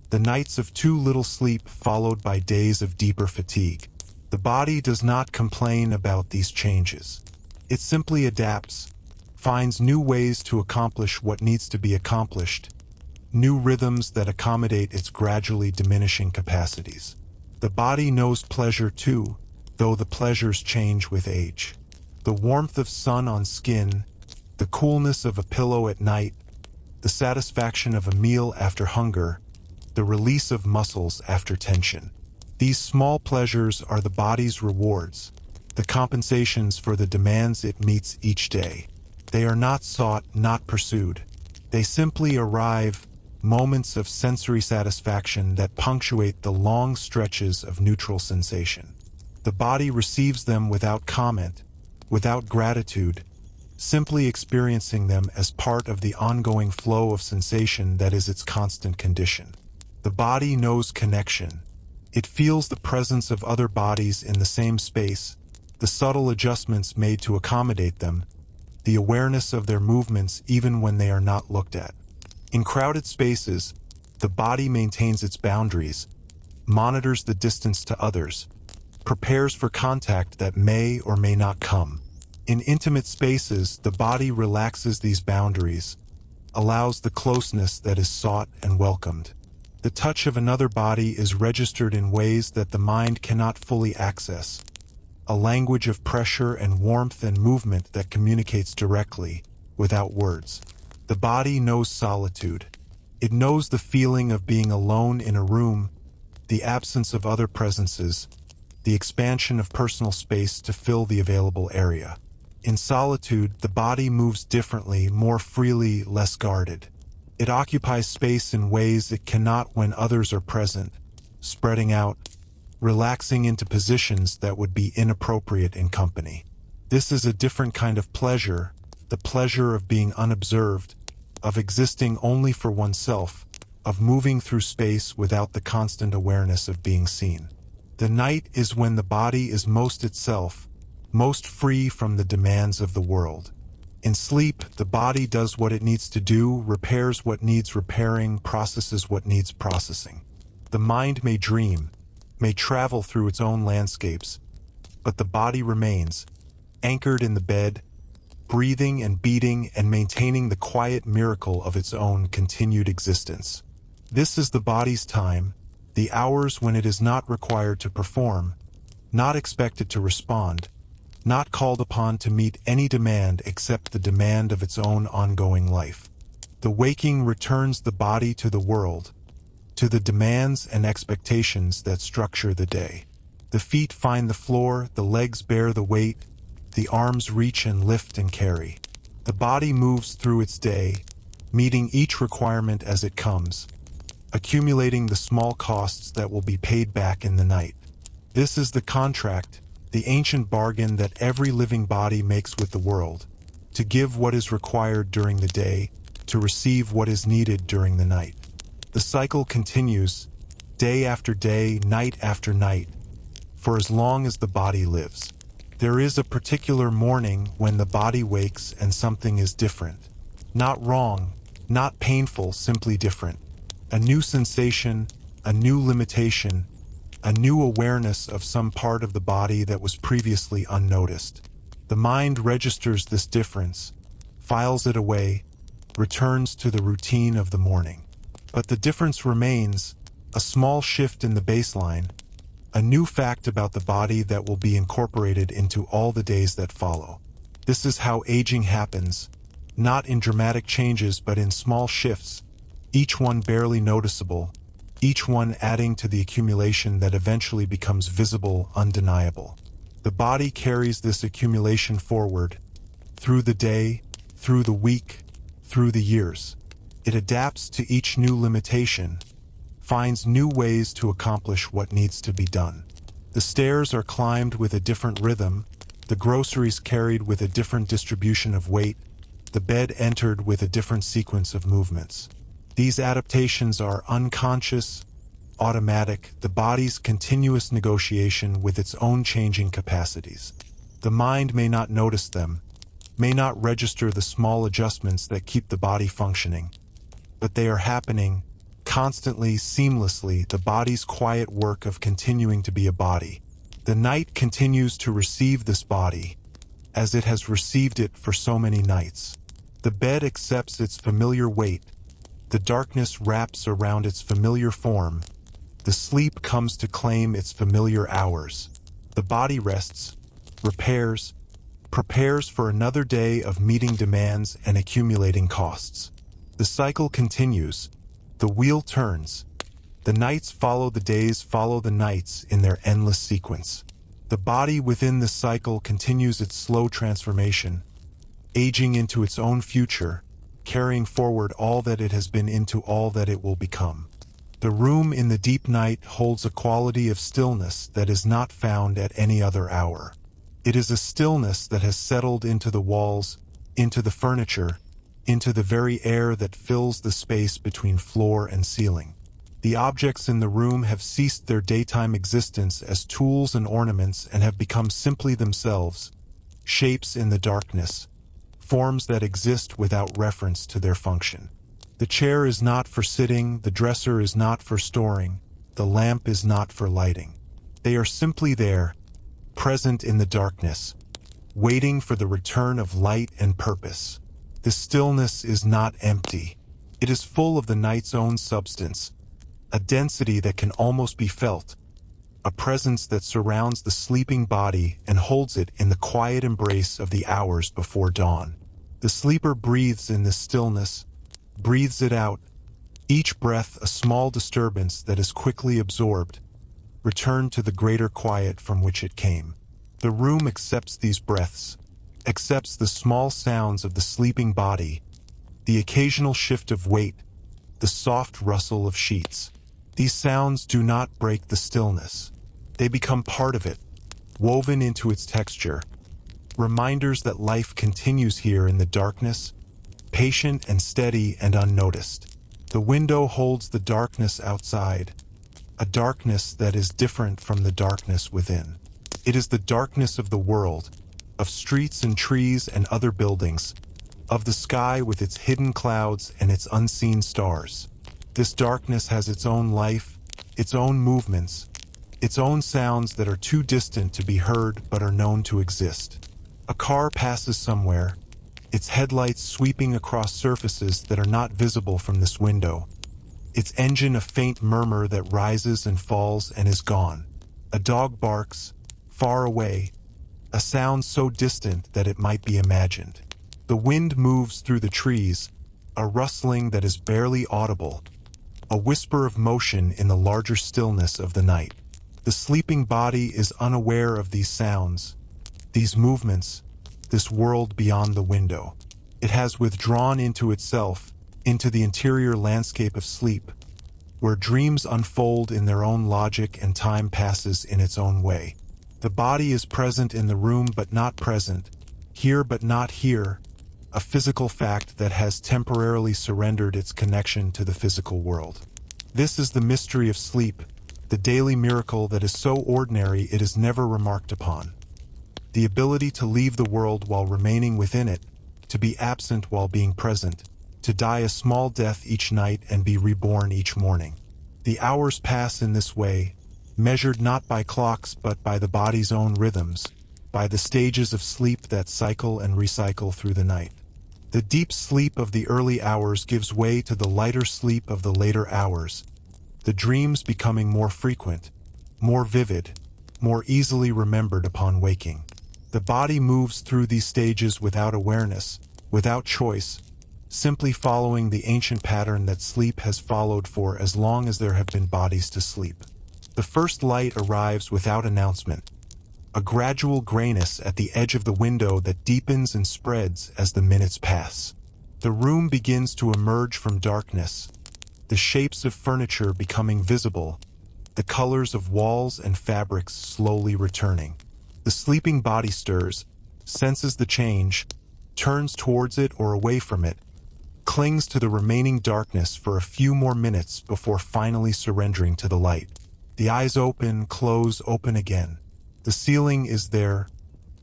the nights of too little sleep followed by days of deeper fatigue. The body does not complain about these changes. It simply adapts, finds new ways to accomplish what needs to be accomplished, new rhythms that accommodate its gradually diminishing capacities. The body knows pleasure too, though the pleasures change with age. The warmth of sun on skin, the coolness of a pillow at night, the satisfaction of a meal after hunger, the release of muscles after tension. These small pleasures are the body's rewards, the compensations for the demands it meets each day. They are not sought, not pursued. They simply arrive, moments of sensory satisfaction that punctuate the long stretches of neutral sensation. The body receives them without comment, without gratitude, simply experiencing them as part of the ongoing flow of sensation that is its constant condition. The body knows connection. It feels the presence of other bodies in the same space, the subtle adjustments made to accommodate them, the awareness of their movements even when they are not looked at. In crowded spaces, the body maintains its boundaries, monitors the distance to others, prepares for contact that may or may not come. In intimate spaces, the body relaxes these boundaries, allows the closeness that is sought and welcomed. The touch of another body is registered in ways that the mind cannot fully access, a language of pressure and warmth and movement that communicates directly, without words. The body knows solitude. It knows the feeling of being alone in a room, the absence of other presences, the expansion of personal space to fill the available area. In solitude, the body moves differently, more freely, less guarded. It occupies space in ways it cannot when others are present, spreading out, relaxing into positions that would be inappropriate in company. This is a different kind of pleasure, the pleasure of being unobserved, of existing only for oneself, of moving through space without the constant awareness of being seen. The night is when the body is most itself, most free from the demands of the world. In sleep, the body does what it needs to do, repairs what needs repairing, processes what needs processing. The mind may dream, may travel through its own landscapes, but the body remains, anchored in the bed, breathing and beating and maintaining the quiet miracle of its own continued existence. This is the body's time, the hours when it is not required to perform, not expected to respond, not called upon to meet any demand except the demand of its own ongoing life. The waking returns the body to the world, to the demands and expectations that structure the day. The feet find the floor, the legs bear the weight, the arms reach and lift and carry. The body moves through its day, meeting each requirement as it comes, accumulating the small costs that will be paid back in the night. This is the contract, the ancient bargain that every living body makes with the world, to give what is required during the day, to receive what is needed during the night. The cycle continues, day after day, night after night, for as long as the body lives. There is a particular morning when the body wakes and something is different. Not wrong, not painful, simply different. A new sensation, a new limitation, a new awareness of some part of the body that was previously unnoticed. The mind registers this difference, files it away, returns to the routine of the morning. But the difference remains, a small shift in the baseline, a new fact about the body that will be incorporated into all the days that follow. This is how aging happens, not in dramatic changes but in small shifts, each one barely noticeable, each one adding to the accumulation that eventually becomes visible, undeniable. The body carries this accumulation forward, through the day, through the week, through the years. It adapts to each new limitation, finds new ways to accomplish what needs to be done. The stairs are climbed with a different rhythm, the groceries carried with a different distribution of weight, the bed entered with a different sequence of movements. These adaptations are unconscious, automatic, the body's continuous negotiation with its own changing capacities. The mind may not notice them, may not register the small adjustments that keep the body functioning, but they are happening, constantly, seamlessly, the body's quiet work of continuing to be a body. The night continues to receive this body, as it has received it for so many nights. The bed accepts its familiar weight, the darkness wraps around its familiar form, the sleep comes to claim its familiar hours. The body rests, repairs, prepares for another day of meeting demands and accumulating costs. The cycle continues, the wheel turns. The nights follow the days, follow the nights in their endless sequence. The body within this cycle continues its slow transformation, aging into its own future, carrying forward all that it has been into all that it will become. The room in the deep night holds a quality of stillness that is not found at any other hour. It is a stillness that has settled into the walls, into the furniture, into the very air that fills the space between floor and ceiling. The objects in the room have ceased their daytime existence as tools and ornaments and have become simply themselves, shapes in the darkness, forms that exist without reference to their function. The chair is not for sitting, the dresser is not for storing, the lamp is not for lighting. They are simply there, present in the darkness, waiting for the return of light and purpose. The stillness is not empty. It is full of the night's own substance, a density that can almost be felt, a presence that surrounds the sleeping body and holds it in the quiet embrace of the hours before dawn. The sleeper breathes in this stillness, breathes it out, each breath a small disturbance that is quickly absorbed, returned to the greater quiet from which it came. The room accepts these breaths, accepts the small sounds of the sleeping body, the occasional shift of weight, the soft rustle of sheets. These sounds do not break the stillness. They become part of it, woven into its texture, reminders that life continues here in the darkness, patient and steady and unnoticed. The window holds the darkness outside, a darkness that is different from the darkness within. It is the darkness of the world, of streets and trees and other buildings, of the sky with its hidden clouds and its unseen stars. This darkness has its own life, its own movements, its own sounds that are too distant to be heard but are known to exist. A car passes somewhere, its headlights sweeping across surfaces that are not visible from this window. Its engine a faint murmur that rises and falls and is gone. A dog barks, far away, a sound so distant that it might be imagined. The wind moves through the trees, a rustling that is barely audible, a whisper of motion in the larger stillness of the night. The sleeping body is unaware of these sounds, these movements, this world beyond the window. It has withdrawn into itself, into the interior landscape of sleep, where dreams unfold in their own logic and time passes in its own way. The body is present in the room but not present, here but not here, a physical fact that has temporarily surrendered its connection to the physical world. This is the mystery of sleep, the daily miracle that is so ordinary it is never remarked upon. The ability to leave the world while remaining within it, to be absent while being present, to die a small death each night and be reborn each morning. The hours pass in this way, measured not by clocks but by the body's own rhythms, by the stages of sleep that cycle and recycle through the night. The deep sleep of the early hours gives way to the lighter sleep of the later hours, the dreams becoming more frequent, more vivid, more easily remembered upon waking. The body moves through these stages without awareness, without choice, simply following the ancient pattern that sleep has followed for as long as there have been bodies to sleep. The first light arrives without announcement, a gradual grayness at the edge of the window that deepens and spreads as the minutes pass. The room begins to emerge from darkness, the shapes of furniture becoming visible, the colors of walls and fabrics slowly returning. The sleeping body stirs, senses the change, turns towards it or away from it, clings to the remaining darkness for a few more minutes before finally surrendering to the light. The eyes open, close, open again. The ceiling is there,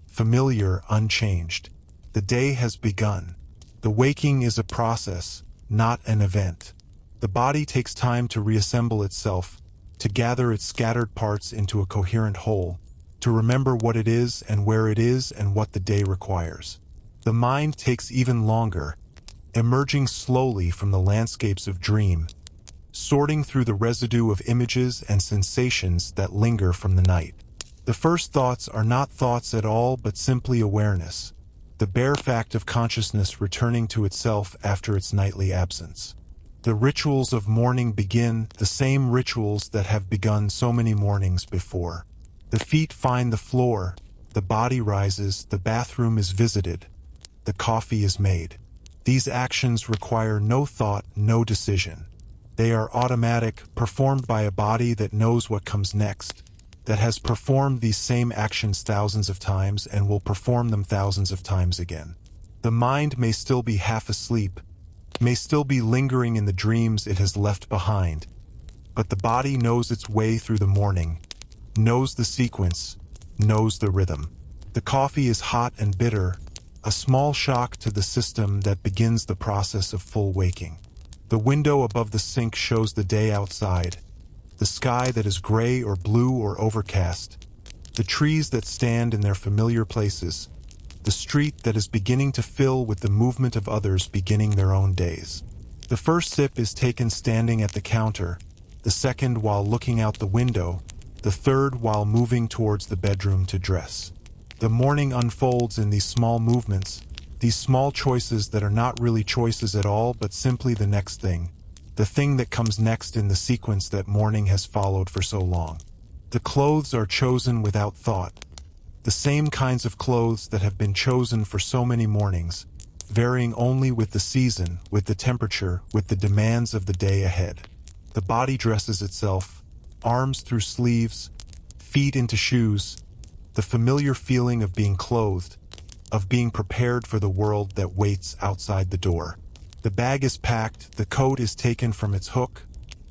familiar, unchanged. The day has begun. The waking is a process, not an event. The body takes time to reassemble itself, to gather its scattered parts into a coherent whole, to remember what it is and where it is and what the day requires. The mind takes even longer, emerging slowly from the landscapes of dream, sorting through the residue of images and sensations that linger from the night. The first thoughts are not thoughts at all but simply awareness, the bare fact of consciousness returning to itself after its nightly absence. The rituals of morning begin, the same rituals that have begun so many mornings before. The feet find the floor, the body rises, the bathroom is visited, the coffee is made. These actions require no thought, no decision. They are automatic, performed by a body that knows what comes next, that has performed these same actions thousands of times and will perform them thousands of times again. The mind may still be half asleep, may still be lingering in the dreams it has left behind, but the body knows its way through the morning, knows the sequence, knows the rhythm. The coffee is hot and bitter, a small shock to the system that begins the process of full waking. The window above the sink shows the day outside, the sky that is gray or blue or overcast, the trees that stand in their familiar places, the street that is beginning to fill with the movement of others beginning their own days. The first sip is taken standing at the counter, the second while looking out the window, the third while moving towards the bedroom to dress. The morning unfolds in these small movements, these small choices that are not really choices at all but simply the next thing, the thing that comes next in the sequence that morning has followed for so long. The clothes are chosen without thought, the same kinds of clothes that have been chosen for so many mornings, varying only with the season, with the temperature, with the demands of the day ahead. The body dresses itself, arms through sleeves, feet into shoes, the familiar feeling of being clothed, of being prepared for the world that waits outside the door. The bag is packed, the coat is taken from its hook,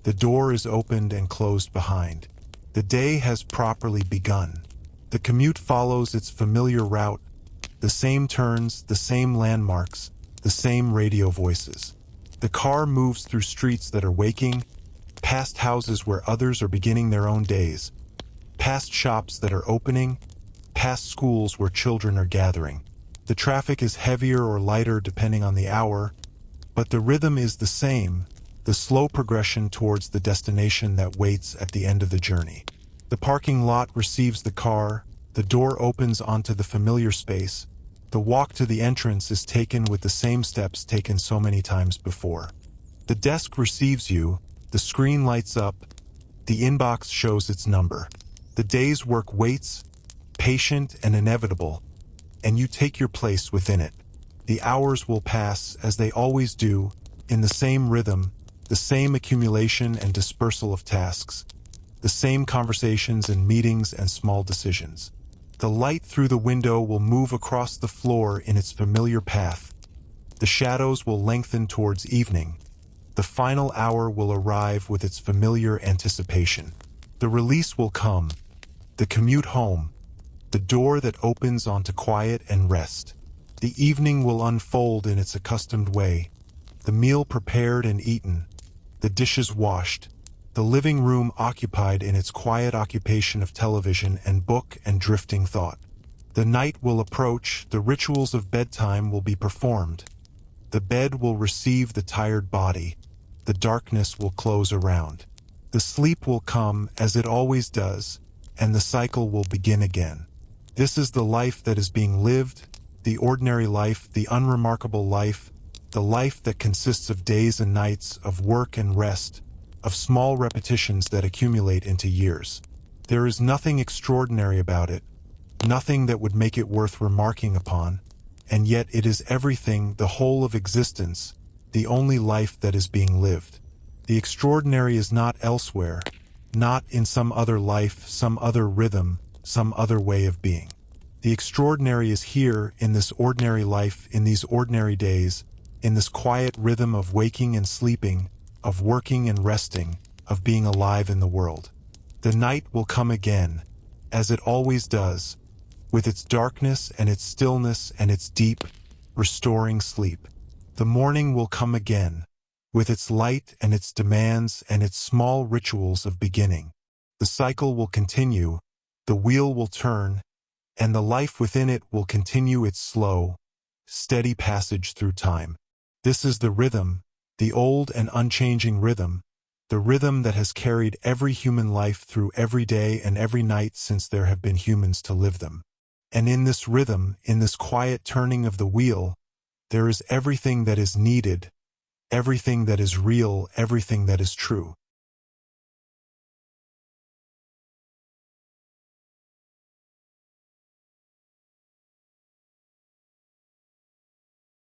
the door is opened and closed behind. The day has properly begun. The commute follows its familiar route, the same turns, the same landmarks, the same radio voices. The car moves through streets that are waking, past houses where others are beginning their own days, past shops that are opening, past schools where children are gathering. The traffic is heavier or lighter depending on the hour, but the rhythm is the same, the slow progression towards the destination that waits at the end of the journey. The parking lot receives the car, the door opens onto the familiar space, the walk to the entrance is taken with the same steps taken so many times before. The desk receives you, the screen lights up, the inbox shows its number. The day's work waits, patient and inevitable, and you take your place within it. The hours will pass, as they always do, in the same rhythm, the same accumulation and dispersal of tasks, the same conversations and meetings and small decisions. The light through the window will move across the floor in its familiar path. The shadows will lengthen towards evening. The final hour will arrive with its familiar anticipation. The release will come, the commute home, the door that opens onto quiet and rest. The evening will unfold in its accustomed way, the meal prepared and eaten, the dishes washed, the living room occupied in its quiet occupation of television and book and drifting thought. The night will approach, the rituals of bedtime will be performed. The bed will receive the tired body, the darkness will close around. The sleep will come, as it always does, and the cycle will begin again. This is the life that is being lived, the ordinary life, the unremarkable life, the life that consists of days and nights, of work and rest, of small repetitions that accumulate into years. There is nothing extraordinary about it, nothing that would make it worth remarking upon, and yet it is everything, the whole of existence, the only life that is being lived. The extraordinary is not elsewhere, not in some other life, some other rhythm, some other way of being. The extraordinary is here, in this ordinary life, in these ordinary days, in this quiet rhythm of waking and sleeping, of working and resting, of being alive in the world. The night will come again, as it always does, with its darkness and its stillness and its deep, restoring sleep. The morning will come again, with its light and its demands and its small rituals of beginning. The cycle will continue, the wheel will turn, and the life within it will continue its slow, steady passage through time. This is the rhythm, the old and unchanging rhythm, the rhythm that has carried every human life through every day and every night since there have been humans to live them. And in this rhythm, in this quiet turning of the wheel, there is everything that is needed, everything that is real, everything that is true.